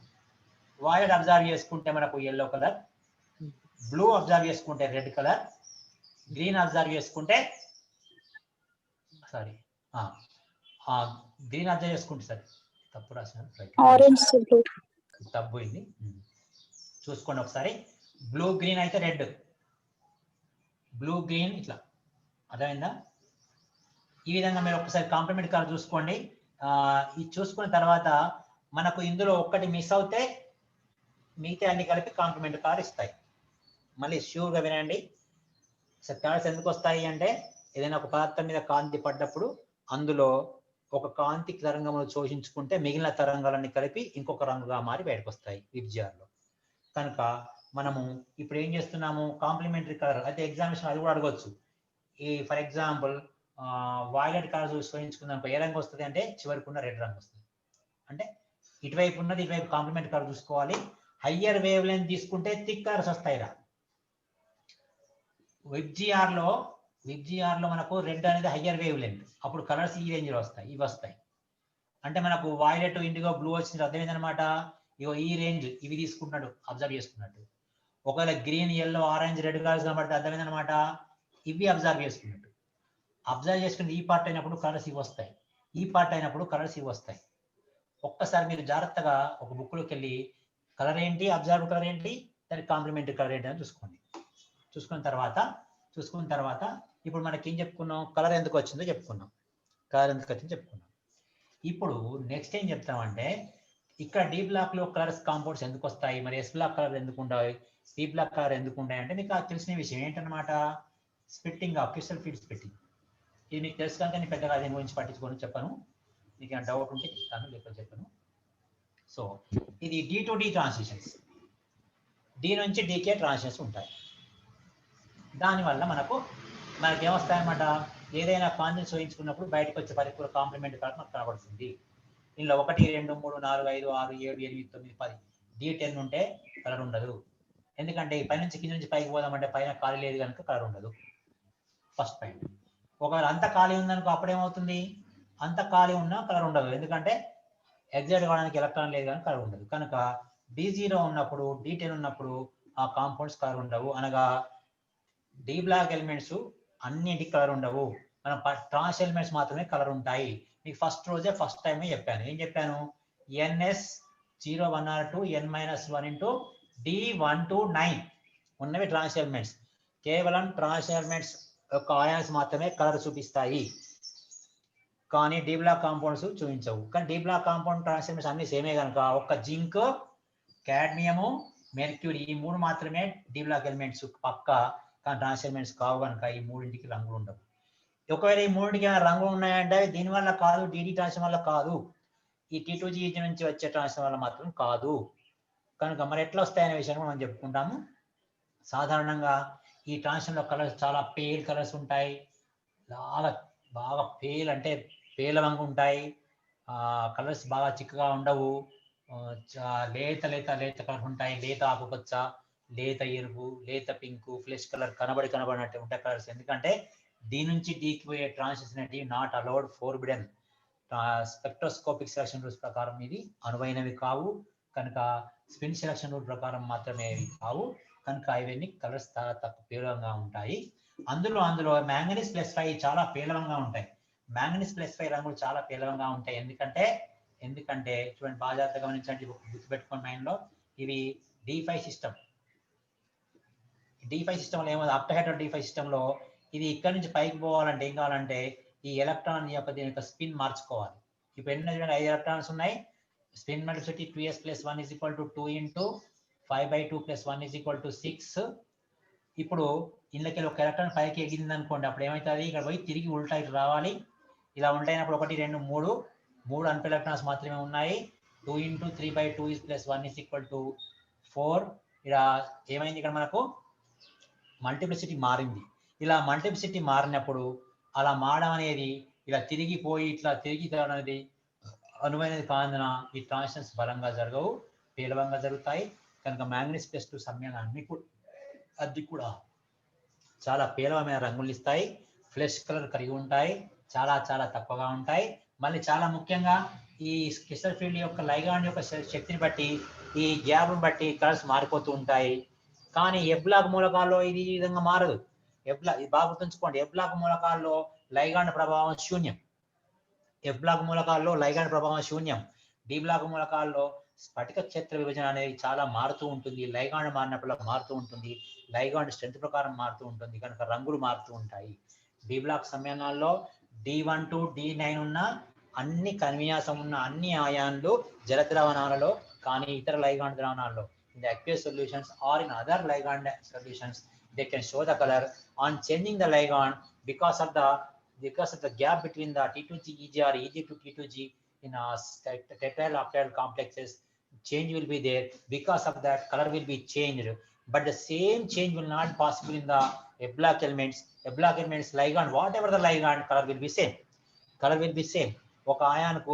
వైలెట్ అబ్జర్వ్ చేసుకుంటే మనకు ఎల్లో కలర్, బ్లూ అబ్జర్వ్ చేసుకుంటే రెడ్ కలర్, గ్రీన్ అబ్జర్వ్ చేసుకుంటే గ్రీన్ అబ్జర్వ్ చేసుకుంటే సరే తప్పు రాసినాను, Orange to blue. తప్పోయింది. చూసుకోండి ఒకసారి, బ్లూ గ్రీన్ అయితే రెడ్, బ్లూ గ్రీన్ ఇట్లా అర్థమైందా? ఈ విధంగా మీరు ఒకసారి కాంప్లిమెంట్ కలర్ చూసుకోండి. ఇది చూసుకున్న తర్వాత మనకు ఇందులో ఒక్కటి మిస్ అవుతే మిగతా అన్ని కలిపి కాంప్లిమెంట్ కలర్ ఇస్తాయి. మళ్ళీ ష్యూర్గా వినండి. కలర్స్ ఎందుకు వస్తాయి అంటే ఏదైనా ఒక పదార్థం మీద కాంతి పడ్డప్పుడు అందులో ఒక కాంతి తరంగమును శోషించుకుంటే మిగిలిన తరంగాలన్నీ కలిపి ఇంకొక రంగుగా మారి బయటకు వస్తాయి విబ్జిఆర్లో. కనుక మనము ఇప్పుడు ఏం చేస్తున్నాము, కాంప్లిమెంటరీ కలర్ అయితే ఎగ్జామినేషన్ అది కూడా అడగవచ్చు. ఈ ఫర్ ఎగ్జాంపుల్ వైలెట్ కలర్ శోషించుకుందాం, ఏ రంగు వస్తుంది అంటే చివరికి ఉన్న రెడ్ రంగు వస్తుంది. అంటే ఇటువైపు ఉన్నది ఇటువైపు కాంప్లిమెంటరీ కలర్ చూసుకోవాలి. హయ్యర్ వేవ్ లెంత్ తీసుకుంటే థిక్ కలర్స్ వస్తాయిరా. విబ్జిఆర్లో మనకు రెడ్ అనేది హయ్యర్ వేవ్ లెంత్, అప్పుడు కలర్స్ ఈ రేంజ్ లో వస్తాయి, ఇవి వస్తాయి. అంటే మనకు వైలెట్ ఇండిగో బ్లూ వచ్చింది అర్థం ఏంటనమాట, ఇగో ఈ రేంజ్ ఇవి తీసుకుంటున్నాడు అబ్జర్వ్ చేసుకున్నట్టు. ఒకవేళ green yellow orange red colours కనబడితే అర్థం ఏంటనమాట, ఇవి అబ్జర్వ్ చేసుకున్నట్టు. అబ్జర్వ్ చేసుకుని ఈ పార్ట్ అయినప్పుడు కలర్స్ ఇవి వస్తాయి, ఈ పార్ట్ అయినప్పుడు కలర్స్ ఇవి వస్తాయి. ఒక్కసారి మీరు జాగ్రత్తగా ఒక బుక్లోకి వెళ్ళి కలర్ ఏంటి, అబ్జర్వ్ కలర్ ఏంటి, దానికి కాంప్లిమెంటరీ కలర్ ఏంటి అని చూసుకోండి. చూసుకున్న తర్వాత ఇప్పుడు మనకి ఏం చెప్పుకున్నాం, కలర్ ఎందుకు వచ్చిందో చెప్పుకున్నాం. ఇప్పుడు నెక్స్ట్ ఏం చెప్తామంటే ఇక్కడ డి బ్లాక్ లో కలర్స్ కాంపౌండ్స్ ఎందుకు వస్తాయి, మరి ఎస్ బ్లాక్ కలర్ ఎందుకు ఉంటాయి, డి బ్లాక్ కలర్ ఎందుకు ఉంటాయి అంటే మీకు తెలిసిన విషయం ఏంటన్నమాట, splitting of crystal field splitting. ఇది మీకు తెలుసు కనుక నేను పెద్దగా దీని గురించి పట్టించుకొని చెప్పను, మీకు ఏమైనా డౌట్ ఉంటే చెప్తాను, లేకపోతే చెప్పను. సో ఇది D to D transitions, D నుంచి డికే ట్రాన్సిషన్స్ ఉంటాయి. దానివల్ల మనకి ఏమొస్తాయన్నమాట, ఏదైనా కాంజెన్స్ చూపించుకున్నప్పుడు బయటకు వచ్చే పరిపూర్ణ కాంప్లిమెంట్ కలర్ మనకు కనబడుతుంది. ఇందులో 1 2 3 4 5 6 7 8 9 10 D10 ఉంటే కలర్ ఉండదు. ఎందుకంటే పై నుంచి కింద నుంచి పైకి పోదామంటే పైన ఖాళీ లేదు కనుక కలర్ ఉండదు. First point. ఒకవేళ అంత ఖాళీ ఉందనుకో అప్పుడేమవుతుంది, అంత ఖాళీ ఉన్నా కలర్ ఉండదు, ఎందుకంటే ఎగ్జైట్ కావడానికి ఎలక్ట్రాన్ లేదు కానీ కలర్ ఉండదు. కనుక D0 ఉన్నప్పుడు D10 ఉన్నప్పుడు ఆ కాంపౌండ్స్ కలర్ ఉండవు, అనగా డి బ్లాక్ ఎలిమెంట్స్ అన్నింటికి కలర్ ఉండవు, మనం ట్రాన్స్ ఎలిమెంట్స్ మాత్రమే కలర్ ఉంటాయి. మీకు ఫస్ట్ టైమే చెప్పాను, ఏం చెప్పాను, NS01R2 N-1 into D1 to 9 ఉన్నవి ట్రాన్స్ ఎలిమెంట్స్, కేవలం ట్రాన్స్ ఎలిమెంట్స్ యొక్క ఆయాన్స్ మాత్రమే కలర్ చూపిస్తాయి, కానీ డి బ్లాక్ కాంపౌండ్స్ చూపించవు. కానీ డి బ్లాక్ కాంపౌండ్ ట్రాన్స్ ఎలిమెంట్స్ అన్ని సేమే కనుక ఒక్క జింక్, కాడ్మియము, మెర్క్యూరీ ఈ 3 మాత్రమే డి బ్లాక్ ఎలిమెంట్స్ పక్క, కానీ ట్రాన్స్ ఎలిమెంట్స్ కావు కనుక ఈ 3ంటికి రంగులు ఉండవు. ఒకవేళ ఈ 3ంటికి ఏమైనా రంగులు ఉన్నాయంటే దీనివల్ల కాదు, డిడి ట్రాన్సిషన్ వల్ల కాదు, ఈ T2G నుంచి వచ్చే ట్రాన్సిషన్ వల్ల మాత్రం కాదు. కనుక మరి ఎట్లా వస్తాయనే విషయాన్ని మనం చెప్పుకుంటాము. సాధారణంగా ఈ ట్రాన్సిషన్ లో కలర్స్ చాలా పేల్ కలర్స్ ఉంటాయి, బాగా పేల్ అంటే పేలవంగా ఉంటాయి, కలర్స్ బాగా చిక్కగా ఉండవు, లేత కలర్ ఉంటాయి, లేత ఆకుపచ్చ, లేత ఎరుపు, లేత పింక్, ఫ్లెష్ కలర్ కనబడినట్టు ఉంటాయి కలర్స్. ఎందుకంటే దీని నుంచి డీకి పోయే ట్రాన్సిషన్ అనేది not allowed, forbidden. Spectroscopic selection rules ప్రకారం ఇది అనువైనవి కావు, కనుక స్పిన్ సెలక్షన్ రూల్ ప్రకారం మాత్రమే ఇవి కావు, కనుక ఇవన్నీ కలర్స్ చాలా తక్కువ పేలవంగా ఉంటాయి. అందులో మ్యాంగనీస్ +5 చాలా పేలవంగా ఉంటాయి, మ్యాంగనీస్ +5 రంగులు చాలా పేలవంగా ఉంటాయి. ఎందుకంటే చూడండి, బాగా జాగ్రత్తగా గమనించండి, గుర్తుపెట్టుకోండి మైండ్లో, ఇవి D5 సిస్టమ్. D5 సిస్టంలో ఏమో అక్టోహెడ్రల్ D5 సిస్టంలో ఇది ఇక్కడ నుంచి పైకి పోవాలంటే ఏం కావాలంటే ఈ ఎలక్ట్రాన్ యొక్క దీని యొక్క స్పిన్ మార్చుకోవాలి. ఇప్పుడు ఎన్ని 5 ఎలక్ట్రాన్స్ ఉన్నాయి, స్పిన్ మల్టిప్లిసిటీ 2s + 1 = 2 × 5/2 + 1 = 6. ఇప్పుడు ఇందులోకి ఒక ఎలక్ట్రాన్ పైకి ఎగిరింది అనుకోండి, అప్పుడు ఏమవుతుంది, ఇక్కడ పోయి తిరిగి ఉల్టా ఇటు రావాలి. ఇలా ఉంటాయినప్పుడు 1 2 3 అన్పేర్డ్ ఎలక్ట్రాన్స్ మాత్రమే ఉన్నాయి. 2 × 3/2 + 1 = 4. ఇలా ఏమైంది, ఇక్కడ మనకు మల్టిప్లిసిటీ మారింది. ఇలా మల్టిప్లిసిటీ మారినప్పుడు అలా మారడం అనేది ఇలా తిరిగిపోయి ఇట్లా తిరిగి తేవడం అనేది అనువైనది కానందున ఈ ట్రాన్సిషన్స్ బలంగా జరగవు, పేలవంగా జరుగుతాయి. కనుక మ్యాంగనీస్ +2 సమయాన్ని అది కూడా చాలా పేలవమైన రంగులు ఇస్తాయి, ఫ్లెష్ కలర్ కలిగి ఉంటాయి, చాలా తక్కువగా ఉంటాయి. మళ్ళీ చాలా ముఖ్యంగా ఈ క్రిస్టల్ ఫీల్డ్ యొక్క లైగాండ్ యొక్క శక్తిని బట్టి ఈ గ్యాప్ను బట్టి కలర్స్ మారిపోతూ ఉంటాయి. కానీ ఎఫ్ బ్లాక్ మూలకాల్లో ఇది ఈ విధంగా మారదు. ఇది బాగా గుర్తుంచుకోండి, ఎఫ్ బ్లాక్ మూలకాల్లో లైగాండ్ ప్రభావం శూన్యం, ఎఫ్ బ్లాక్ మూలకాల్లో లైగాండ్ ప్రభావం శూన్యం. డి బ్లాక్ మూలకాల్లో స్ఫటిక క్షేత్ర విభజన అనేది చాలా మారుతూ ఉంటుంది, లైగాండ్ మారినప్పుడు మారుతూ ఉంటుంది, లైగాండ్ స్ట్రెంత్ ప్రకారం మారుతూ ఉంటుంది, కనుక రంగులు మారుతూ ఉంటాయి. డి బ్లాక్ సమయాల్లో D1 to D9 ఉన్న అన్ని కన్విన్యాసం ఉన్న అన్ని ఆయాన్లు జల ద్రావణాలలో, కానీ ఇతర ligand ద్రావణాల్లో in the aqueous solutions or in other ligand solutions they can show the color on changing the ligand because of the gap between the T2G EG or EG to T2G in tetrahedral octahedral complexes. Change will be there, because of that color will be changed, but the same change will not possible in the F block elements. F block elements ligand, whatever the ligand, color will be same. ఒక ఆయాన్కు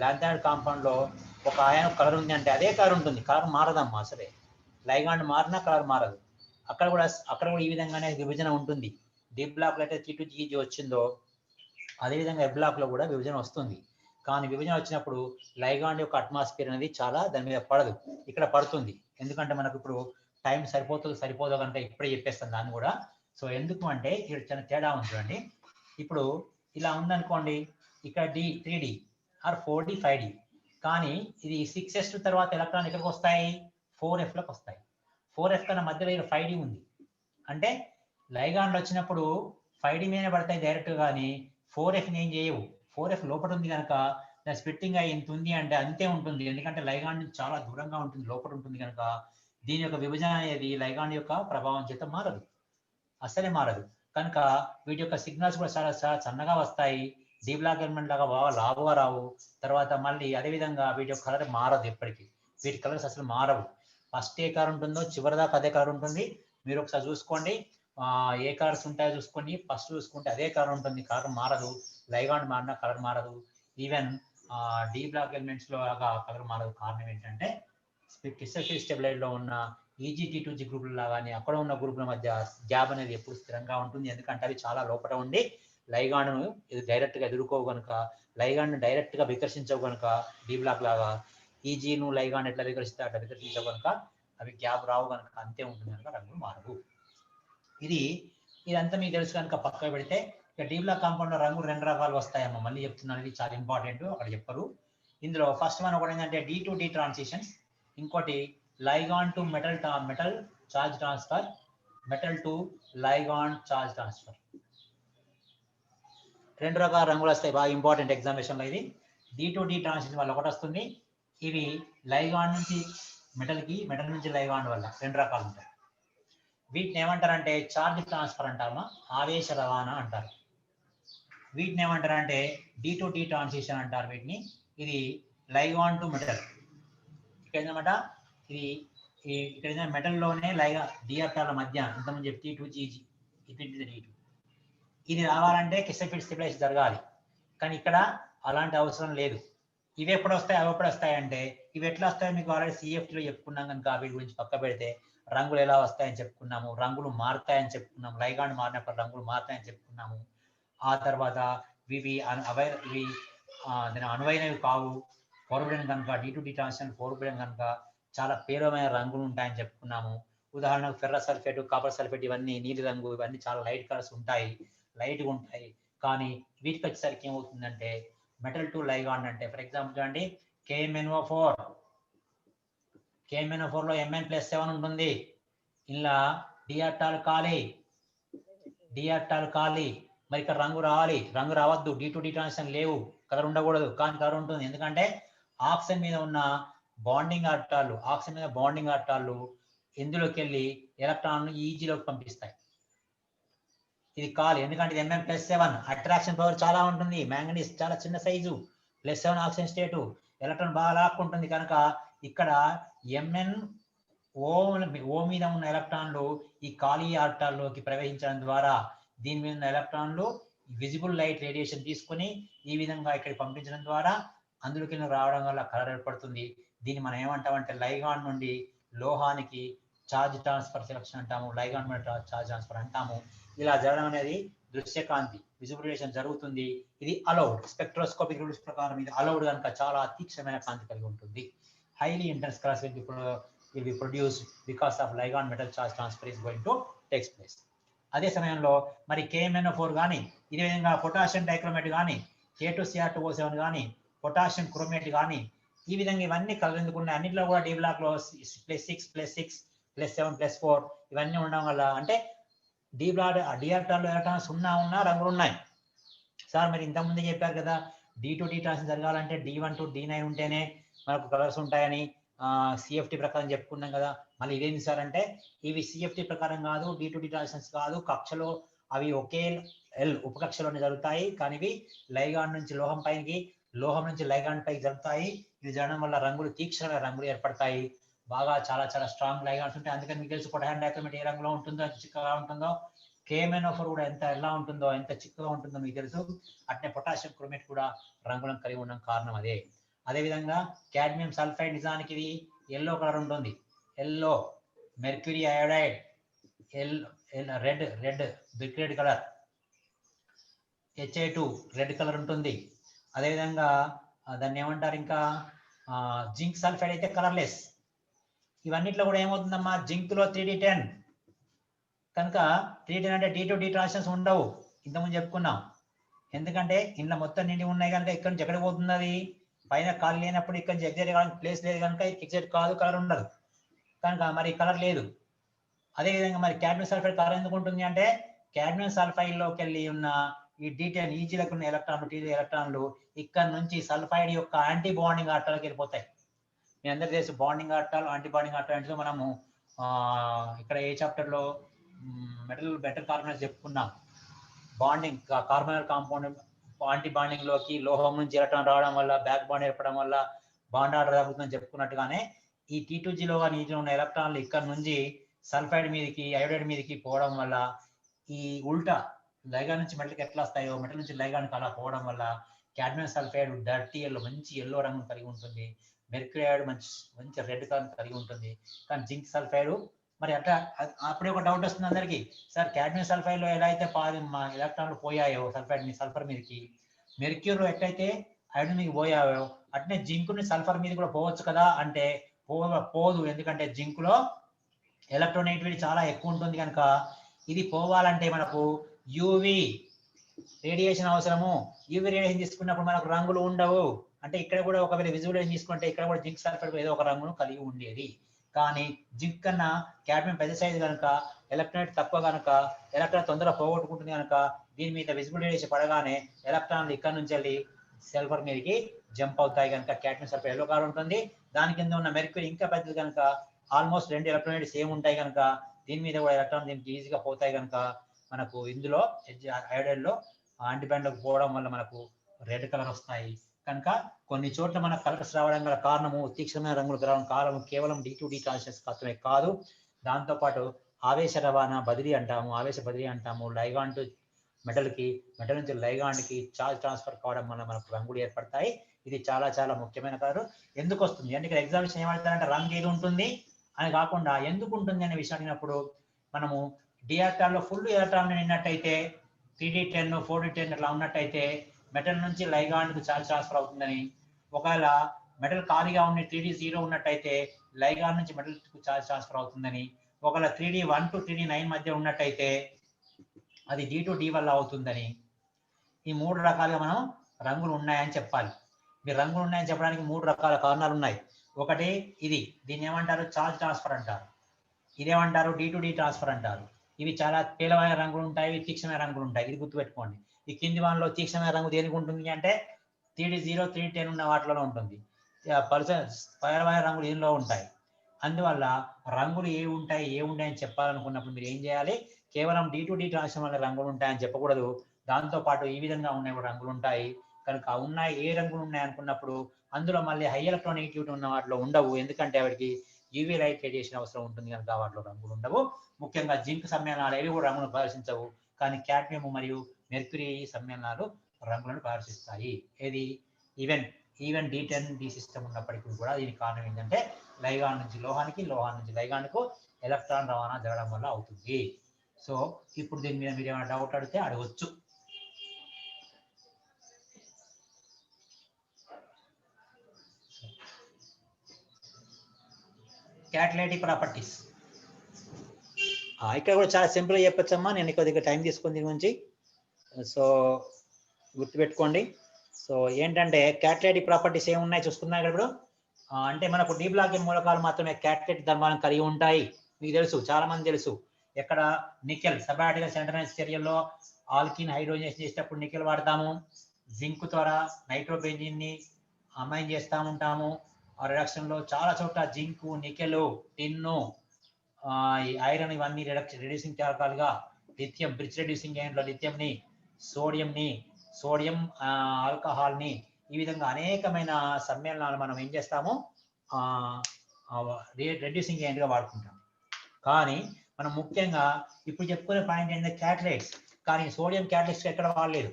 లాంథాయిడ్ compound లో ఒక Ayaan colour ఉంది అంటే అదే colour ఉంటుంది, colour మారదమ్మా. సరే, ligand మారినా colour మారదు. అక్కడ కూడా ఈ విధంగానే విభజన ఉంటుంది. డి బ్లాక్ లో అయితే T2G వచ్చిందో అదేవిధంగా ఎఫ్ బ్లాక్ లో కూడా విభజన వస్తుంది. కానీ విభజన వచ్చినప్పుడు లైగాండ్ యొక్క అట్మాస్ఫియర్ అనేది చాలా దాని మీద పడదు, ఇక్కడ పడుతుంది. ఎందుకంటే మనకు ఇప్పుడు టైం సరిపోదో కంటే ఇప్పుడే చెప్పేస్తాను దాన్ని కూడా. సో ఎందుకు అంటే ఇక్కడ చిన్న తేడా ఉంది చూడండి. ఇప్పుడు ఇలా ఉందనుకోండి, ఇక్కడ D3D ఆర్ 4D 5D, కానీ ఇది 6s తర్వాత ఎలక్ట్రాన్ ఎక్కడికి వస్తాయి, 4f లకు వస్తాయి. 4f కన్నా మధ్యలో 5D ఉంది అంటే లైగాండ్ వచ్చినప్పుడు 5D మీదనే పడతాయి డైరెక్ట్, కానీ 4f ఏం చేయవు. 4f లోపల ఉంది కనుక స్ప్లిట్టింగ్ అయి ఇంత ఉంది అంటే అంతే ఉంటుంది, ఎందుకంటే లైగాండ్ నుంచి చాలా దూరంగా ఉంటుంది, లోపల ఉంటుంది కనుక దీని యొక్క విభజన అనేది లైగాండ్ యొక్క ప్రభావం చేత మారదు, అస్సలే మారదు. కనుక వీటి యొక్క సిగ్నల్స్ కూడా చాలా చాలా సన్నగా వస్తాయి, డీ బ్లాక్ ఎలిమెంట్ లాగా బాగా లావుగా రావు. తర్వాత మళ్ళీ అదేవిధంగా వీటి యొక్క కలర్ మారదు, ఎప్పటికీ వీటి కలర్స్ అసలు మారవు. ఫస్ట్ ఏ కలర్ ఉంటుందో చివరిదాకా అదే కలర్ ఉంటుంది. మీరు ఒకసారి చూసుకోండి, ఏ కలర్స్ ఉంటాయో చూసుకోండి, ఫస్ట్ చూసుకుంటే అదే కలర్ ఉంటుంది, కలర్ మారదు. లైగాండ్ మారినా కలర్ మారదు, ఈవెన్ డీ బ్లాక్ ఎలిమెంట్స్ లో లాగా కలర్ మారదు. కారణం ఏంటంటే క్రిస్టల్ స్టెబిలైజ్ లో ఉన్న EG-T2G గ్రూపుల లాగానే అక్కడ ఉన్న గ్రూపుల మధ్య గ్యాప్ అనేది ఎప్పుడు స్థిరంగా ఉంటుంది, ఎందుకంటే అవి చాలా లోపల ఉండి లైగాండ్ను డైరెక్ట్ గా ఎదుర్కోవు కనుక, లైగాండ్ డైరెక్ట్ గా వికర్షించవు కనుక, డీ బ్లాక్ లాగా ఈజీను లైగాండ్ ఎట్లా వికర్షిస్తే అట్లా వికర్షించవు కనుక అవి గ్యాప్ రావు కనుక అంతే ఉంటుంది కనుక రంగులు మారవు. ఇదంతా మీకు తెలుసు కనుక పక్క పెడితే ఇక డీ బ్లాక్ కాంపౌండ్ లో రంగులు 2 రకాలు వస్తాయమ్మా, మళ్ళీ చెప్తున్నాను, ఇది చాలా ఇంపార్టెంట్, అక్కడ చెప్పరు. ఇందులో ఫస్ట్ వన్ ఒకటి ఏంటంటే D-to-D ట్రాన్సిషన్స్, ఇంకోటి ligand to metal charge transfer, metal to ligand charge transfer. 2 రకాల రంగులు వస్తాయి, బాగా ఇంపార్టెంట్ ఎగ్జామినేషన్ లో. ఇది D-to-D ట్రాన్సిషన్ వల్ల ఒకటి వస్తుంది, ఇవి లైగాండ్ నుంచి మెటల్ కి, మెటల్ నుంచి లైగాండ్ వల్ల 2 రకాలు ఉంటాయి. వీటిని ఏమంటారంటే చార్జ్ ట్రాన్స్ఫర్ అంటామా, ఆవేశ రవాణా అంటారు. వీటిని ఏమంటారంటే D-to-D ట్రాన్సిషన్ అంటారు వీటిని. ఇది లైగాండ్ టు మెటల్, ఇక్కడ ఏంటన్నమాట, ఇది ఇక్కడ మెటల్ లోనే లైగా డిఆర్టాల మధ్య ఇంతకుముందు చెప్పి T2GG D2. ఇది రావాలంటే క్రిస్టల్ స్టెబిలైజ్ జరగాలి, కానీ ఇక్కడ అలాంటి అవసరం లేదు. ఇవి ఎప్పుడు వస్తాయి, అవి ఎప్పుడు వస్తాయి అంటే, ఇవి ఎట్లా వస్తాయో మీకు ఆల్రెడీ CFTలో చెప్పుకున్నాం కనుక వీటి గురించి పక్క పెడితే, రంగులు ఎలా వస్తాయని చెప్పుకున్నాము, రంగులు మారుతాయని చెప్పుకున్నాము, లైగాండ్ మారినప్పుడు రంగులు మారుతాయని చెప్పుకున్నాము. ఆ తర్వాత ఇవి అనువైనవి కావు, ఫోర్బిడెన్ కనుక, D-to-D ట్రాన్సిషన్ ఫోర్బిడెన్ కనుక చాలా పేలవమైన రంగులు ఉంటాయని చెప్పుకున్నాము. ఉదాహరణకు ఫెర్రస్ సల్ఫేట్, కాపర్ సల్ఫేట్ ఇవన్నీ నీలి రంగు, ఇవన్నీ చాలా లైట్ కలర్స్ ఉంటాయి, లైట్గా ఉంటాయి. కానీ వీటికి వచ్చేసరికి ఏమవుతుందంటే మెటల్ టు లైగాండ్ అంటే, ఫర్ ఎగ్జాంపుల్ చూడండి, KMnO4 లో Mn+7 ఉంటుంది, ఇలా డిఆర్టాలు ఖాళీ, మరి ఇక్కడ రంగు రావాలి, రంగు రావద్దు, D-to-D ట్రాన్సిషన్ లేవు, కలర్ ఉండకూడదు, కానీ కలర్ ఉంటుంది, ఎందుకంటే ఆక్సిజన్ మీద ఉన్న బాండింగ్ ఆర్టాలు ఇందులోకి వెళ్ళి ఎలక్ట్రాన్లు ఈజీలోకి పంపిస్తాయి. ఇది ఖాళీ, ఎందుకంటే ఇది Mn+7, అట్రాక్షన్ పవర్ చాలా ఉంటుంది, మ్యాంగనీస్ చాలా చిన్న సైజు, +7 ఆక్సిజన్ స్టేటు, ఎలక్ట్రాన్ బాగా లాక్కుంటుంది కనుక ఇక్కడ MnO మీద ఉన్న ఎలక్ట్రాన్లు ఈ ఖాళీ ఆర్టాల్లోకి ప్రవహించడం ద్వారా దీని మీద ఉన్న ఎలక్ట్రాన్లు విజిబుల్ లైట్ రేడియేషన్ తీసుకొని ఈ విధంగా ఇక్కడికి పంపించడం ద్వారా అందులోకి రావడం వల్ల కలర్ ఏర్పడుతుంది. దీన్ని మనం ఏమంటామంటే లైగాండ్ నుండి లోహానికి చార్జ్ ట్రాన్స్ఫర్ సెలక్షన్ అంటాము, లైగాండ్ మీద చార్జ్ ట్రాన్స్ఫర్ అంటాము. ఇలా జరగడం అనేది దృశ్యకాంతి విజువలైజేషన్ జరుగుతుంది. ఇది అలౌడ్, స్పెక్ట్రోస్కోపిక్ రూల్స్ ప్రకారం ఇది అలౌడ్ కనుక చాలా తీక్షణమైన కాంతి కలిగి ఉంటుంది. Highly intense colours will be produced because of ligand metal charge transfer is going to takes place. అదే సమయంలో మరి KMnO4 కానీ, ఇదే విధంగా పొటాషియం డైక్రోమేట్ కానీ, K2Cr2O7 కానీ, పొటాషియం క్రోమేట్ కానీ, ఈ విధంగా ఇవన్నీ కలర్ ఎందుకున్నాయి, అన్నింటిలో కూడా డీ బ్లాక్ లో +6 +6 +7 +4 ఇవన్నీ ఉండడం వల్ల, అంటే డిఆర్టాల్లో ఎలక్ట్రాన్స్ ఉన్నా రంగులు ఉన్నాయి. సార్ మరి ఇంతకుముందే చెప్పారు కదా, D-to-D ట్రాన్సిషన్ జరగాలంటే D1 to D9 ఉంటేనే మనకు కలర్స్ ఉంటాయని CFT ప్రకారం చెప్పుకున్నాం కదా. మళ్ళీ ఇదేంటి సార్ అంటే, ఇవి CFT ప్రకారం కాదు, D-to-D ట్రాన్సిషన్స్ కాదు, కక్షలో అవి ఒకే ఉపకక్షలోనే జరుగుతాయి, కానీ ఇవి లైగాండ్ నుంచి లోహం పైకి, లోహం నుంచి లైగాండ్ పైకి జరుగుతాయి. ఇవి జరగడం వల్ల రంగులు తీక్షణమైన రంగులు ఏర్పడతాయి, బాగా చాలా చాలా స్ట్రాంగ్ లైగాండ్స్ ఉంటాయి. అందుకని మీకు తెలుసు పొటాషియం డైక్రోమేట్ ఏ రంగులో ఉంటుందో, ఎంత చిక్కగా ఉంటుందో, KMnO4 కూడా ఎలా ఉంటుందో, ఎంత చిక్కగా ఉంటుందో మీకు తెలుసు. అట్నే పొటాషియం క్రోమేట్ కూడా రంగులను కలిగి ఉండడం కారణం అదే. అదేవిధంగా కాడ్మియం సల్ఫైడ్ నిజానికి ఇది ఎల్లో కలర్ ఉంటుంది, yellow. Mercury iodide red brick red colour, HA2 red colour ఉంటుంది. అదేవిధంగా దాన్ని ఏమంటారు, ఇంకా జింక్ సల్ఫైడ్ అయితే కలర్లెస్. ఇవన్నిట్లో కూడా ఏమవుతుందమ్మా, జింక్ లో 3D10 కనుక 3D10 అంటే D-to-D ట్రాన్సిషన్స్ ఉండవు, ఇంతకుముందు చెప్పుకున్నాం. ఎందుకంటే ఇంట్లో మొత్తం నిండి ఉన్నాయి కనుక ఇక్కడ నుంచి ఎక్కడ పోతుంది, అది పైన ఖాళీ లేనప్పుడు ఇక్కడ నుంచి ఎగ్జైట్ కావడానికి ప్లేస్ లేదు కనుక ఎగ్జైట్ కాదు, కలర్ ఉండదు కనుక మరి కలర్ లేదు. అదేవిధంగా మరి కాడ్మియం సల్ఫైడ్ కలర్ ఎందుకు ఉంటుంది అంటే, కాడ్మియం సల్ఫైడ్ లోకి వెళ్ళి ఉన్న ఈ D10 ఈజీలకు ఉన్న ఎలక్ట్రాన్లు T ఎలక్ట్రాన్లు ఇక్కడ నుంచి సల్ఫైడ్ యొక్క యాంటీ బాండింగ్ ఆర్టాలకు వెళ్ళిపోతాయి. మీ అందరికీ తెలుసు బాండింగ్ ఆర్టాలు యాంటీ బాండింగ్ ఆర్టాలు అంటే మనము ఇక్కడ ఏ చాప్టర్ లో మెటల్ కార్బోనేట్ చెప్పుకున్నాం. బాండింగ్ కార్బోనల్ కాంపౌండ్ యాంటీ బాండింగ్ లోకి లోహం నుంచి ఎలక్ట్రాన్ రావడం వల్ల బ్యాక్ బాండ్ ఏర్పడడం వల్ల బాండ్ ఆర్డర్ తగ్గుతుందని చెప్పుకున్నట్టుగానే ఈ T2Gలో ఉన్న ఎలక్ట్రాన్లు ఇక్కడ నుంచి సల్ఫైడ్ మీదకి అయోడైడ్ మీదకి పోవడం వల్ల ఈ ఉల్టా లైగాన్ నుంచి మెటల్కి ఎట్లా వస్తాయో మెటల్ నుంచి లైగాన్కి అలా పోవడం వల్ల కాడ్మియం సల్ఫైడ్ డర్టీ ఎల్లో మంచి ఎల్లో రంగు కలిగి ఉంటుంది. మెర్క్యూరీ అయోడ్ మంచి రెడ్ కలర్ కలిగి ఉంటుంది. కానీ జింక్ సల్ఫైడ్ మరి అట్లా అప్పుడే ఒక డౌట్ వస్తుంది అందరికి, సార్ కాడ్మియం సల్ఫైడ్ లో ఎలా అయితే మా ఎలక్ట్రాన్లు పోయాయో సల్ఫర్ మీదకి, మెర్క్యూరీలో ఎట్లయితే అయోడిన్ మీదకి పోయాయో అట్నే జింకుని సల్ఫర్ మీద కూడా పోవచ్చు కదా అంటే పోదు. ఎందుకంటే జింక్ లో ఎలక్ట్రోనెగటివిటీ చాలా ఎక్కువ ఉంటుంది కనుక ఇది పోవాలంటే మనకు యూవి రేడియేషన్ అవసరము. యూవి రేడియేషన్ తీసుకున్నప్పుడు మనకు రంగులు ఉండవు. అంటే ఇక్కడ కూడా ఒకవేళ విజువలైజేషన్ తీసుకుంటే ఇక్కడ కూడా జింక్ సల్ఫైడ్ ఏదో ఒక రంగును కలిగి ఉండేది. కానీ జింక్ కన్నా కాడ్మియం పెద్ద సైజు కనుక ఎలక్ట్రాన్ తక్కువ కనుక ఎలక్ట్రాన్ తొందరగా పోగొట్టుకుంటుంది కనుక దీని మీద విజిబుల్ రేడియేషన్ పడగానే ఎలక్ట్రాన్లు ఇక్కడ నుంచి వెళ్ళి సల్ఫర్ మీదకి జంప్ అవుతాయి కనుక కాడ్మియం సల్ఫైడ్ ఎల్లో కలర్ ఉంటుంది. దాని కింద ఉన్న మెర్క్యూరీ ఇంకా పెద్దది కనుక ఆల్మోస్ట్ 2 ఎలక్ట్రాన్ సేమ్ ఉంటాయి కనుక దీని మీద కూడా ఎలక్ట్రాన్ దీనికి ఈజీగా పోతాయి కనుక మనకు ఇందులో అయోడైడ్ లో యాంటీబాండ్లోకి పోవడం వల్ల మనకు రెడ్ కలర్ వస్తాయి. కనుక కొన్ని చోట్ల మనకు కలర్స్ రావడం గల కారణము తీక్షణమైన రంగులు రావడం కారణం కేవలం D2D ట్రాన్సిషన్స్ మాత్రమే కాదు, దాంతోపాటు ఆవేశ రవాణా బదిలీ అంటాము, ఆవేశ బదిలీ అంటాము. లైగాన్ టు మెటల్కి, మెటల్ నుంచి లైగాన్కి చార్జ్ ట్రాన్స్ఫర్ కావడం వల్ల మనకు రంగులు ఏర్పడతాయి. ఇది చాలా చాలా ముఖ్యమైన కలర్. ఎందుకు వస్తుంది అంటే ఇక్కడ ఎగ్జామినేషన్ ఏమంటారంటే రంగు ఏది ఉంటుంది అని కాకుండా ఎందుకు ఉంటుంది అనే విషయం అడిగినప్పుడు మనము డిఆర్టార్ లో ఫుల్ ఎలక్ట్రాన్ నిన్నట్టయితే 3D10 4D10 అట్లా ఉన్నట్టయితే మెటల్ నుంచి లైగాండ్ కు చార్జ్ ట్రాన్స్ఫర్ అవుతుందని, ఒకవేళ మెటల్ ఖాళీగా ఉండి 3D0 ఉన్నట్టయితే లైగాండ్ నుంచి మెటల్ కు చార్జ్ ట్రాన్స్ఫర్ అవుతుందని, ఒకవేళ 3D1 to 3D9 మధ్య ఉన్నట్టయితే అది D2D వల్ల అవుతుందని. ఈ 3 రకాలుగా మనం రంగులు ఉన్నాయని చెప్పాలి. మీరు రంగులు ఉన్నాయని చెప్పడానికి 3 రకాల కారణాలు ఉన్నాయి. ఒకటి ఇది, దీన్ని ఏమంటారు చార్జ్ ట్రాన్స్ఫర్ అంటారు. ఇదేమంటారు D2D ట్రాన్స్ఫర్ అంటారు. ఇవి చాలా పేలవమైన రంగులు ఉంటాయి, ఇవి తీక్షణమైన రంగులు ఉంటాయి. ఇది గుర్తుపెట్టుకోండి. ఈ కింది వానలో తీక్షణమైన రంగు దేనికి ఉంటుంది అంటే 3D0 3D10 ఉన్న వాటిలో ఉంటుంది. పేలవమైన రంగులు దీనిలో ఉంటాయి. అందువల్ల రంగులు ఏ ఉంటాయని చెప్పాలనుకున్నప్పుడు మీరు ఏం చేయాలి, కేవలం D2D ట్రాన్స్ఫర్ వల్ల రంగులు ఉంటాయని చెప్పకూడదు. దాంతో పాటు ఈ విధంగా ఉన్నాయి కూడా రంగులు ఉంటాయి కనుక ఉన్నాయి ఏ రంగులు ఉన్నాయి అనుకున్నప్పుడు అందులో మళ్ళీ హై ఎలక్ట్రానెగటివిటీ ఉన్న వాటిలో ఉండవు. ఎందుకంటే వాటికి యూవీ లైట్ రేడియేషన్ అవసరం ఉంటుంది కనుక వాటిలో రంగులు ఉండవు. ముఖ్యంగా జింక్ సమ్మేళనాలు ఏవి కూడా రంగును ప్రదర్శించవు. కానీ కాడ్మియం మరియు మెర్క్యూరీ సమ్మేళనాలు రంగులను ప్రదర్శిస్తాయి. ఏది ఈవెన్ D10D సిస్టమ్ ఉన్నప్పటికీ కూడా దీనికి కారణం ఏంటంటే లైగాన్ నుంచి లోహానికి, లోహాన్ నుంచి లైగాన్కు ఎలక్ట్రాన్ రవాణా జరగడం వల్ల అవుతుంది. సో ఇప్పుడు దీని మీద మీరు ఏమైనా డౌట్ అడిగితే అడగవచ్చు. క్యాటలైటిక్ ప్రాపర్టీస్ ఇక్కడ కూడా చాలా సింపుల్గా చెప్పొచ్చమ్మా. నేను కొద్దిగా టైం తీసుకుని దీని గురించి సో గుర్తుపెట్టుకోండి. సో ఏంటంటే క్యాటలైటిక్ ప్రాపర్టీస్ ఏమున్నాయి చూసుకుందాం ఇక్కడ. ఇప్పుడు అంటే మనకు డి బ్లాక్ మూలకాలు మాత్రమే క్యాటలైటిక్ ధర్మాలను కలిగి ఉంటాయి. మీకు తెలుసు, చాలా మంది తెలుసు. ఎక్కడ నికెల్ సబాటికల్ సెంటరైజ్ చర్యల్లో ఆల్కిన్ హైడ్రోజనేషన్ చేసేటప్పుడు నికెల్ వాడతాము. జింక్ ద్వారా నైట్రోబెంజిన్ ని అమైన్ చేస్తూ ఉంటాము. ఆ రిడక్షన్ లో చాలా చోట్ల జింకు, నికెల్, టిన్ను, ఐరన్ ఇవన్నీ రిడ్యూసింగ్ కారకాలుగా లిథియం బ్రిడ్జ్ రెడ్యూసింగ్ ఏజెంట్లో లిథియంని, సోడియం ఆల్కహాల్ని ఈ విధంగా అనేకమైన సమ్మేళనాలు మనం ఏం చేస్తాము రెడ్యూసింగ్ ఏజెంట్గా వాడుకుంటాం. కానీ మనం ముఖ్యంగా ఇప్పుడు చెప్పుకునే పాయింట్ ఏంటంటే క్యాటలైట్స్. కానీ సోడియం క్యాటలిస్ట్ ఎక్కడ వాడలేదు,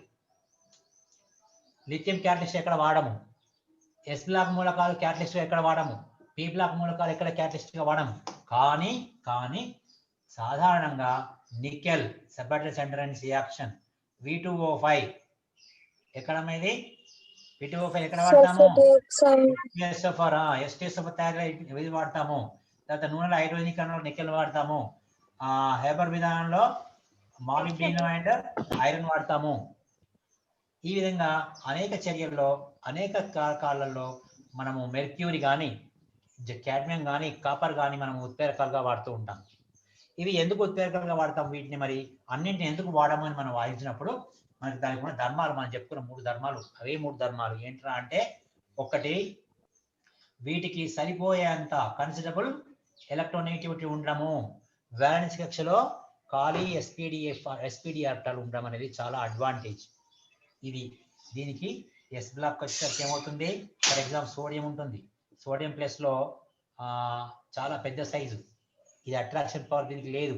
లిథియం క్యాటలిస్ట్ ఎక్కడ వాడము, ఎస్ బ్లాక్ మూలకాలు క్యాటలిస్ట్ ఎక్కడ వాడము, పి బ్లాక్ మూలకాలు ఎక్కడ క్యాటలిస్ట్ గా వాడము. కానీ సాధారణంగా నికెల్ సబాటికల్ సెంటరైజ్ రియాక్షన్ V2O5 ఎక్కడ ఇది V2O5 ఎక్కడ వాడతాము, STSFR తయారు ఇది వాడతాము. తర్వాత నూనెలో హైడ్రోజనీకరణలో నికెల్ వాడతాము. హేబర్ విధానంలో మాలిబ్డినం అండ్ ఐరన్ వాడతాము. ఈ విధంగా అనేక చర్యల్లో అనేక కారకాలలో మనము మెర్క్యూరీ కానీ కాడ్మియం కానీ కాపర్ కానీ మనం ఉత్ప్రేరకాలుగా వాడుతూ ఉంటాం. ఇవి ఎందుకు ఉత్ప్రేరకాలుగా వాడతాం వీటిని, మరి అన్నింటిని ఎందుకు వాడమని మనం వాదించినప్పుడు మనకి దానికి ఉన్న ధర్మాలు మనం చెప్పుకున్న 3 ధర్మాలు, అవే 3 ధర్మాలు ఏంట్రా అంటే, ఒకటి వీటికి సరిపోయేంత కన్సిడరబుల్ ఎలక్ట్రోనెగటివిటీ ఉండడము, వ్యాలెన్స్ కక్షలో ఖాళీ ఎస్పీడి ఆర్టాలు ఉండడం అనేది చాలా అడ్వాంటేజ్. ఇది దీనికి ఎస్ బ్లాక్ వచ్చేసరికి ఏమవుతుంది, ఫర్ ఎగ్జాంపుల్ సోడియం ఉంటుంది, సోడియం ప్లస్ లో చాలా పెద్ద సైజు, ఇది అట్రాక్షన్ పవర్ దీనికి లేదు.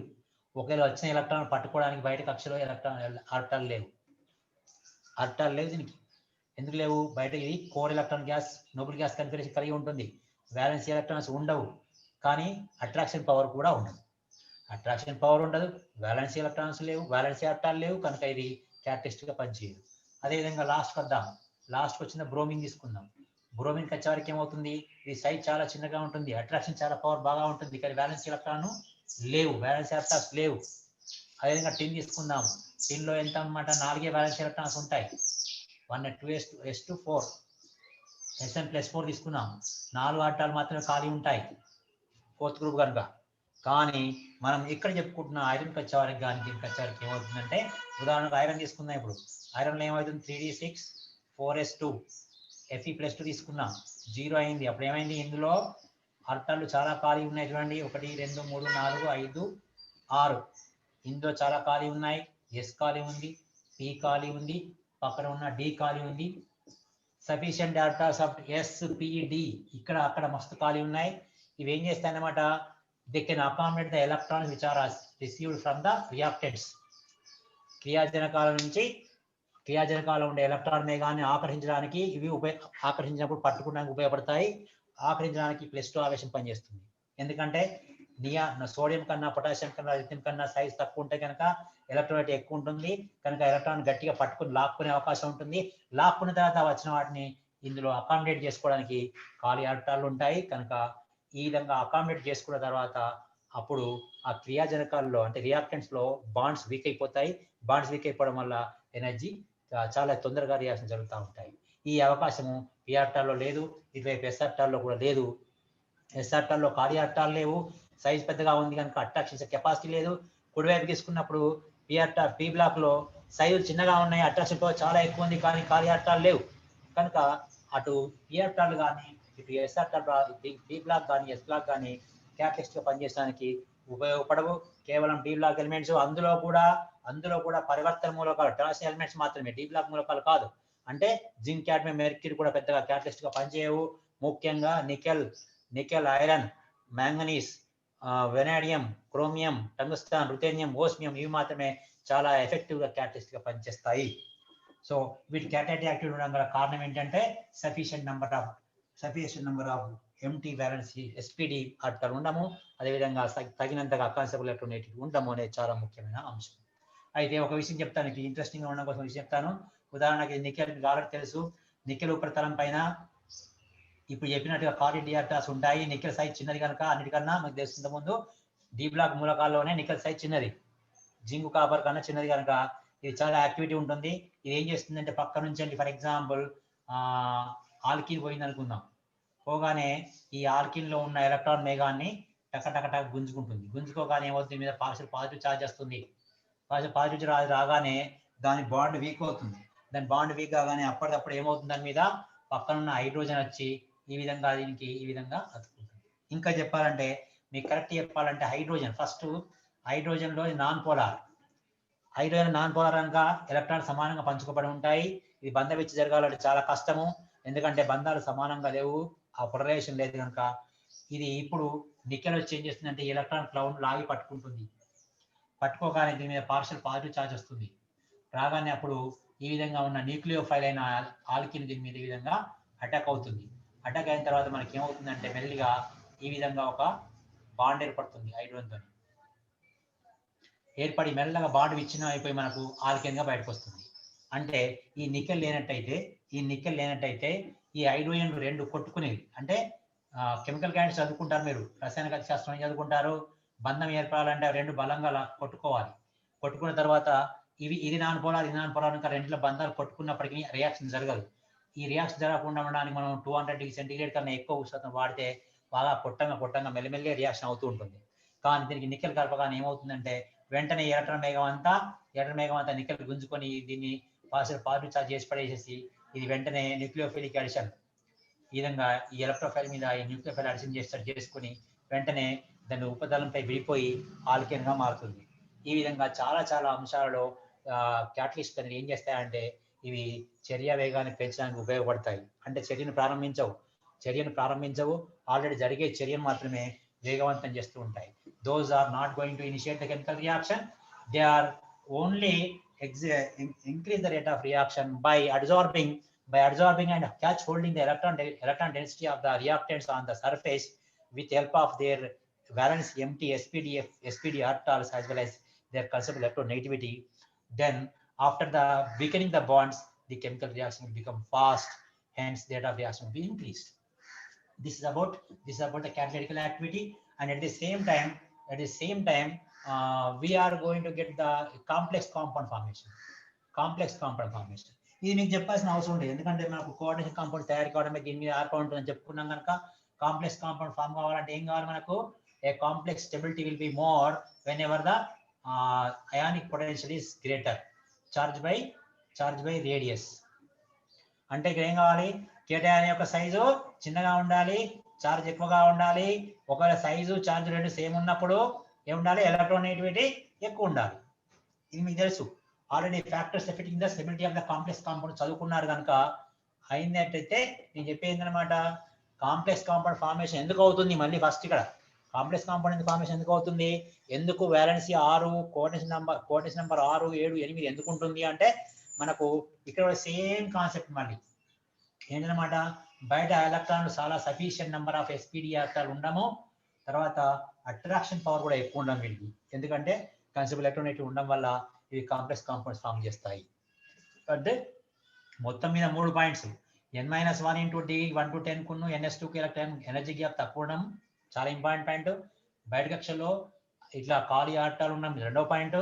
ఒకవేళ వచ్చిన ఎలక్ట్రాన్ పట్టుకోవడానికి బయట కక్షలో ఆర్టాలు లేవు దీనికి. ఎందుకు లేవు? బయట ఇది core electron gas, Nobel gas configuration కలిగి ఉంటుంది. వ్యాలెన్స్ ఎలక్ట్రాన్స్ ఉండవు, కానీ అట్రాక్షన్ పవర్ కూడా ఉండదు. అట్రాక్షన్ పవర్ ఉండదు, వ్యాలెన్స్ ఎలక్ట్రాన్స్ లేవు, వ్యాలెన్స్ ఆర్టాలు లేవు, కనుక ఇది క్యారెక్టరిస్టిక్ గా పనిచేయదు. అదేవిధంగా లాస్ట్ వద్దాం. లాస్ట్ వచ్చిన బ్రోమిన్ తీసుకుందాం. బ్రోమిన్ వచ్చేవారికి ఏమవుతుంది, ఇది సైజ్ చాలా చిన్నగా ఉంటుంది, అట్రాక్షన్ చాలా పవర్ బాగా ఉంటుంది, కానీ వ్యాలెన్స్ ఎలక్ట్రాన్ లేవు, వ్యాలెన్స్ ఆర్టాల్స్ లేవు. అదేవిధంగా టిన్ తీసుకుందాం. టిన్ లో ఎంత అన్నమాట, 4 వ్యాలెన్స్ ఎలక్ట్రాన్స్ ఉంటాయి, 1 2s2 4 Sn+4 తీసుకున్నాం, 4 ఆర్టాలు మాత్రమే ఖాళీ ఉంటాయి ఫోర్త్ గ్రూప్ కనుక. కానీ మనం ఇక్కడ చెప్పుకుంటున్న ఐరన్ వచ్చేవారికి కానీ దీనికి వచ్చేవారికి ఏమవుతుందంటే, ఉదాహరణకు ఐరన్ తీసుకుందాం. ఇప్పుడు ఐరన్ లో ఏమవుతుంది, 3d6 4s2 Fe+2 తీసుకున్నాం, 0 అయింది. అప్పుడు ఏమైంది, ఇందులో ఆర్టాలు చాలా ఖాళీ ఉన్నాయి చూడండి, 1 2 3 4 5 6, ఇందులో చాలా ఖాళీ ఉన్నాయి. ఎస్ ఖాళీ ఉంది, పి ఖాళీ ఉంది, పక్కన ఉన్న డి ఖాళీ ఉంది. సఫిషియంట్ ఆర్టాస్ ఆఫ్ ఎస్పిడి ఇక్కడ అక్కడ మస్తు ఖాళీ ఉన్నాయి. ఇవి ఏం చేస్తాయి అన్నమాట, they can accommodate the electrons which are received from the reactants. క్రియాజనకాల నుంచి క్రియాజనకాలు ఉండే ఎలక్ట్రాన్ మేఘాన్ని ఆకర్షించడానికి ఇవి ఆకర్షించినప్పుడు పట్టుకోవడానికి ఉపయోగపడతాయి. ఆకర్షించడానికి +2 ఆవేశం పనిచేస్తుంది. ఎందుకంటే సోడియం కన్నా పొటాషియం కన్నా లిథియం కన్నా సైజ్ తక్కువ ఉంటే కనుక ఎలక్ట్రోనెట్ ఎక్కువ ఉంటుంది, కనుక ఎలక్ట్రాన్ గట్టిగా పట్టుకుని లాక్కునే అవకాశం ఉంటుంది. లాక్కున్న తర్వాత వచ్చిన వాటిని ఇందులో అకామిడేట్ చేసుకోవడానికి ఖాళీ ఆర్టాలు ఉంటాయి. కనుక ఈ విధంగా అకామిడేట్ చేసుకున్న తర్వాత అప్పుడు ఆ క్రియాజనకాల్లో అంటే రియాక్టెంట్స్ లో బాండ్స్ వీక్ అయిపోతాయి. బాండ్స్ వీక్ అయిపోవడం వల్ల ఎనర్జీ చాలా తొందరగా రియాక్షన్ జరుగుతూ ఉంటాయి. ఈ అవకాశము పి ఆర్టాల్లో లేదు, ఇటువైపు ఎస్ ఆర్టాల్లో కూడా లేదు. ఎస్ ఆర్టాల్లో ఖాళీ ఆర్టాలు లేవు, సైజ్ పెద్దగా ఉంది కనుక అట్రాక్షన్ కెపాసిటీ లేదు. కుడివైపు తీసుకున్నప్పుడు పి బ్లాక్ లో సైజులు చిన్నగా ఉన్నాయి, అట్రాక్షన్ పవర్ చాలా ఎక్కువ ఉంది, కానీ ఖాళీ ఆర్టాలు లేవు. కనుక అటు పి ఆర్టాలు కానీ ఇటు ఎస్ ఆర్టాల్ పి బ్లాక్ కానీ ఎస్ బ్లాక్ కానీ క్యాటలిస్ట్ గా పనిచేయడానికి ఉపయోగపడవు. కేవలం డి బ్లాక్ ఎలిమెంట్స్, అందులో కూడా పరివర్తన మూలకాలు ట్రాన్సిషన్ ఎలిమెంట్స్ మాత్రమే, డి బ్లాక్ మూలకాలు కాదు. అంటే జింక్, క్యాడ్మియం, మెర్క్యూరీ కూడా పెద్దగా క్యాటలిస్ట్ గా పనిచేయవు. ముఖ్యంగా nickel, iron, manganese, vanadium, chromium, tungsten, ruthenium, osmium ఇవి మాత్రమే చాలా ఎఫెక్టివ్ గా క్యాటలిస్ట్ గా పనిచేస్తాయి. సో వీటి క్యాటలిటిక్ యాక్టివిటీ ఉండడం గల కారణం ఏంటంటే sufficient number of empty valence s p d ఆర్టాలు ఉండము, అదేవిధంగా తగినంతగా అకాన్సబుల్ ఎలక్ట్రోనెగటివిటీ ఉండము అనేది చాలా ముఖ్యమైన అంశం. అయితే ఒక విషయం చెప్తాను, ఇది ఇంట్రెస్టింగ్ గా ఉండడం కోసం విషయం చెప్తాను. ఉదాహరణకి నికెల్ ఆల్రెడీ తెలుసు, నికెల్ ఉపరితలం పైన ఇప్పుడు చెప్పినట్టుగా ఖాళీ డి ఆర్టాల్స్ ఉంటాయి. నికెల్ సైజ్ చిన్నది కనుక అన్నిటికన్నా మనకు తెలుసుకుంటే ముందు డి బ్లాక్ మూలకాల్లోనే నికెల్ సైజ్ చిన్నది, జింక్ కాపర్ కన్నా చిన్నది కనుక ఇది చాలా యాక్టివిటీ ఉంటుంది. ఇది ఏం చేస్తుందంటే పక్క నుంచి అంటే ఫర్ ఎగ్జాంపుల్ ఆల్కిన్ పోయింది అనుకుందాం, పోగానే ఈ ఆల్కిన్ లో ఉన్న ఎలక్ట్రాన్ మేఘాన్ని టక గుంజుకోగానే ఏమవుతుంది, మీద పాజిటివ్ ఛార్జ్ వస్తుంది. పాజిటివ్ ఛార్జ్ రాగానే దాని బాండ్ వీక్ అవుతుంది. దాని బాండ్ వీక్ కాగానే అప్పటికప్పుడు ఏమవుతుంది, దాని మీద పక్కనున్న హైడ్రోజన్ వచ్చి ఈ విధంగా దీనికి ఈ విధంగా అతుక్కుంటుంది. ఇంకా చెప్పాలంటే మీకు కరెక్ట్ చెప్పాలంటే హైడ్రోజన్ లో నాన్ పోలార్, కనుక ఎలక్ట్రాన్ సమానంగా పంచుకోబడి ఉంటాయి. ఇది బంధవిచ్చి జరగాలంటే చాలా కష్టము, ఎందుకంటే బంధాలు సమానంగా లేవు, ఆ పొలరైజేషన్ లేదు కనుక. ఇది ఇప్పుడు నికెల్ వచ్చి ఏం చేస్తుందంటే ఎలక్ట్రాన్ క్లౌడ్ లాగి పట్టుకోగానే దీని మీద పాజిటివ్ ఛార్జ్ వస్తుంది. రాగానే అప్పుడు ఈ విధంగా ఉన్న న్యూక్లియోఫైల్ అయిన ఆల్కిన్ దీని మీద ఈ విధంగా అటాక్ అవుతుంది. అటాక్ అయిన తర్వాత మనకి ఏమవుతుందంటే మెల్లిగా ఈ విధంగా ఒక బాండ్ ఏర్పడుతుంది, హైడ్రోజన్తో ఏర్పడి మెల్లగా బాండ్ విచ్ఛిన్నం అయిపోయి మనకు ఆల్కిన్ గా బయటకు వస్తుంది. అంటే ఈ నికెల్ లేనట్టయితే ఈ హైడ్రోజన్ 2 కొట్టుకునేవి. అంటే కెమికల్ క్యారెక్టర్స్ చదువుకుంటారు మీరు, రసాయన శాస్త్రం చదువుకుంటారు. బంధం ఏర్పడాలంటే 2 బలంగా కొట్టుకోవాలి. కొట్టుకున్న తర్వాత ఇది నాన్ పోలార్ ఇంకా రెండులో బంధాలు కొట్టుకున్నప్పటికీ రియాక్షన్ జరగదు. ఈ రియాక్షన్ జరగకుండా ఉండడానికి మనం 200 డిగ్రీ సెంటీగ్రేడ్ కన్నా ఎక్కువ ఉష్ణోగ్రత వాడితే బాగా కొట్టంగా మెల్లమెల్లే రియాక్షన్ అవుతూ ఉంటుంది. కానీ దీనికి నికెల్ కలపగానే ఏమవుతుందంటే వెంటనే ఎలక్ట్రాన్ వేగం అంతా నికెల్ గుంజుకొని దీన్ని పాజిటివ్ చార్జ్ చేసి పడేసేసి ఇది వెంటనే న్యూక్లియోఫిలిక్ అడిషన్, ఈ విధంగా ఈ ఎలక్ట్రోఫైల్ మీద ఈ న్యూక్లియోఫైల్ అడిషన్ చేసుకొని వెంటనే దాని ఉపదళంపై విడిపోయి ఆల్కేన్ గా మారుతుంది. ఈ విధంగా చాలా చాలా అంశాలలో క్యాటలిస్ట్ అనేది ఏం చేస్తాయంటే ఇవి చర్య వేగాన్ని పెంచడానికి ఉపయోగపడతాయి. అంటే చర్యను ప్రారంభించవు, ఆల్రెడీ జరిగే చర్యను మాత్రమే వేగవంతం చేస్తూ ఉంటాయి. Those are not going to initiate the chemical reaction, they are only increase the rate of reaction by absorbing and catch holding the electron density of the reactants on the surface with help of their valence empty SPD orbitals as well as their conserved electronegativity. Then after the weakening the bonds, the chemical reaction will become fast, hence the rate of reaction will be increased. This is about the catalytic activity, and at the same time we are going to get the complex compound formation. ఇది మీకు చెప్పాల్సిన అవసరం ఉండదు, ఎందుకంటే మనకు coordination compound తయారు కావడమే దీని మీద ఆధారపడి ఉంటుందని చెప్పుకున్నాం కనుక. కాంప్లెక్స్ కాంపౌండ్ ఫామ్ కావాలంటే ఏం కావాలి మనకు? A complex stability will be more whenever the ionic potential is greater charge by radius. అంటే ఇక్కడ ఏం కావాలి? కేటయాన్ యొక్క సైజు చిన్నగా ఉండాలి, చార్జ్ ఎక్కువగా ఉండాలి. ఒకవేళ సైజు చార్జ్ రెండు సేమ్ ఉన్నప్పుడు ఏముండాలి? ఎలక్ట్రోనెగటివిటీ ఎక్కువ ఉండాలి. ఇది మీకు తెలుసు, already factors affecting the stability of the complex compound చదువుకున్నారు కనుక అయినట్టయితే నేను చెప్పేది అనమాట. కాంప్లెక్స్ కాంపౌండ్ ఫార్మేషన్ ఎందుకు అవుతుంది? మళ్ళీ ఫస్ట్ ఇక్కడ కాంప్లెక్స్ కాంపౌండ్ ఫార్మేషన్ ఎందుకు అవుతుంది? ఎందుకు వ్యాలెన్సీ 6, కోఆర్డినేషన్ నెంబర్ 6, 7, 8 ఎందుకు ఉంటుంది అంటే మనకు ఇక్కడ సేమ్ కాన్సెప్ట్ మళ్ళీ ఏంటనమాట. బయట ఎలక్ట్రాన్లు చాలా సఫిషియెంట్ నెంబర్ ఆఫ్ ఎస్పీడీ ఎలక్ట్రాన్లు ఉండము, తర్వాత అట్రాక్షన్ పవర్ కూడా ఎక్కువ ఉండడం వీటికి, ఎందుకంటే కన్సర్వ్ ఎలక్ట్రోనెగటివ్ ఉండడం వల్ల ఇవి కాంప్లెక్స్ కాంపౌండ్స్ ఫామ్ చేస్తాయి. అంటే మొత్తం మీద 3 points, n-1 into d 1 to 10 కును ns2కి ఎలక్ట్రాన్ ఎనర్జీ గ్యాప్ తక్కువ ఉండడం చాలా ఇంపార్టెంట్ పాయింట్. బయట కక్షలో ఇట్లా ఖాళీ ఆర్టాలు ఉండడం రెండో పాయింట్.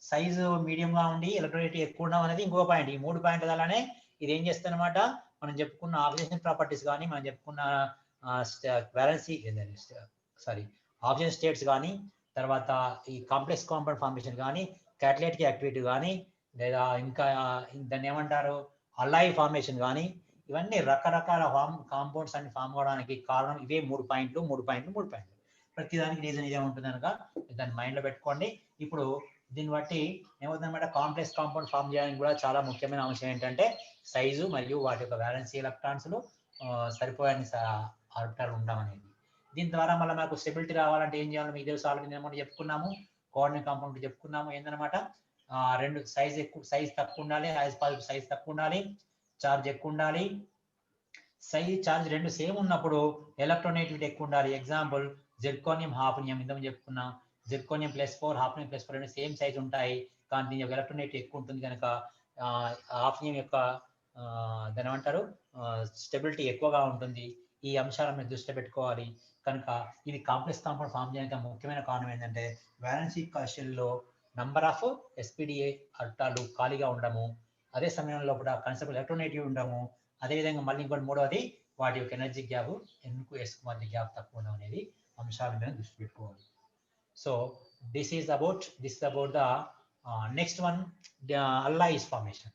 సైజు మీడియం గా ఉండి ఎలక్ట్రోనెగటివ్ ఎక్కువ ఉండడం అనేది ఇంకో పాయింట్. ఈ 3 పాయింట్ల ద్వారానే ఇది ఏం చేస్తుందన్నమాట, మనం చెప్పుకున్న ఆక్సిజన్ ప్రాపర్టీస్ కానీ, మనం చెప్పుకున్న ఆక్సిజన్ స్టేట్స్ కానీ, తర్వాత ఈ కాంప్లెక్స్ కాంపౌండ్ ఫార్మేషన్ కానీ, క్యాటలైటిక్ యాక్టివిటీ కానీ, లేదా ఇంకా దాన్ని ఏమంటారు అల్లాయి ఫార్మేషన్ కానీ, ఇవన్నీ రకరకాల కాంపౌండ్స్ అన్ని ఫామ్ అవడానికి కారణం ఇవే 3 పాయింట్లు. ప్రతిదానికి రీజన్ ఇదే ఉంటుంది కనుక దాన్ని మైండ్ లో పెట్టుకోండి. ఇప్పుడు దీన్ని బట్టి ఏమవుతుందన్నమాట, కాంప్లెక్స్ కాంపౌండ్ ఫామ్ చేయడానికి కూడా చాలా ముఖ్యమైన అంశం ఏంటంటే సైజు మరియు వాటి యొక్క వ్యాలెన్సీ ఎలక్ట్రాన్స్లు సరిపోయని ఆర్బిటాల్ ఉండడం అనేది. దీని ద్వారా మళ్ళీ మనకు స్టెబిలిటీ రావాలంటే ఏం చేయాలో మీకు తెలుసు, ఆల్రెడీ నేను చెప్పుకున్నాము. కోఆర్డినేట్ కాంపౌండ్ చెప్పుకున్నాము. ఏంటనమాట, రెండు సైజ్ తక్కువ ఉండాలి, సైజ్ తక్కువ ఉండాలి, చార్జ్ ఎక్కువ ఉండాలి. చార్జ్ రెండు సేమ్ ఉన్నప్పుడు ఎలక్ట్రోనెగటివిటీ ఎక్కువ ఉండాలి. ఎగ్జాంపుల్ జెర్కోనియం, హాఫ్నియం, ఇంతకు చెప్పుకున్నా. జెర్కోనియం +4, హాఫ్నియం +4 రెండు సేమ్ సైజ్ ఉంటాయి, కానీ దీని యొక్క ఎలక్ట్రోనెగటివిటీ ఎక్కువ ఉంటుంది కనుక హాఫ్నియం యొక్క దాని ఏమంటారు స్టెబిలిటీ ఎక్కువగా ఉంటుంది. ఈ అంశాలను మీరు దృష్టిలో పెట్టుకోవాలి. కనుక ఇది కాంప్లెక్స్ కాంపౌండ్ ఫామ్ చేయడానికి ముఖ్యమైన కారణం ఏంటంటే వ్యాలెన్సీ షెల్లో నంబర్ ఆఫ్ ఎస్పీడీఏ అట్టాలు ఖాళీగా ఉండము, అదే సమయంలో కూడా కన్సర్వ్ ఎలక్ట్రోనెగటివ్ ఉండము, అదేవిధంగా మళ్ళీ ఇంకోటి మూడవది వాటి యొక్క ఎనర్జీ గ్యాప్ ఎన్కు ఎస్కు మధ్య గ్యాప్ తక్కువ ఉండడం అనేది అంశాల మీద దృష్టి పెట్టుకోవాలి. So this is about the next one, alloys formation.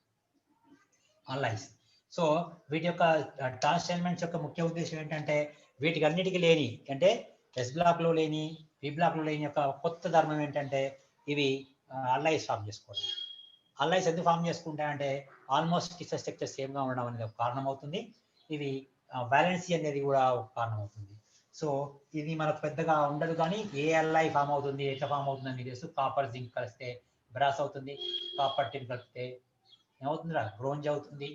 Alloys. So వీటి యొక్క ట్రాన్స్ ఎలిమెంట్స్ యొక్క ముఖ్య ఉద్దేశం ఏంటంటే వీటికి అన్నిటికీ లేని, అంటే ఎస్ బ్లాక్ లో లేని, పి బ్లాక్ లో లేని యొక్క కొత్త ధర్మం ఏంటంటే ఇవి అల్లాయిస్ ఫామ్ చేసుకోవడం. అల్లాయిస్ ఎందుకు ఫామ్ చేసుకుంటాయంటే ఆల్మోస్ట్ కిస్సర్ స్ట్రక్చర్ సేమ్ గా ఉండడం అనేది ఒక కారణం అవుతుంది. ఇది వ్యాలెన్సీ అనేది కూడా ఒక కారణం అవుతుంది. సో ఇది మనకు పెద్దగా ఉండదు, కానీ ఏ అల్లాయి ఫామ్ అవుతుంది, ఎట్లా ఫామ్ అవుతుంది అని తెలుసు. కాపర్ జింక్ కలిస్తే బ్రాస్ అవుతుంది, కాపర్ టిన్ కలిపితే ఏమవుతుందిరా బ్రోంజ్ అవుతుంది,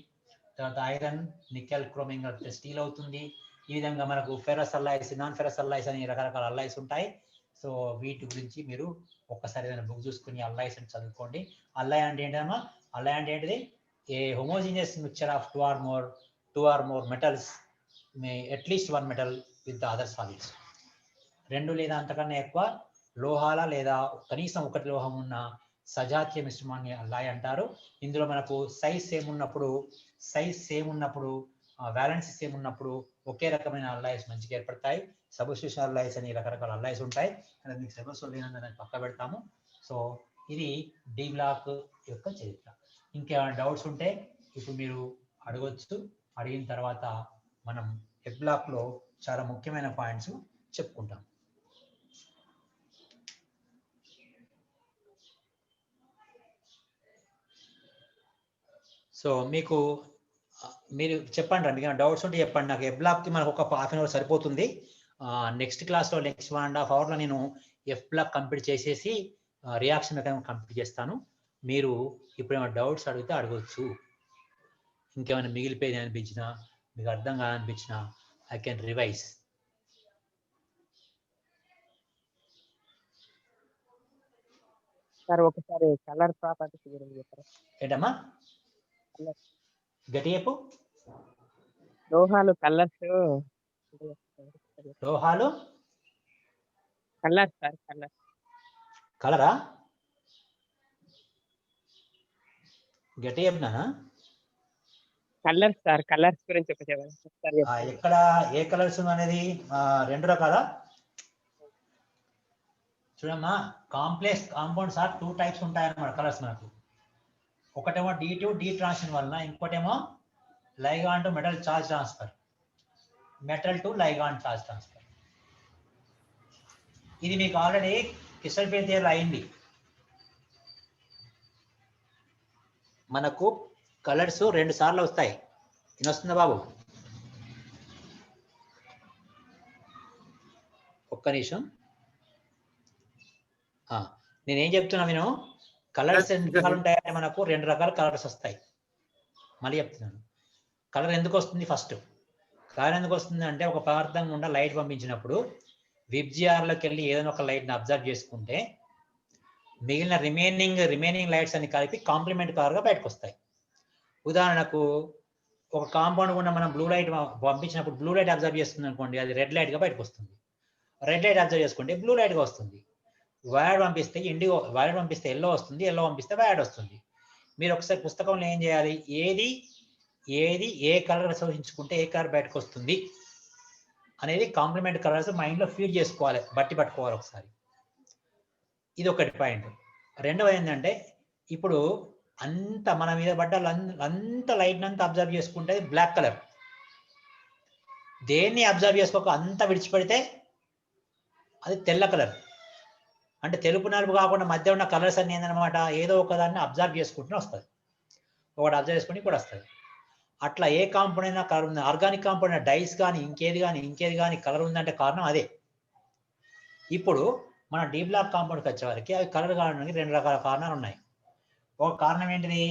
తర్వాత ఐరన్ నికెల్ క్రోమియం కలిపితే స్టీల్ అవుతుంది. ఈ విధంగా మనకు ferrous alloys, non ferrous alloys అని రకరకాల అల్లాయిస్ ఉంటాయి. సో వీటి గురించి మీరు ఒక్కసారి ఏదైనా బుక్ చూసుకుని అల్లాయిస్ అని చదువుకోండి. అల్లాయి అంటే ఏంటమ్మా, అల్లాయి అంటే ఏంటిది, a homogeneous mixture of two or more metals may at least one metal with the other solids. 2 లేదా అంతకన్నా ఎక్కువ లోహాల లేదా కనీసం ఒకటి లోహం ఉన్న సజాతీయ మిశ్రమాన్ని అల్లాయి అంటారు. ఇందులో మనకు సైజ్ సేమ్ ఉన్నప్పుడు వ్యాలెన్సీ సేమ్ ఉన్నప్పుడు ఒకే రకమైన అల్లాయిస్ మంచిగా ఏర్పడతాయి. సబ్స్టిట్యూషన్ అల్లాయిస్ అని రకరకాల అల్లాయిస్ ఉంటాయి. మీకు సిలబస్ లేనందుకు పక్క పెడతాము. సో ఇది డి బ్లాక్ యొక్క చరిత్ర. ఇంకేమైనా డౌట్స్ ఉంటే ఇప్పుడు మీరు అడగొచ్చు. అడిగిన తర్వాత మనం ఎఫ్ బ్లాక్ లో చాలా ముఖ్యమైన పాయింట్స్ చెప్పుకుంటాం. సో మీకు మీరు చెప్పండి రండి, డౌట్స్ ఉంటే చెప్పండి నాకు. ఎఫ్ బ్లాక్ కి మనకు ఒక హాఫ్ అన్ అవర్ సరిపోతుంది. నెక్స్ట్ క్లాస్లో నెక్స్ట్ 1.5 hour లో నేను ఎఫ్ బ్లాక్ కంప్లీట్ చేసేసి రియాక్షన్ మెకానిజం కంప్లీట్ చేస్తాను. మీరు ఇప్పుడు ఏమైనా డౌట్స్ అడిగితే అడగవచ్చు. ఇంకేమైనా మిగిలిపోయింది అనిపించినా, మీకు అర్థం కాదనిపించినా ఐ కెన్ రివైజ్. సార్ ఒకసారి కలర్ ప్రాపర్టీస్ గురించి చెప్పారు. ఏంటమ్మా గట్టి చెప్పు. లోహాలు కలర్స్. లోహాలు కలర్ సార్ కలర్. కలరా? గట్టి చెప్పినా? కలర్స్ సార్ కలర్స్ గురించి ఒకసారి ఎక్కడ ఏ కలర్స్ అనేది 2 రకాలా? చూడమ్మా, కాంప్లెక్స్ కాంపౌండ్స్ ఆర్ 2 types ఉంటాయన్నమాట కలర్స్ మనకు. ఒకటేమో D2 D ట్రాన్సిషన్ వలన, ఇంకోటేమో ligand to metal charge transfer, metal to ligand charge transfer. ఇది మీకు ఆల్రెడీ క్రిస్టల్ ఫీల్డ్ థియరీలో అయింది. మనకు కలర్స్ 2 సార్లు వస్తాయి. ఇది వస్తుందా బాబు? ఒక్క నిమిషం. నేనేం చెప్తున్నా నేను, కలర్స్ ఎన్ని రకాలు ఉంటాయంటే మనకు 2 రకాల కలర్స్ వస్తాయి. మళ్ళీ చెప్తున్నాను, కలర్ ఎందుకు వస్తుంది? ఫస్ట్ కలర్ ఎందుకు వస్తుంది అంటే, ఒక పదార్థం గుండా లైట్ పంపించినప్పుడు విబ్జిఆర్లోకి వెళ్ళి ఏదైనా ఒక లైట్ని అబ్జర్వ్ చేసుకుంటే మిగిలిన రిమైనింగ్ లైట్స్ అన్ని కలిపి కాంప్లిమెంట్ కలర్గా బయటకు వస్తాయి. ఉదాహరణకు ఒక కాంపౌండ్ గుండా మనం బ్లూ లైట్ పంపించినప్పుడు బ్లూ లైట్ అబ్జర్వ్ చేస్తుంది అనుకోండి, అది రెడ్ లైట్గా బయటకు వస్తుంది. రెడ్ లైట్ అబ్జర్వ్ చేసుకుంటే బ్లూ లైట్గా వస్తుంది. వైడ్ పంపిస్తే వైడ్ పంపిస్తే ఎల్లో వస్తుంది, ఎల్లో పంపిస్తే వైడ్ వస్తుంది. మీరు ఒకసారి పుస్తకంలో ఏం చేయాలి, ఏది ఏ కలర్ శోధించుకుంటే ఏ కలర్ బయటకు వస్తుంది అనేది కాంప్లిమెంట్ కలర్స్ మైండ్లో ఫీడ్ చేసుకోవాలి, బట్టి పట్టుకోవాలి ఒకసారి. ఇది ఒకటి పాయింట్. రెండవ ఏంటంటే, ఇప్పుడు అంత మన మీద పడ్డ అంత లైట్ అంతా అబ్జర్వ్ చేసుకుంటే బ్లాక్ కలర్. దేన్ని అబ్జర్వ్ చేసుకోక అంతా విడిచిపెడితే అది తెల్ల కలర్. అంటే తెలుపు నలుపు కాకుండా మధ్య ఉన్న కలర్స్ అన్ని ఏంటనమాట, ఏదో ఒకదాన్ని అబ్జర్వ్ చేసుకుంటూనే వస్తుంది. ఒకటి అబ్జర్వ్ చేసుకుని కూడా వస్తుంది. అట్లా ఏ కాంపౌండ్ అయినా కలర్ ఉంది, ఆర్గానిక్ కాంపౌండ్ అయినా, డైస్ కానీ ఇంకేది కానీ కలర్ ఉందంటే కారణం అదే. ఇప్పుడు మన డి బ్లాక్ కాంపౌండ్కి వచ్చేవారికి అవి కలర్ కావడానికి 2 రకాల కారణాలు ఉన్నాయి. ఒక కారణం ఏంటిది,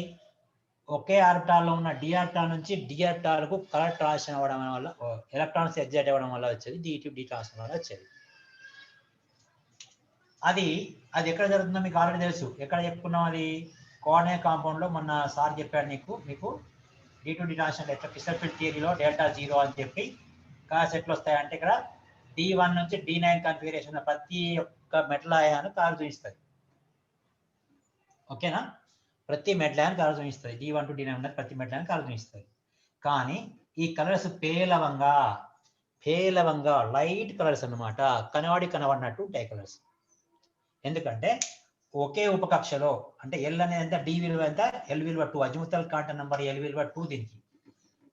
ఒకే ఆర్బిటాల్లో ఉన్న డి ఆర్బిటాల్ నుంచి డి ఆర్బిటాల్కు కలర్ ట్రాన్సిషన్ అవ్వడం వల్ల, ఎలక్ట్రాన్స్ ఎగ్జైట్ అవ్వడం వల్ల వచ్చేది D2 D ట్రాన్సిషన్ వల్ల వచ్చేది. అది ఎక్కడ జరుగుతుందో మీకు ఆల్రెడీ తెలుసు. ఎక్కడ చెప్పుకున్నాం అది? కోఆర్డినేట్ కాంపౌండ్ లో మొన్న సార్ చెప్పాడు మీకు D2 D ట్రాన్సిషన్ ఎట్లా క్రిస్టల్ ఫీల్డ్ థియరీలో ∆0 అని చెప్పి కాస్ ఎట్లా వస్తాయంటే, ఇక్కడ D1 నుంచి D9 కన్ఫిగరేషన్ ప్రతి ఒక్క మెటల్ అయాన్ కలర్ చూపిస్తుంది. ఓకేనా? ప్రతి మెటల్ అయాన్ కలర్ చూపిస్తుంది. D1 to D9 ఉన్నది ప్రతి మెటల్ అయాన్ కలర్ చూపిస్తుంది. కానీ ఈ కలర్స్ పేలవంగా లైట్ కలర్స్ అన్నమాట, కనబడినట్టు ఉంటాయి కలర్స్. ఎందుకంటే ఒకే ఉపకక్షలో, అంటే ఎల్ అనేది ఎంత, డి విలువ ఎంత, ఎల్ విలువ 2, అజిముతల్ క్వాంటం నంబర్ ఎల్ విలువ 2, దీనికి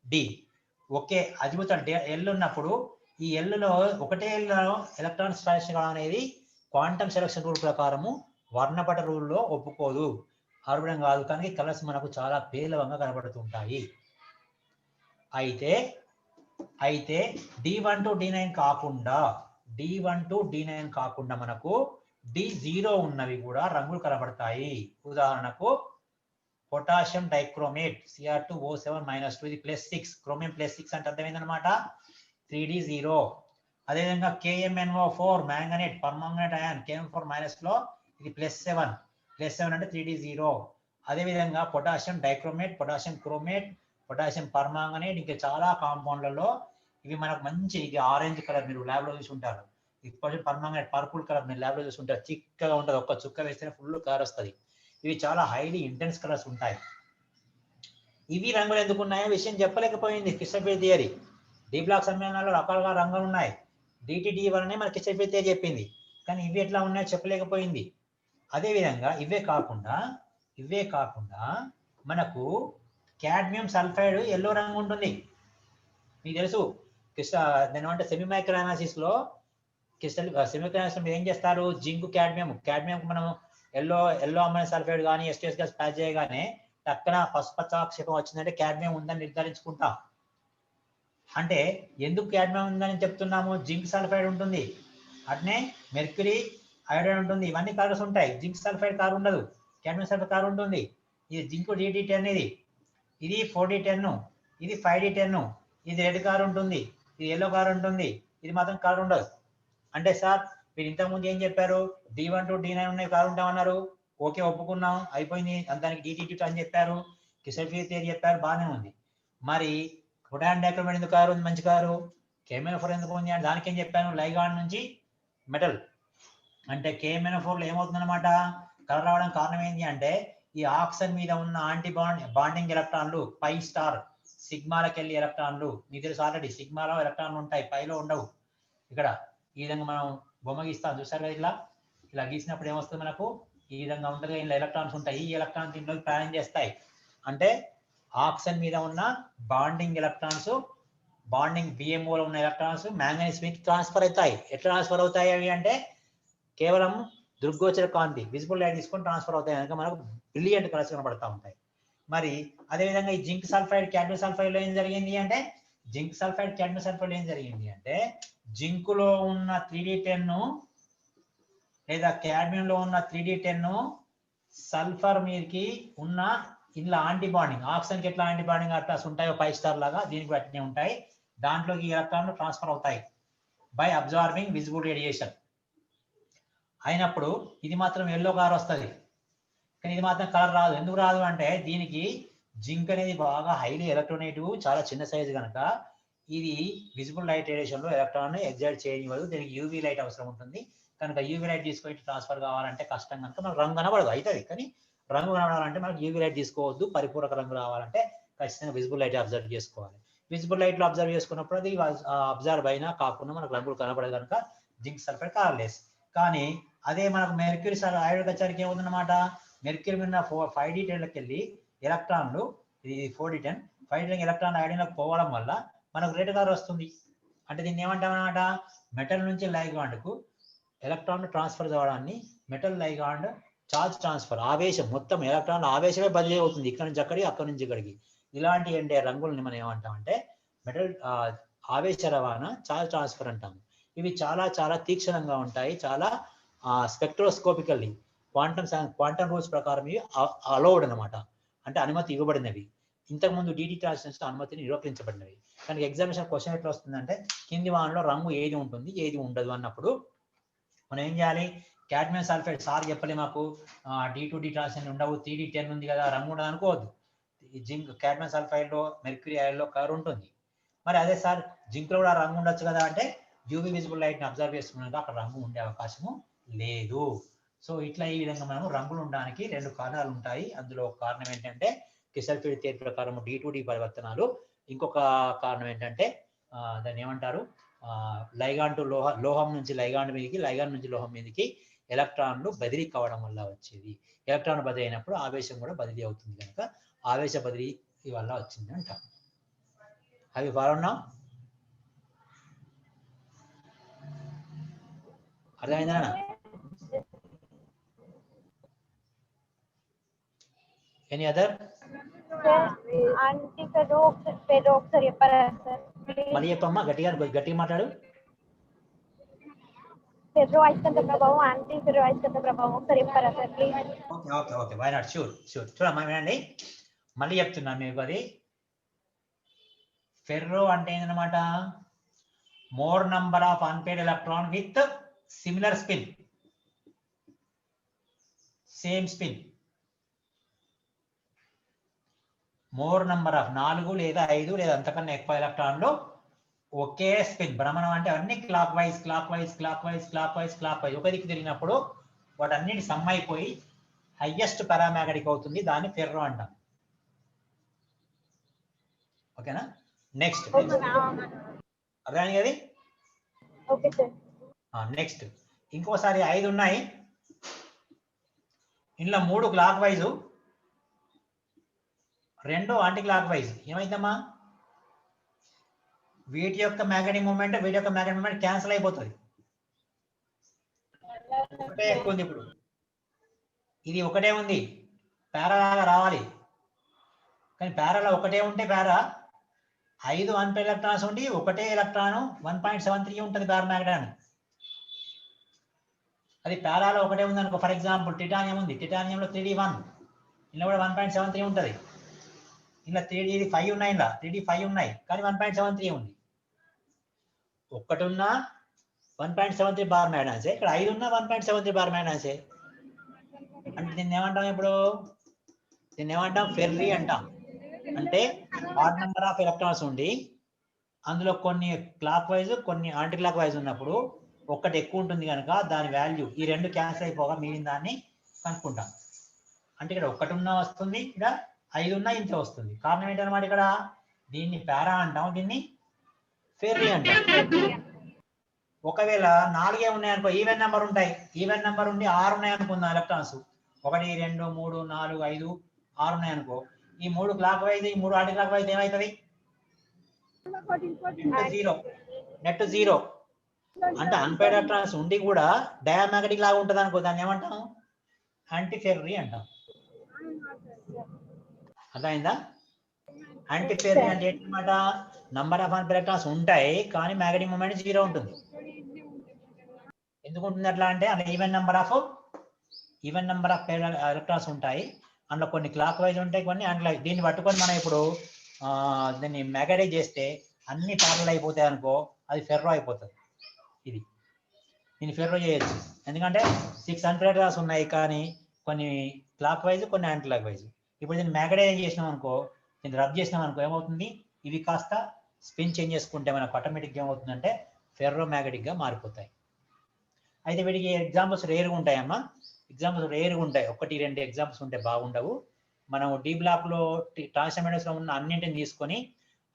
డి ఒకే అజిముతల్ ఎల్ ఉన్నప్పుడు ఈ ఎల్లో ఒకటే ఎలక్ట్రాన్ ట్రాన్సిషన్ అనేది క్వాంటం సెలక్షన్ రూల్ ప్రకారము వర్ణపట రూల్లో ఒప్పుకోదు, ఆర్బిడం కాదు. కానీ కలర్స్ మనకు చాలా పేలవంగా కనబడుతుంటాయి. అయితే D1 to D9 కాకుండా మనకు D0 ఉన్నవి కూడా రంగులు కనబడతాయి. ఉదాహరణకు పొటాషియం డైక్రోమేట్ Cr2O7-2, ఇది +6, క్రోమియం +6 అంటే అర్థమైందనమాట, 3D0. అదేవిధంగా KMnO4 మ్యాంగనేట్ పర్మాంగనేట్ అయాన్ KM4- లో ఇది +7 అంటే 3D0. అదేవిధంగా potassium dichromate, potassium chromate, potassium permanganate, ఇంకా చాలా కాంపౌండ్లలో ఇవి మనకు మంచి, ఇది ఆరెంజ్ కలర్ మీరు ల్యాబ్ లో చూసి ఉంటారు. ఇప్పుడు పర్మాంగనేట్ పర్పుల్ కలర్ మీరు ల్యాబ్ లో చూసి ఉంటారు, చిక్కగా ఉంటుంది, ఒక్క చుక్క వేస్తేనే ఫుల్ కలర్ వస్తుంది. ఇవి చాలా హైలీ ఇంటెన్స్ కలర్స్ ఉంటాయి. ఇవి రంగులు ఎందుకు ఉన్నాయో విషయం చెప్పలేకపోయింది crystal field theory. D block సమ్మేళనాల్లో రకాలుగా రంగులు ఉన్నాయి. D1 వలనే మన క్రిస్టల్ ఫీల్డ్ థియరీ చెప్పింది, కానీ ఇవి ఎట్లా ఉన్నాయో చెప్పలేకపోయింది. అదే విధంగా ఇవే కాకుండా మనకు కాడ్మియం సల్ఫైడ్ ఎల్లో రంగు ఉంటుంది. మీకు తెలుసు దాని అంటే సెమీ మైక్రో అనాలిసిస్ లో సెమీ మైక్రో అనాలిసిస్ ఏం చేస్తారు, జింక్ కాడ్మియం మనం ఎల్లో అమైనో సల్ఫైడ్ కానీ ఎస్టీఎస్ గ్యాస్ ప్యాచ్ చేయగానే పక్కన పసుపచ్చాక్షేపం వచ్చిందంటే కాడ్మియం ఉందని నిర్ధారించుకుంటాం. అంటే ఎందుకు కాడ్మియం ఉందని చెప్తున్నాము, జింక్ సల్ఫైడ్ ఉంటుంది, అట్నే మెర్క్యూరీ ఐరన్ ఉంటుంది, ఇవన్నీ కార్బన్స్ ఉంటాయి. జింక్ సల్ఫైడ్ కార్ ఉండదు, కాడ్మియం సల్ఫైడ్ కార్ ఉంటుంది. ఇది జింక్ DD10 ఇది 4D10, ఇది 5D10, ఇది రెడ్ కార్ ఉంటుంది, ఇది ఎల్లో కార్ ఉంటుంది, ఇది మాత్రం కార్ ఉండదు. అంటే సార్ మీరు ఇంతకుముందు ఏం చెప్పారు, D1 to D9 ఉన్నాయి కార్ ఉంటామన్నారు, ఓకే ఒప్పుకున్నాం, అయిపోయింది. దానికి DT2 అని చెప్పారు, కిసల్ఫియర్ థియరీ చెప్పారు, బాగానే ఉంది. మరి పొటాషియం డైక్రోమేట్ ఎందుకు కారు ఉంది, మంచి కారు. KMnO4 ఎందుకు ఉంది అంటే దానికి ఏం చెప్పాను, లైగాండ్ నుంచి మెటల్ అంటే KMnO4 లో ఏమవుతుందన్నమాట, కలర్ రావడానికి కారణం ఏంటి అంటే ఈ ఆక్సిజన్ మీద ఉన్న బాండింగ్ ఎలక్ట్రాన్లు పై స్టార్ సిగ్మాలకు వెళ్ళి ఎలక్ట్రాన్లు, మీకు తెలుసు ఆల్రెడీ సిగ్మాలో ఎలక్ట్రాన్లు ఉంటాయి, పైలో ఉండవు. ఇక్కడ ఈ విధంగా మనం బొమ్మ గీస్తాం చూసారు కదా, ఇలా గీసినప్పుడు ఏమొస్తుంది మనకు, ఈ విధంగా ఉంటుంది, ఇలా ఎలక్ట్రాన్స్ ఉంటాయి. ఈ ఎలక్ట్రాన్ దీంట్లో ప్రయాణం చేస్తాయి. అంటే ఆక్సిజన్ మీద ఉన్న బాండింగ్ ఎలక్ట్రాన్స్, బాండింగ్ BMO లో ఉన్న ఎలక్ట్రాన్స్ మ్యాంగనీస్ మీద ట్రాన్స్ఫర్ అవుతాయి. ఎట్లా ట్రాన్స్ఫర్ అవుతాయి అవి అంటే కేవలం దృగ్గోచర కాంతి విజిబుల్ లైట్ తీసుకొని ట్రాన్స్ఫర్ అవుతాయి కనుక మనకు బ్రిలియంట్ కలర్స్ కనబడతా ఉంటాయి. మరి అదేవిధంగా ఈ జింక్ సల్ఫైడ్ కాడ్మియం సల్ఫైడ్ లో ఏం జరిగింది అంటే జింక్ లో ఉన్న 3D10 లేదా కాడ్మియం లో ఉన్న 3D10 సల్ఫర్ మీదకి ఉన్న ఇలా యాంటీబాండింగ్, ఆక్సిజన్ కి ఎట్లా యాంటీబాండింగ్ అట్రాస్ ఉంటాయో 5 స్టార్ లాగా దీనికి అట్నే ఉంటాయి. దాంట్లోకి ఎలక్ట్రాన్లు ట్రాన్స్ఫర్ అవుతాయి బై అబ్జార్బింగ్ విజిబుల్ రేడియేషన్. అయినప్పుడు ఇది మాత్రం ఎల్లో కలర్ వస్తుంది, కానీ ఇది మాత్రం కలర్ రాదు. ఎందుకు రాదు అంటే దీనికి జింక్ అనేది బాగా హైలీ ఎలక్ట్రోనెగటివ్, చాలా చిన్న సైజు కనుక ఇది విజిబుల్ లైట్ రేడియేషన్ లో ఎలక్ట్రాన్ ఎగ్జైట్ చేయనివ్వదు. దీనికి యూవీ లైట్ అవసరం ఉంటుంది కనుక యూవీ లైట్ తీసుకొని ట్రాన్స్ఫర్ కావాలంటే కష్టం కనుక మనకు రంగు కనబడదు. అవుతుంది కానీ రంగు కనబడాలంటే మనకు యూవీ లైట్ తీసుకోవద్దు. పరిపూరక రంగు రావాలంటే ఖచ్చితంగా విజిబుల్ లైట్ అబ్జర్వ్ చేసుకోవాలి. విజిబుల్ లైట్ లో అబ్జర్వ్ చేసుకున్నప్పుడు అది అబ్జర్వ్ అయినా కాకుండా మనకు రంగులు కనబడదు కనుక జింక్ సల్ఫైడ్ కలర్లెస్. కానీ అదే మనకు మెర్క్యూరీ ఐరన్ వచ్చరికి ఏమవుతుందన్నమాట, మెర్క్యూరీ మీద 5D10కి వెళ్ళి ఎలక్ట్రాన్లు, ఇది 4D10 5D10 ఎలక్ట్రాన్ ఐరన్లకు పోవడం వల్ల మనకు రెడ్ కలర్ వస్తుంది. అంటే దీన్ని ఏమంటామన్నమాట, మెటల్ నుంచి లైగాండ్కు ఎలక్ట్రాన్ ట్రాన్స్ఫర్ కావడాన్ని మెటల్ లైగాండ్ చార్జ్ ట్రాన్స్ఫర్, ఆవేశం, మొత్తం ఎలక్ట్రాన్ ఆవేశమే బదిలీ అవుతుంది, ఇక్కడ నుంచి అక్కడికి అక్కడి నుంచి ఇక్కడికి. ఇలాంటి అంటే రంగుల్ని మనం ఏమంటామంటే మెటల్ ఆవేశ రవాణా, చార్జ్ ట్రాన్స్ఫర్ అంటాము. ఇవి చాలా చాలా తీక్షణంగా ఉంటాయి, చాలా స్పెక్ట్రోస్కోపికల్లీ క్వాంటమ్ రూల్స్ ప్రకారం ఇవి అలౌడ్ అనమాట, అంటే అనుమతి ఇవ్వబడినవి. ఇంతకుముందు DT ట్రాన్సిషన్స్ అనుమతిని నిరూపించబడినవి. కానీ ఎగ్జామినేషన్ క్వశ్చన్ ఎట్లా వస్తుందంటే కింది వానలో రంగు ఏది ఉంటుంది ఏది ఉండదు అన్నప్పుడు మనం ఏం చేయాలి, కాడ్మియం సల్ఫైడ్ సార్ చెప్పలే మాకు D2D ట్రాన్సిషన్ ఉండవు, 3D10 ఉంది కదా రంగు ఉండదు అనుకోవద్దు. జింక్ కాడ్మియం సల్ఫైడ్ లో మెర్క్యూరీ ఐరన్ లో కలర్ ఉంటుంది. మరి అదే సార్ జింక్ లో కూడా రంగు ఉండొచ్చు కదా అంటే యూవీ విజిబుల్ లైట్ ని అబ్జర్వ్ చేస్తున్నాక అక్కడ రంగు ఉండే అవకాశము లేదు. సో ఇట్లా ఈ విధంగా మనం రంగులు ఉండడానికి 2 కారణాలు ఉంటాయి. అందులో ఒక కారణం ఏంటంటే కిసల్ఫియర్ థియరీ ప్రకారం D2D పరివర్తనాలు, ఇంకొక కారణం ఏంటంటే దాన్ని ఏమంటారు, లైగాండ్ టు లోహం నుంచి లైగాండ్ మీదకి, లైగాండ్ నుంచి లోహం మీదకి ఎలక్ట్రాన్లు బదిలీ కావడం వల్ల వచ్చేది. ఎలక్ట్రాన్ బదిలీ అయినప్పుడు ఆవేశం కూడా బదిలీ అవుతుంది కనుక ఆవేశ బదిలీ వల్ల వచ్చింది అంటాం. అవి ఫాలోనా, అర్థమైందా? Any other? యాంటీ ఫెర్రో ఒకసారి చెప్పారా సార్? మళ్ళీ చెప్పమ్మా, గట్టిగా మాట్లాడు. ఫెర్రో అయస్కాంత ప్రభావం, యాంటీ ఫెర్రో అయస్కాంత ప్రభావం ఒకసారి చెప్పారా sir please? Okay okay why not, sure చూడమ్మా వినండి, మళ్ళీ చెప్తున్నా మీకు. అది ఫెర్రో అంటే ఏంటన్నమాట, more number of unpaired electron with similar spin, same spin. More number of 4 లేదా 5 లేదా అంతకన్నా ఎక్కువ ఎలక్ట్రాన్లు ఒకే స్పిన్, భ్రమణం అంటే అన్ని క్లాక్ వైజ్ ఒక దిక్కు తిరిగినప్పుడు వాటన్నిటి సమ్ అయిపోయి హైయెస్ట్ పారామాగ్నెటిక్ అవుతుంది, దాన్ని ఫెర్రో అంటాం. ఓకేనా? నెక్స్ట్ అదే అది. Okay sir. నెక్స్ట్ ఇంకోసారి 5 ఉన్నాయి, ఇందులో 3 clock wise, 2 anti clock wise. ఏమైందమ్మా? వీటి యొక్క మ్యాగ్నెటిక్ మూమెంట్ వీటి యొక్క మ్యాగ్నెటిక్ మూమెంట్ క్యాన్సిల్ అయిపోతుంది. ఒకటే ఎక్కువ ఉంది. ఇప్పుడు ఇది ఒకటే ఉంది, పారాలాగా రావాలి. కానీ పారాలో ఒకటే ఉంటే పారా 5 అన్పేర్డ్ ఎలక్ట్రాన్స్ ఉండి ఒకటే ఎలక్ట్రాన్ 1.73 ఉంటుంది పారామాగ్నెటాన్. అది పారాలో ఒకటే ఉంది అనుకో. ఫర్ ఎగ్జాంపుల్ టిటానియం ఉంది, టిటానియంలో 3d1, ఇలా కూడా 1.73 ఉంటుంది. ఇలా 3d 5 ఉన్నాయి, ఇలా 3d 5 ఉన్నాయి, కానీ 1.73 ఉంది. ఒక్కటి ఉన్నా 1.73 బార్ మ్యాగ్నాన్సే, ఇక్కడ 5 ఉన్నా 1.73 బార్ మ్యాగ్నాన్సే. అంటే దీన్ని ఏమంటాం? ఇప్పుడు దీన్ని ఏమంటాం? ఫెర్రీ అంటాం. అంటే ఆడ్ నెంబర్ ఆఫ్ ఎలక్ట్రాన్స్ ఉండి అందులో కొన్ని క్లాక్ వైజ్ కొన్ని యాంటీ క్లాక్ వైజ్ ఉన్నప్పుడు ఒక్కటి ఎక్కువ ఉంటుంది కనుక దాని వాల్యూ ఈ 2 క్యాన్సిల్ అయిపోగా మిగిలిన దాన్ని కనుక్కుంటాం. అంటే ఇక్కడ ఒకటి ఉన్నా వస్తుంది, ఇక్కడ 5 ఉన్నా ఇంత వస్తుంది. కారణం ఏంటన్నమాట? ఇక్కడ దీన్ని పారా అంటాం, దీన్ని ఫెర్రీ అంటాం. ఒకవేళ 4 ఉన్నాయనుకో, ఈవెన్ నెంబర్ ఉంటాయి, ఈవెన్ నెంబర్ ఉండి 6 ఉన్నాయి అనుకుందాం ఎలక్ట్రాన్స్. 1 2 3 4 5 6 ఉన్నాయి అనుకో. ఈ 3 క్లాక్ వైజ్, ఈ 3 యాంటీ క్లాక్ వైజ్ ఏమవుతుంది? 0, నెట్ 0. అంటే అన్పేర్డ్ ఎలక్ట్రాన్స్ ఉండి కూడా డయామాగ్నెటిక్ లాగా ఉంటుంది అనుకో, దాన్ని ఏమంటాం? యాంటీ ఫెర్రీ అంటాం. అర్థమైందా? యాంటీ ఫెర్రీ అంటే ఏంటన్నమాట? నంబర్ ఆఫ్ అన్పేర్డ్ ఎలక్ట్రాన్స్ ఉంటాయి కానీ మ్యాగ్నెటిక్ మూమెంట్ 0 ఉంటుంది. ఎందుకు ఉంటుంది అట్లా అంటే అలా ఈవెన్ నెంబర్ ఆఫ్ ఎలక్ట్రాన్స్ ఉంటాయి, అందులో కొన్ని క్లాక్ వైజ్ ఉంటాయి, కొన్ని యాంటీ. దీన్ని పట్టుకొని మనం ఇప్పుడు దీన్ని మ్యాగ్నెటైజ్ చేస్తే అన్ని ప్యారలల్ అయిపోతాయి అనుకో, అది ఫెర్రో అయిపోతుంది. ఇది దీన్ని ఫెర్రో చేయొచ్చు, ఎందుకంటే 6 అన్పేర్డ్ ఎలక్ట్రాన్స్ ఉన్నాయి కానీ కొన్ని క్లాక్ వైజ్ కొన్ని యాంటీ క్లాక్ వైజ్. ఇప్పుడు దీన్ని మ్యాగ్నెటైజ్ చేసినాం అనుకో, దీన్ని రబ్ చేసినాం అనుకో, ఏమవుతుంది? ఇవి కాస్త స్పిన్ చేంజ్ చేసుకుంటే మనకు ఆటోమేటిక్గా ఏమవుతుందంటే ఫెర్రో మ్యాగ్నెటిక్ గా మారిపోతాయి. అయితే వీటికి ఎగ్జాంపుల్స్ రేరుగా ఉంటాయమ్మా, ఎగ్జాంపుల్స్ రేరుగా ఉంటాయి. 1 2 ఎగ్జాంపుల్స్ ఉంటే బాగుండవు. మనం డి బ్లాక్ లో ట్రాన్స్ఫర్మేటర్స్ లో ఉన్న అన్నింటిని తీసుకొని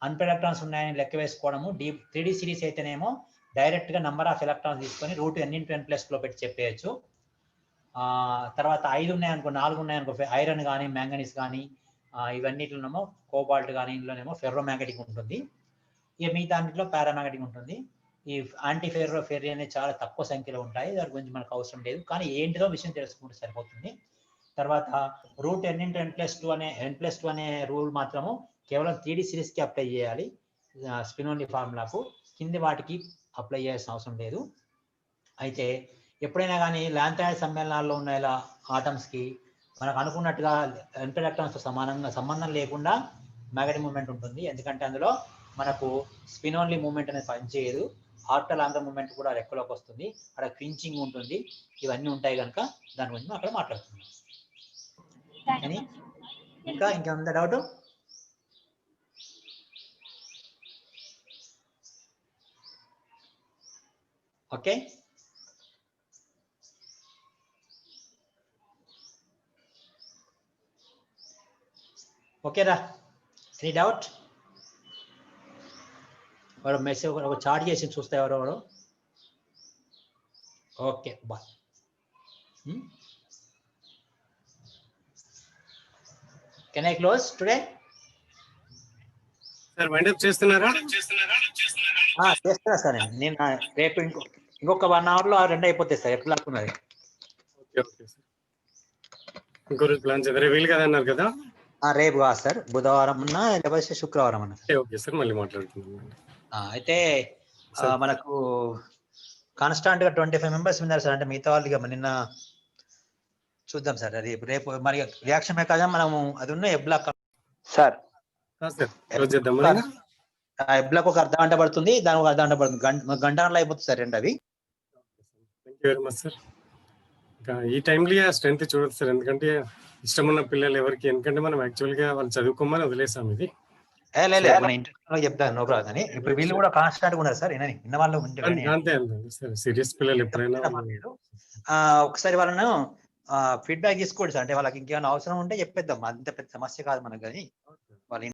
అన్పేర్డ్ ఎలక్ట్రాన్స్ ఉన్నాయని లెక్క వేసుకోవడము. 3D సిరీస్ అయితేనేమో డైరెక్ట్ గా నంబర్ ఆఫ్ ఎలక్ట్రాన్స్ తీసుకొని రూట్ n+n+ లో పెట్టి చెప్పేయచ్చు. తర్వాత 5 ఉన్నాయనుకో, 4 ఉన్నాయనుకో, ఐరన్ కానీ మ్యాంగనీస్ కానీ ఇవన్నిటిలోనేమో కోబాల్ట్ కానీ ఇందులోనేమో ఫెర్రో మ్యాగ్నెటిక్ ఉంటుంది. ఇక మిగతా అన్నింటిలో పారామాగ్నెటిక్ ఉంటుంది. ఈ యాంటీ ఫెర్రీ అనేది చాలా తక్కువ సంఖ్యలో ఉంటాయి, దాని గురించి మనకు అవసరం లేదు, కానీ ఏంటిదో విషయం తెలుసుకుంటే సరిపోతుంది. తర్వాత రూట్ n+2 అనే రూల్ మాత్రము కేవలం 3D సిరీస్ కి అప్లై చేయాలి, స్పినోలి ఫార్ములాకు. కింది వాటికి అప్లై చేయాల్సిన అవసరం లేదు. అయితే ఎప్పుడైనా కానీ లాంథాయిడ్ సమ్మేళనాల్లో ఉన్న ఇలా ఆటమ్స్ కి మనకు అనుకున్నట్టుగా అన్పేర్డ్ ఎలక్ట్రాన్స్ తో సంబంధం లేకుండా మ్యాగ్నెటిక్ మూమెంట్ ఉంటుంది. ఎందుకంటే అందులో మనకు స్పిన్ ఓన్లీ మూమెంట్ అనేది పనిచేయదు, ఆర్టల్ ఆంగల్ మూమెంట్ కూడా లెక్కలోకి వస్తుంది, అక్కడ క్వించింగ్ ఉంటుంది, ఇవన్నీ ఉంటాయి కనుక దాని గురించి అక్కడ మాట్లాడుతున్నాం. ఇంకేముందా డౌట్? ఓకే, ఓకేరా? Any doubt? వాడు మెసేజ్ ఒక చార్ట్ చేసి చూస్తే ఎవరెవరు. Okay, bye. Can I close today? Sir wind up చేస్తున్నారా? చేస్తున్నా సార్. నేను రేపు ఇంకొక 1 hour లో 2 అయిపోతాయి సార్. ఎట్లా ఉన్నది? Okay okay sir. ఇంకో రోజు ప్లాన్ చేద్దాం. రేపు వీలు కదా అన్నారు కదా? రేపు కాదు సార్, బుధవారం అన్నా లేకపోతే శుక్రవారం అన్నా. ఓకే సార్, మళ్ళీ మాట్లాడుతున్నాం. అయితే మనకు కాన్స్టాంట్ గా 25 మెంబర్స్ ఉన్నారు సార్. అంటే మిగతా వాళ్ళు ఇక నిన్న చూద్దాం సార్, అది రేపు మరి రియాక్షన్ మెకానిజం మనము అది ఉన్న ఎబ్లాక్ సార్. ఎబ్లాక్ ఒక అర్ధ గంట పడుతుంది, దానికి ఒక అర్ధ గంట పడుతుంది, గంటలో అయిపోతుంది సార్ 2 అవి. Thank you very much sir. ఇంకా ఈ టైంలో స్ట్రెంత్ చూడదు సార్, ఎందుకంటే ఇష్టం ఉన్న పిల్లలు ఎవరికి, ఎందుకంటే మనం యాక్చువల్ గా వాళ్ళు చదువుకోమని వదిలేసాం. ఇది మన ఇంటర్వ్యూలో చెప్తాను, నో ప్రాబ్లం అని. ఇప్పుడు వీళ్ళు కూడా కాన్స్టాంట్ గా ఉన్నారు సార్, విన్న వాళ్ళు అంతే సార్. సీరియస్ పిల్లలు ఎప్పుడైనా ఒకసారి వాళ్ళను ఫీడ్బ్యాక్ తీసుకోండి సార్. అంటే వాళ్ళకి ఇంకేమైనా అవసరం ఉంటే చెప్పేద్దాం, అంత పెద్ద సమస్య కాదు మనకు. కానీ